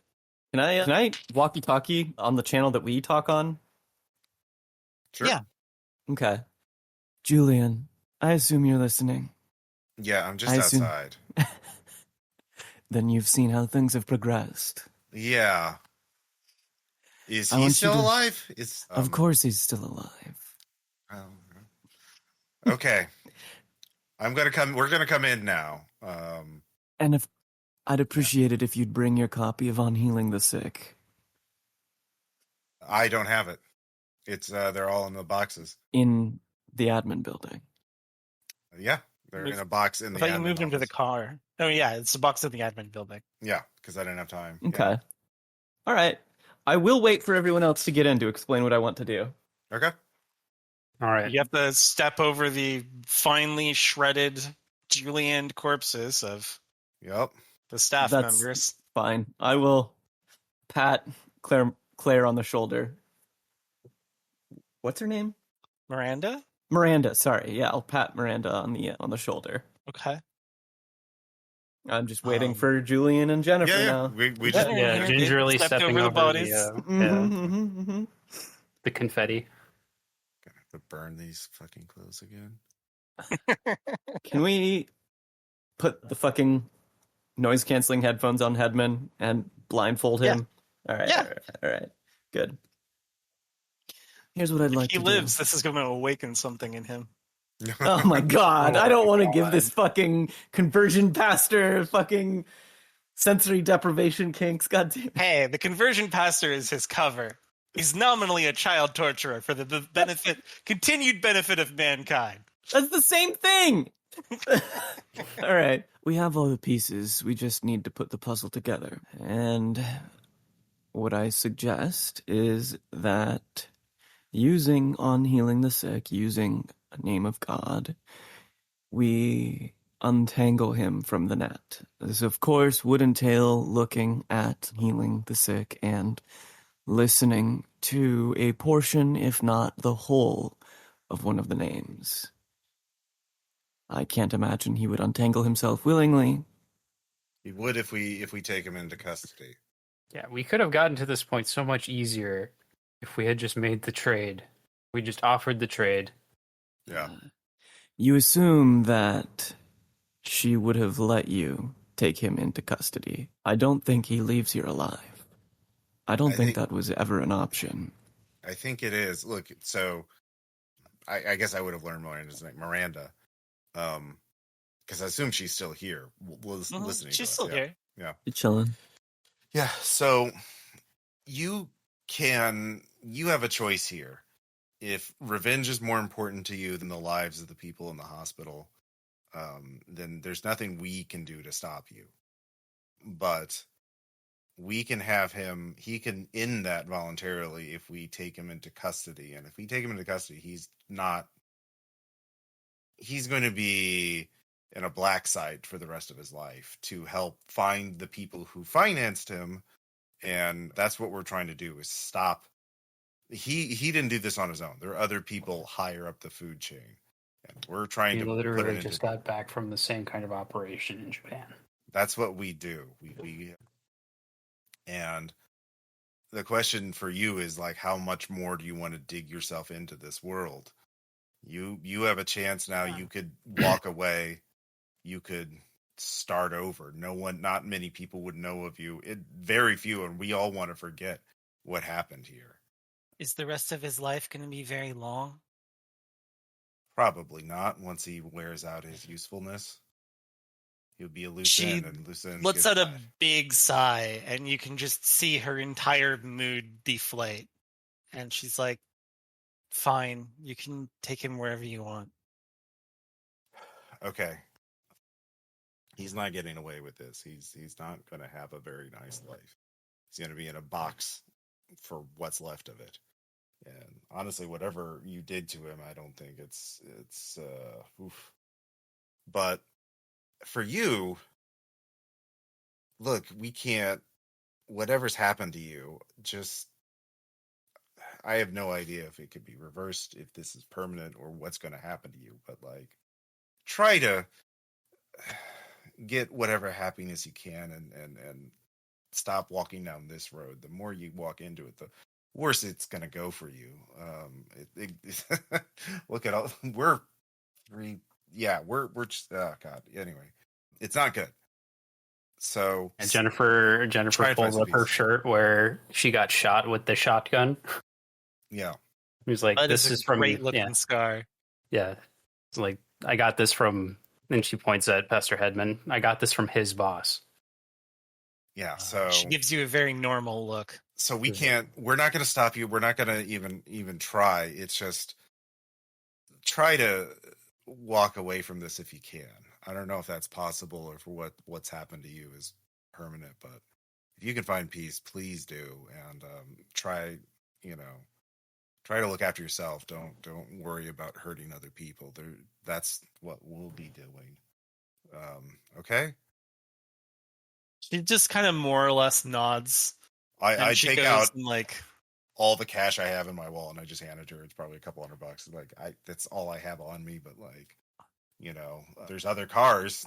Can I walkie-talkie on the channel that we talk on? Sure. Yeah. Okay. Julian, I assume you're listening. Yeah, I'm just I assume- outside. Then you've seen how things have progressed. Yeah. Is I he want you still to- alive? Of course he's still alive. Okay. We're gonna come in now. And if I'd appreciate it if you'd bring your copy of On Healing the Sick. I don't have it. It's they're all in the boxes. In the admin building. Yeah, They're in a box in the I thought you admin moved him to the office. car. Oh yeah, it's a box in the admin building. Yeah, because I didn't have time. Okay. All right. I will wait for everyone else to get in to explain what I want to do. Yeah. Okay. All right. You have to step over the finely shredded Julian corpses of Yep. the staff That's members. fine. I will pat Claire on the shoulder. What's her name? Miranda? Miranda. Sorry. Yeah, I'll pat Miranda on the shoulder. Okay. I'm just waiting for Julian and Jennifer Yeah, yeah. now. We just Yeah, gingerly Stepped stepping over the over bodies. the confetti. gonna have to burn these fucking clothes again. Can we put the fucking noise canceling headphones on Hedman and blindfold him? All right. Yeah. All right. Good. Here's what I'd like If he to lives, do. this is going to awaken something in him. Oh my god! Oh I don't my want to give God. this fucking conversion pastor fucking sensory deprivation kinks. God damn. Hey, the conversion pastor is his cover. He's nominally a child torturer for the continued benefit of mankind. That's the same thing. All right. We have all the pieces. We just need to put the puzzle together. And what I suggest is that using on healing the sick, using a name of God, we untangle him from the net. This, of course, would entail looking at healing the sick and listening to a portion, if not the whole, of one of the names. I can't imagine he would untangle himself willingly. He would if we take him into custody. Yeah, we could have gotten to this point so much easier if we had just made the trade. We just offered the trade. Yeah. You assume that she would have let you take him into custody. I don't think he leaves here alive. I don't think that was ever an option. I think it is. Look, so I guess I would have learned Miranda's name, Miranda. Because I assume she's still here, listening. She's to still us. here. Yeah. You're chilling. Yeah. So you have a choice here. If revenge is more important to you than the lives of the people in the hospital, then there's nothing we can do to stop you. But we can have him, he can end that voluntarily if we take him into custody. And if we take him into custody, he's going to be in a black site for the rest of his life to help find the people who financed him. And that's what we're trying to do, is stop. He didn't do this on his own. There are other people higher up the food chain. And we're trying We to put literally it just got back from the same kind of operation in Japan. That's what we do. We and the question for you is, like, how much more do you want to dig yourself into this world? You have a chance now. You could walk away. You could start over. Not many people would know of you. Very few, and we all want to forget what happened here. Is the rest of his life going to be very long? Probably not. Once he wears out his usefulness, he'll be a loose end, and loose ends Lets get out a tied. big sigh, and you can just see her entire mood deflate. And she's like, "Fine, you can take him wherever you want." Okay. He's not getting away with this. He's not going to have a very nice life. He's going to be in a box for what's left of it. And honestly, whatever you did to him, I don't think it's oof. But for you, look, we can't, whatever's happened to you, just, I have no idea if it could be reversed, if this is permanent, or what's going to happen to you. But, like, try to get whatever happiness you can and stop walking down this road. The more you walk into it, the worse it's going to go for you. Look at all, we're just, oh God. Anyway, it's not good. So, And Jennifer Try and pulls find some up her peace. shirt where she got shot with the shotgun. yeah. He's like, That "This is is a from great looking scar. yeah." It's like, I got this from, and she points at Pastor Hedman. I got this from his boss. Yeah. So She gives you a very normal look. so we're not going to stop you. We're not going to even try. It's just try to walk away from this if you can. I don't know if that's possible or for what's happened to you is permanent, but if you can find peace, please do, and try to look after yourself. Don't worry about hurting other people. That's what we'll be doing. Okay. She just kind of more or less nods. I she take goes out and, like, all the cash I have in my wallet and I just hand it to her. It's probably a couple $100. Like that's all I have on me, but like, there's other cars.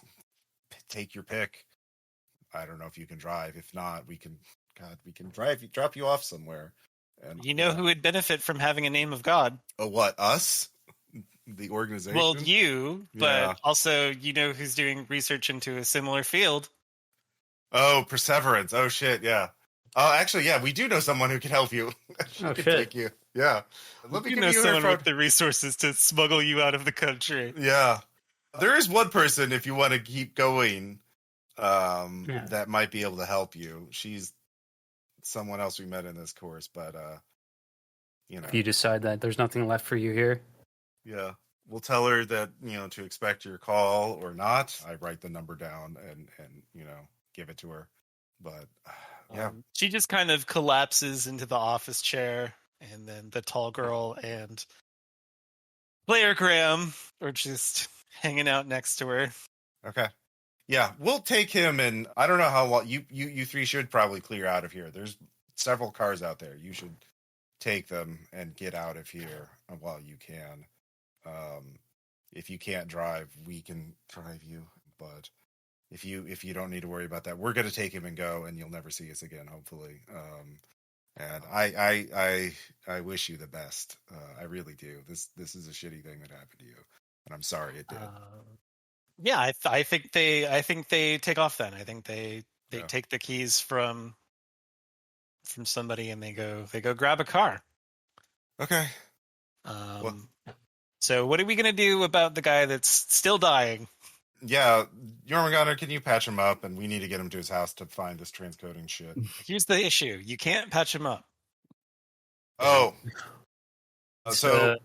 Take your pick. I don't know if you can drive. If not, we can drop you off somewhere. And who would benefit from having a name of God? Oh, what, us? The organization? Well, you, but Yeah. also who's doing research into a similar field. Oh, Perseverance. Oh shit, yeah. Oh, actually, yeah, we do know someone who can help you. Oh, Can shit. take you. Yeah. Let me You give know you her someone phone. with the resources to smuggle you out of the country. Yeah. There is one person, if you want to keep going, Yeah. that might be able to help you. She's someone else we met in this course, but If you decide that there's nothing left for you here, yeah. We'll tell her that, to expect your call or not. I write the number down and give it to her. But yeah. She just kind of collapses into the office chair, and then the tall girl and Player Graham are just hanging out next to her. Okay. Yeah, we'll take him, and I don't know how long you three should probably clear out of here. There's several cars out there. You should take them and get out of here while you can. If you can't drive, we can drive you. But if you don't need to worry about that, we're going to take him and go, and you'll never see us again, hopefully. And I wish you the best. I really do. This is a shitty thing that happened to you, and I'm sorry it did. Yeah, I think they take off then. I think they Yeah. take the keys from somebody and they go grab a car. Okay. So what are we gonna do about the guy that's still dying? Yeah, JöRMUNGANDR, can you patch him up? And we need to get him to his house to find this transcoding shit. Here's the issue: you can't patch him up. Oh, So- so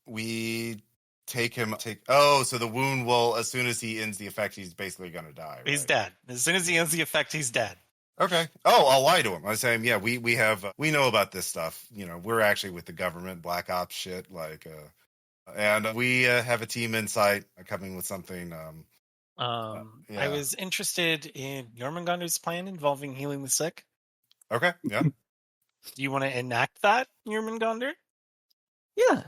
we take him. So the wound will, as soon as he ends the effect, he's basically gonna die. He's right? dead. As soon as he ends the effect, he's dead. Okay. Oh, I'll lie to him. I say, yeah, we we know about this stuff. We're actually with the government, black ops shit, and we have a team insight coming with something. I yeah. was interested in JöRMUNGANDR's plan involving healing the sick. Okay. Yeah. Do you want to enact that, JöRMUNGANDR? Yeah.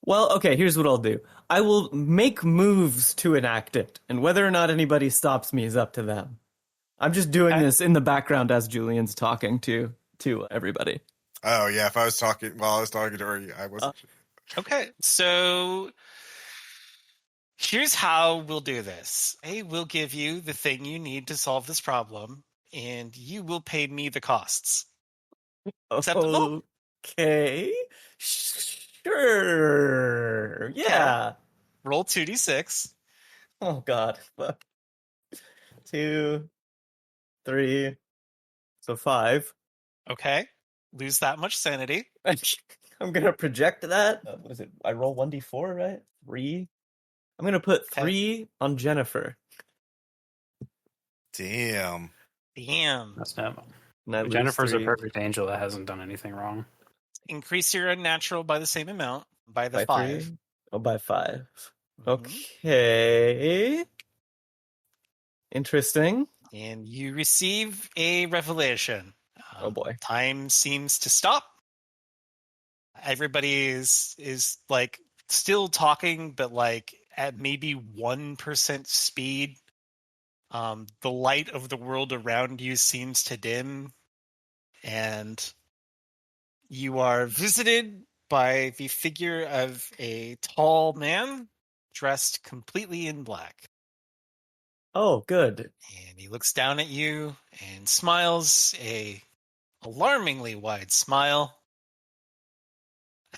Well, okay, here's what I'll do. I will make moves to enact it, and whether or not anybody stops me is up to them. I'm just doing this in the background as Julian's talking to everybody. Oh yeah. If I was talking while I was talking to her, I wasn't. Okay, so here's how we'll do this. I will give you the thing you need to solve this problem, and you will pay me the costs. Acceptable? Okay. Sure. Yeah. Roll 2d6. Oh god. Fuck. 2, 3, so 5. Okay. Lose that much sanity. I'm gonna project that. What is it? I roll 1d4, right? 3. I'm gonna put 3 on Jennifer. Damn. Damn. that's not. And I lose Jennifer's 3 a perfect angel that hasn't done anything wrong. Increase your unnatural by the same amount, by the by 5. 3? Oh, by 5. Mhm. Okay. Interesting. And you receive a revelation. Oh boy. Time seems to stop. Everybody is like still talking, but like at maybe 1% speed. The light of the world around you seems to dim, and you are visited by the figure of a tall man dressed completely in black. Oh, good. And he looks down at you and smiles a alarmingly wide smile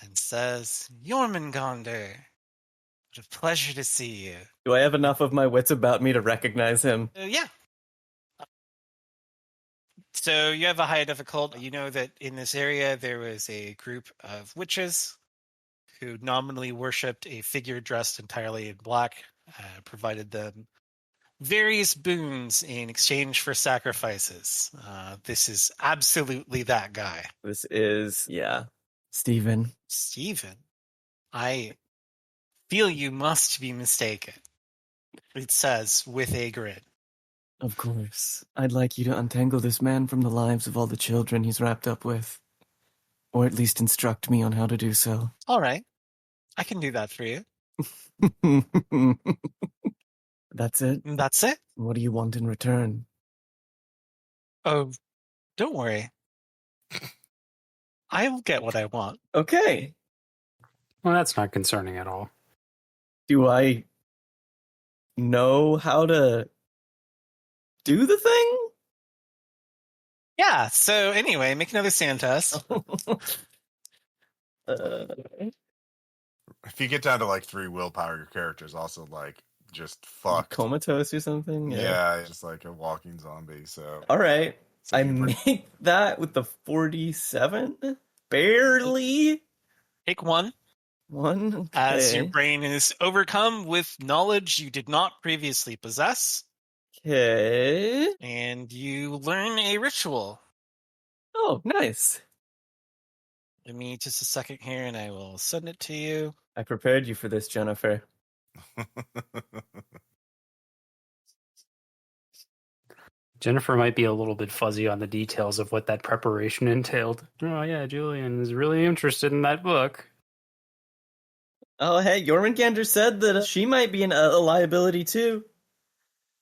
and says, "JöRMUNGANDR, what a pleasure to see you." Do I have enough of my wits about me to recognize him? Yeah. So you have a high difficult. You know that in this area there was a group of witches who nominally worshipped a figure dressed entirely in black, provided them various boons in exchange for sacrifices. This is absolutely that guy. This is, Stephen. Stephen, I feel you must be mistaken. It says with a grin. Of course. I'd like you to untangle this man from the lives of all the children he's wrapped up with. Or at least instruct me on how to do so. All right. I can do that for you. That's it? That's it? What do you want in return? Oh, don't worry. I will get what I want. Okay. Well, that's not concerning at all. Do I know how to do the thing? Yeah, so anyway, make another sand test. If you get down to like 3 willpower, your character's also like just fucked. Comatose or something? Yeah, it's like a walking zombie. So All right. So I you bring- make that with the 47? Barely. Take one. One. Okay. As your brain is overcome with knowledge you did not previously possess, Okay. and you learn a ritual. Oh, nice. Give me just a second here, and I will send it to you. I prepared you for this, Jennifer. Jennifer might be a little bit fuzzy on the details of what that preparation entailed. Oh yeah, Julian is really interested in that book. Oh, hey, Jormungandr said that she might be a liability too.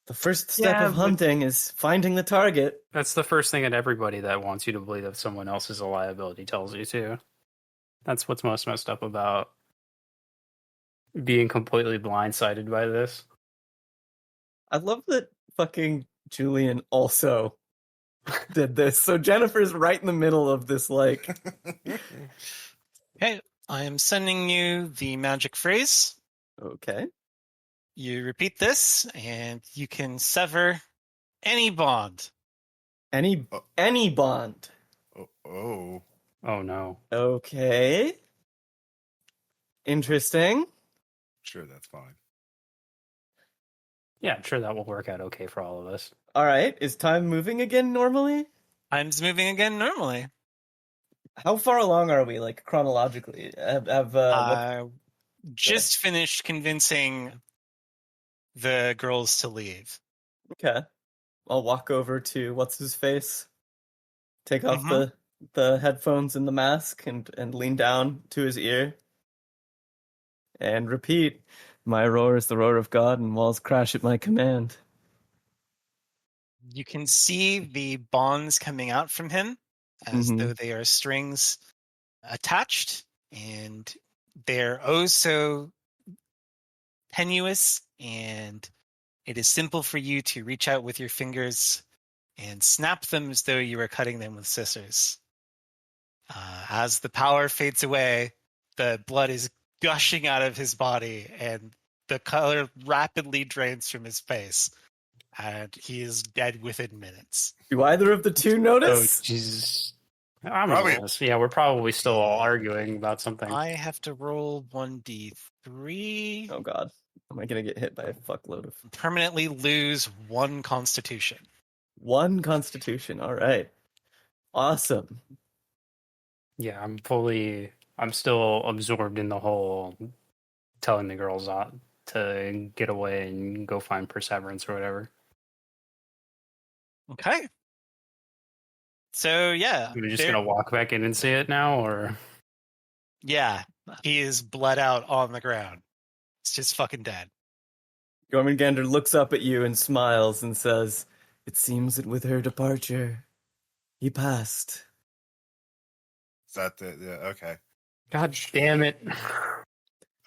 The first step Yeah, of but- hunting is finding the target. That's the first thing that everybody that wants you to believe that someone else is a liability tells you too. That's what's most messed up about being completely blindsided by this. I love that fucking Julian also did this. So Jennifer's right in the middle of this, like, Okay, I am sending you the magic phrase. okay. You repeat this, and you can sever any bond. Any bond. oh. Oh no. Okay. Interesting. Sure, that's fine. Yeah, I'm sure that will work out okay for all of us. All right. Is time moving again normally? Time's moving again normally. How far along are we, like, chronologically? Just finished convincing the girls to leave. Okay. I'll walk over to what's his face. Take off Mhm. the headphones and the mask and lean down to his ear. And repeat, my roar is the roar of God and walls crash at my command. You can see the bonds coming out from him as Mhm. though they are strings attached, and they're oh so tenuous, and it is simple for you to reach out with your fingers and snap them as though you were cutting them with scissors. As the power fades away, the blood is gushing out of his body, and the color rapidly drains from his face, and he is dead within minutes. Do either of the two Oh notice? Jesus. I'm Probably- honest. Yeah, we're probably still all arguing about something. I have to roll 1d3. Oh God. Am I going to get hit by a fuckload of... Permanently lose 1 constitution. 1 constitution. All right. Awesome. Yeah, I'm still absorbed in the whole telling the girls to get away and go find Perseverance or whatever. Okay. So yeah, We're just gonna walk back in and see it now, or yeah, he is bled out on the ground. It's just fucking dead. Jormungandr looks up at you and smiles and says, "It seems that with her departure, he passed." Is that okay? God damn it!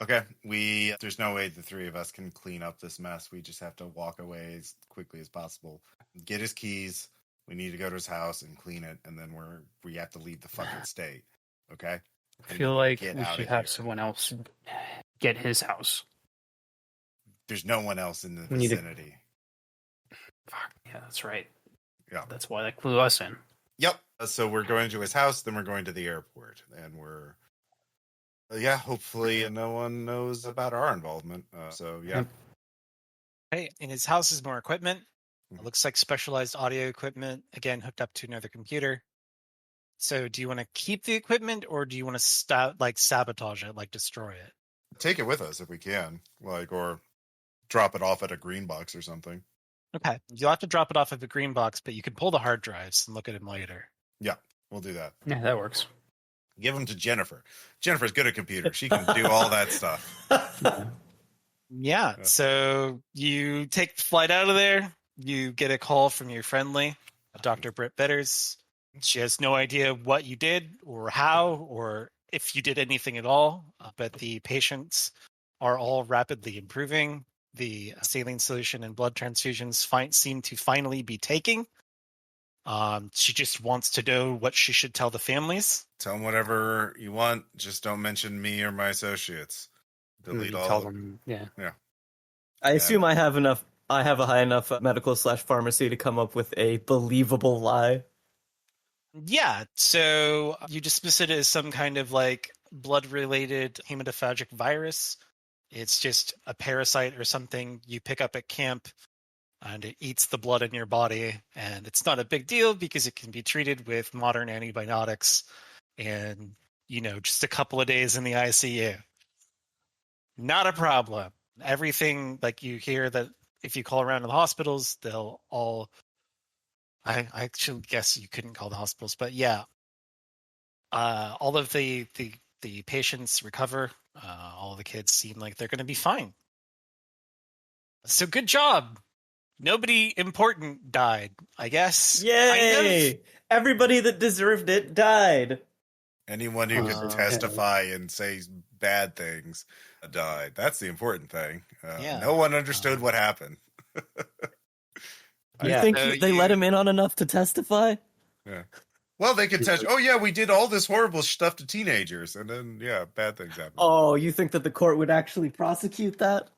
Okay, there's no way the 3 of us can clean up this mess. We just have to walk away as quickly as possible. Get his keys. We need to go to his house and clean it, and then we have to leave the fucking state. Okay? I feel like Get we outta should have here. someone else get his house. There's no one else in the We need to- vicinity. Fuck, yeah, that's right. Yeah. That's why they clue us in. Yep. So we're going to his house, then we're going to the airport, and we're Yeah, hopefully no one knows about our involvement. So yeah. Hey, in his house is more equipment. Mhm. It looks like specialized audio equipment, again, hooked up to another computer. So do you want to keep the equipment or do you want to sabotage it, like destroy it? Take it with us if we can, or drop it off at a green box or something. Okay. You'll have to drop it off of a green box, but you can pull the hard drives and look at them later. Yeah, we'll do that. Yeah, that works. Give them to Jennifer. Jennifer's good at computers. She can do all that stuff. Yeah. So you take the flight out of there. You get a call from your friendly, Dr. Britt Bitters. She has no idea what you did or how or if you did anything at all, but the patients are all rapidly improving. The saline solution and blood transfusions seem to finally be taking. She just wants to know what she should tell the families. Tell them whatever you want. Just don't mention me or my associates. Delete all. Tell them, yeah. I assume I have enough. I have a high enough medical/pharmacy to come up with a believable lie. Yeah, so you dismiss it as some kind of like blood-related hematophagic virus. It's just a parasite or something you pick up at camp, and it eats the blood in your body. And it's not a big deal because it can be treated with modern antibiotics and, just a couple of days in the ICU. Not a problem. Everything, like you hear that if you call around to the hospitals, they'll all... I actually guess you couldn't call the hospitals, but yeah. All of the patients recover. All of the kids seem like they're going to be fine. So good job. Nobody important died, I guess. Yay! Kind of. Everybody that deserved it died. Anyone who could testify and say bad things died. That's the important thing. Yeah. No one understood what happened. You think they let him in on enough to testify? Yeah. Well, they could test. Oh, yeah, we did all this horrible stuff to teenagers, and then bad things happen. Oh, you think that the court would actually prosecute that?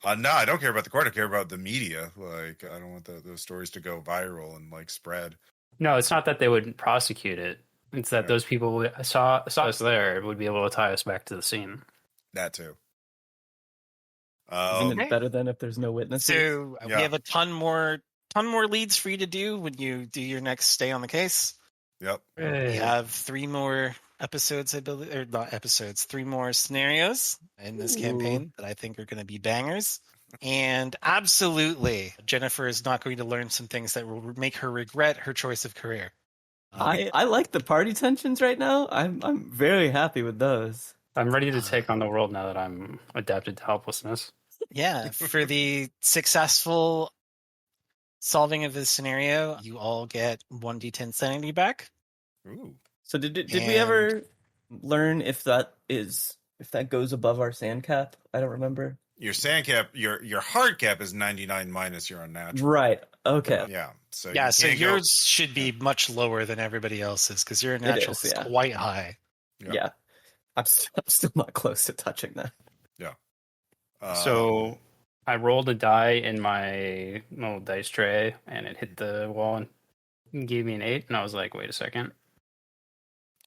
No, I don't care about the court. I care about the media. I don't want those stories to go viral and spread. No, it's not that they wouldn't prosecute it. It's that those people who saw us there would be able to tie us back to the scene. That too. Isn't it better than if there's no witnesses? So we have a ton more leads for you to do when you do your next stay on the case. Yep. We have 3 more episodes, I believe, or not episodes, 3 more scenarios in this campaign that I think are going to be bangers. And absolutely, Jennifer is not going to learn some things that will make her regret her choice of career. I like the party tensions right now. I'm very happy with those. I'm ready to take on the world now that I'm adapted to helplessness. Yeah, for the successful solving of this scenario, you all get 1d10 sanity back. Ooh. So did we ever learn if that goes above our sand cap? I don't remember. Your sand cap, your hard cap is 99 minus your unnatural. Right. Okay. Yeah. So so yours should be much lower than everybody else's because your natural is quite high. Yeah. I'm still not close to touching that. Yeah. So I rolled a die in my little dice tray, and it hit the wall and gave me an 8. And I was like, "Wait a second."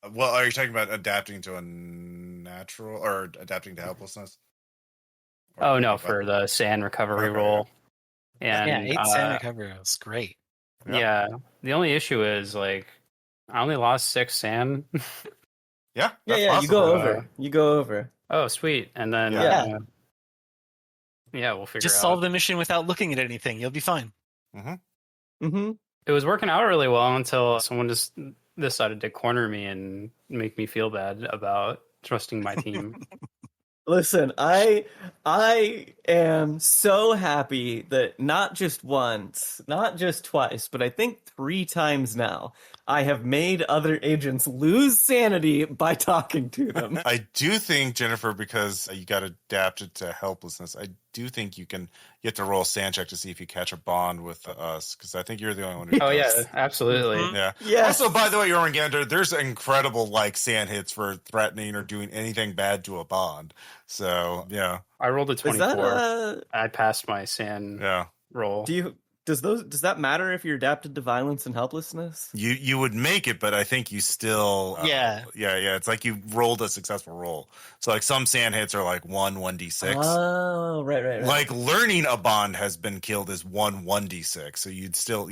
Well, are you talking about adapting to unnatural or adapting to helplessness? Oh no, for the sand recovery roll. And 8 sand recovery was great. Yeah. The only issue is I only lost 6 sand. Yeah. You go over. You go over. Oh, sweet. And then we'll figure Just out. solve the mission without looking at anything. You'll be fine. It was working out really well until someone just decided to corner me and make me feel bad about trusting my team. Listen, I am so happy that not just once, not just twice, but I think 3 times now, I have made other agents lose sanity by talking to them. I do think, Jennifer, because you got adapted to helplessness, I do think you have to roll a sand check to see if you catch a bond with us, because I think you're the only one who does. Yeah, absolutely. Yeah. Yes. Also, by the way, Jormungandr, there's incredible sand hits for threatening or doing anything bad to a bond. So, yeah. I rolled a 24. Is that I passed my sand roll. Do does that matter if you're adapted to violence and helplessness? You would make it, but I think you still Yeah. yeah. It's like you rolled a successful roll. So like some sand hits are like 1d6. Oh, right. Like learning a bond has been killed is 1d6. So you'd still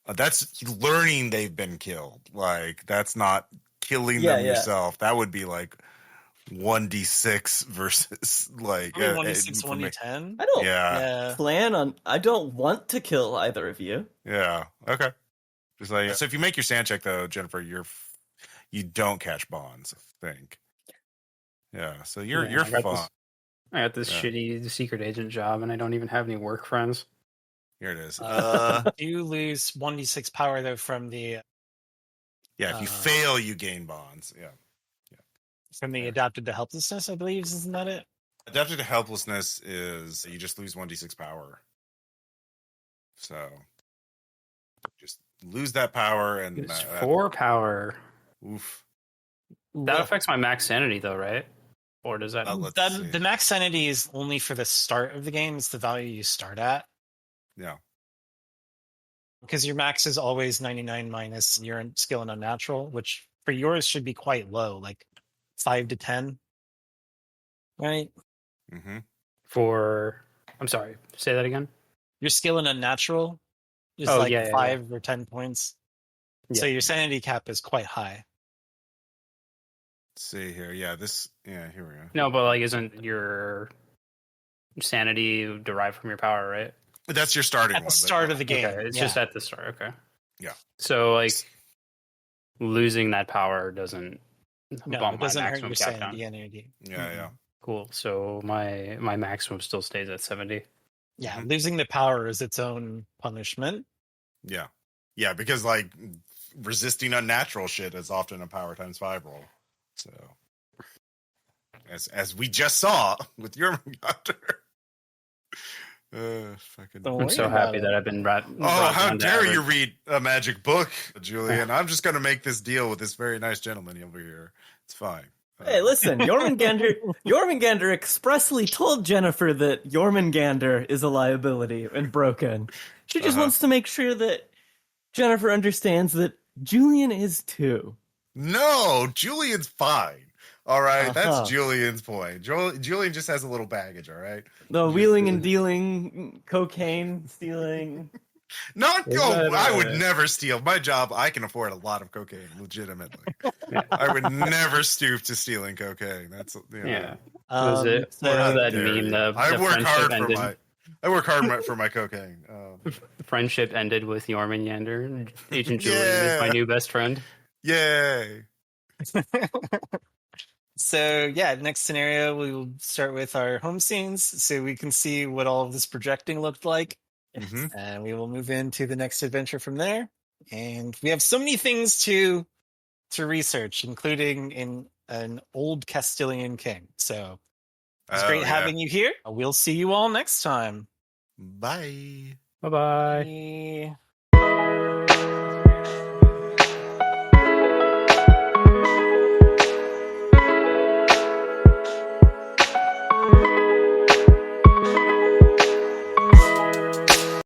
that's learning they've been killed. Like that's not killing them yourself. That would be like 1d6 versus like 1d6, 1d10. I don't plan on. I don't want to kill either of you. Yeah. Okay. Just like so, if you make your sand check though, Jennifer, you don't catch bonds. I think. Yeah. So you're fine. I got this shitty secret agent job, and I don't even have any work friends. Here it is. You lose 1d6 power though from the. Yeah. If you fail, you gain bonds. Yeah. From the adapted to helplessness, I believe, isn't that it? Adapted to helplessness is you just lose 1d6 power. So just lose that power and it's 4 power. Oof. That affects my max sanity, though, right? Or does that? The max sanity is only for the start of the game. It's the value you start at. Yeah. Because your max is always 99 minus your skill in unnatural, which for yours should be quite low, like 5 to 10, right? Mm-hmm. I'm sorry, say that again. Your skill in unnatural is 5 or 10 points. Yeah. So your sanity cap is quite high. Let's see here. Yeah, here we go. No, but like, isn't your sanity derived from your power, right? That's your starting at the start of the game. Okay, it's just at the start. Okay. Yeah. So like, losing that power doesn't. No, it doesn't hurt your sanity energy. Yeah. Cool. So my maximum still stays at 70. Yeah, losing the power is its own punishment. Yeah. Yeah, because like resisting unnatural shit is often a power times 5 roll. So as we just saw with JöRMUNGANDR. I'm so happy that I've been how dare you read a magic book, Julian? I'm just going to make this deal with this very nice gentleman over here. It's fine. Hey, listen, JöRMUNGANDR expressly told Jennifer that JöRMUNGANDR is a liability and broken. She just wants to make sure that Jennifer understands that Julian is too. No, Julian's fine. All right, that's Julian's point. Julian just has a little baggage, all right? The wheeling and dealing, cocaine, stealing. I would never steal. My job, I can afford a lot of cocaine, legitimately. I would never stoop to stealing cocaine. That's, Yeah. Was it? What does that mean? I work hard for my cocaine. The friendship ended with JöRMUNGANDR. Agent Julian is my new best friend. Yay! So next scenario, we will start with our home scenes so we can see what all of this projecting looked like. Mm-hmm. And we will move into the next adventure from there. And we have so many things to research, including in an old Castilian king. So it's great having you here. We'll see you all next time. Bye. Bye-bye. Bye.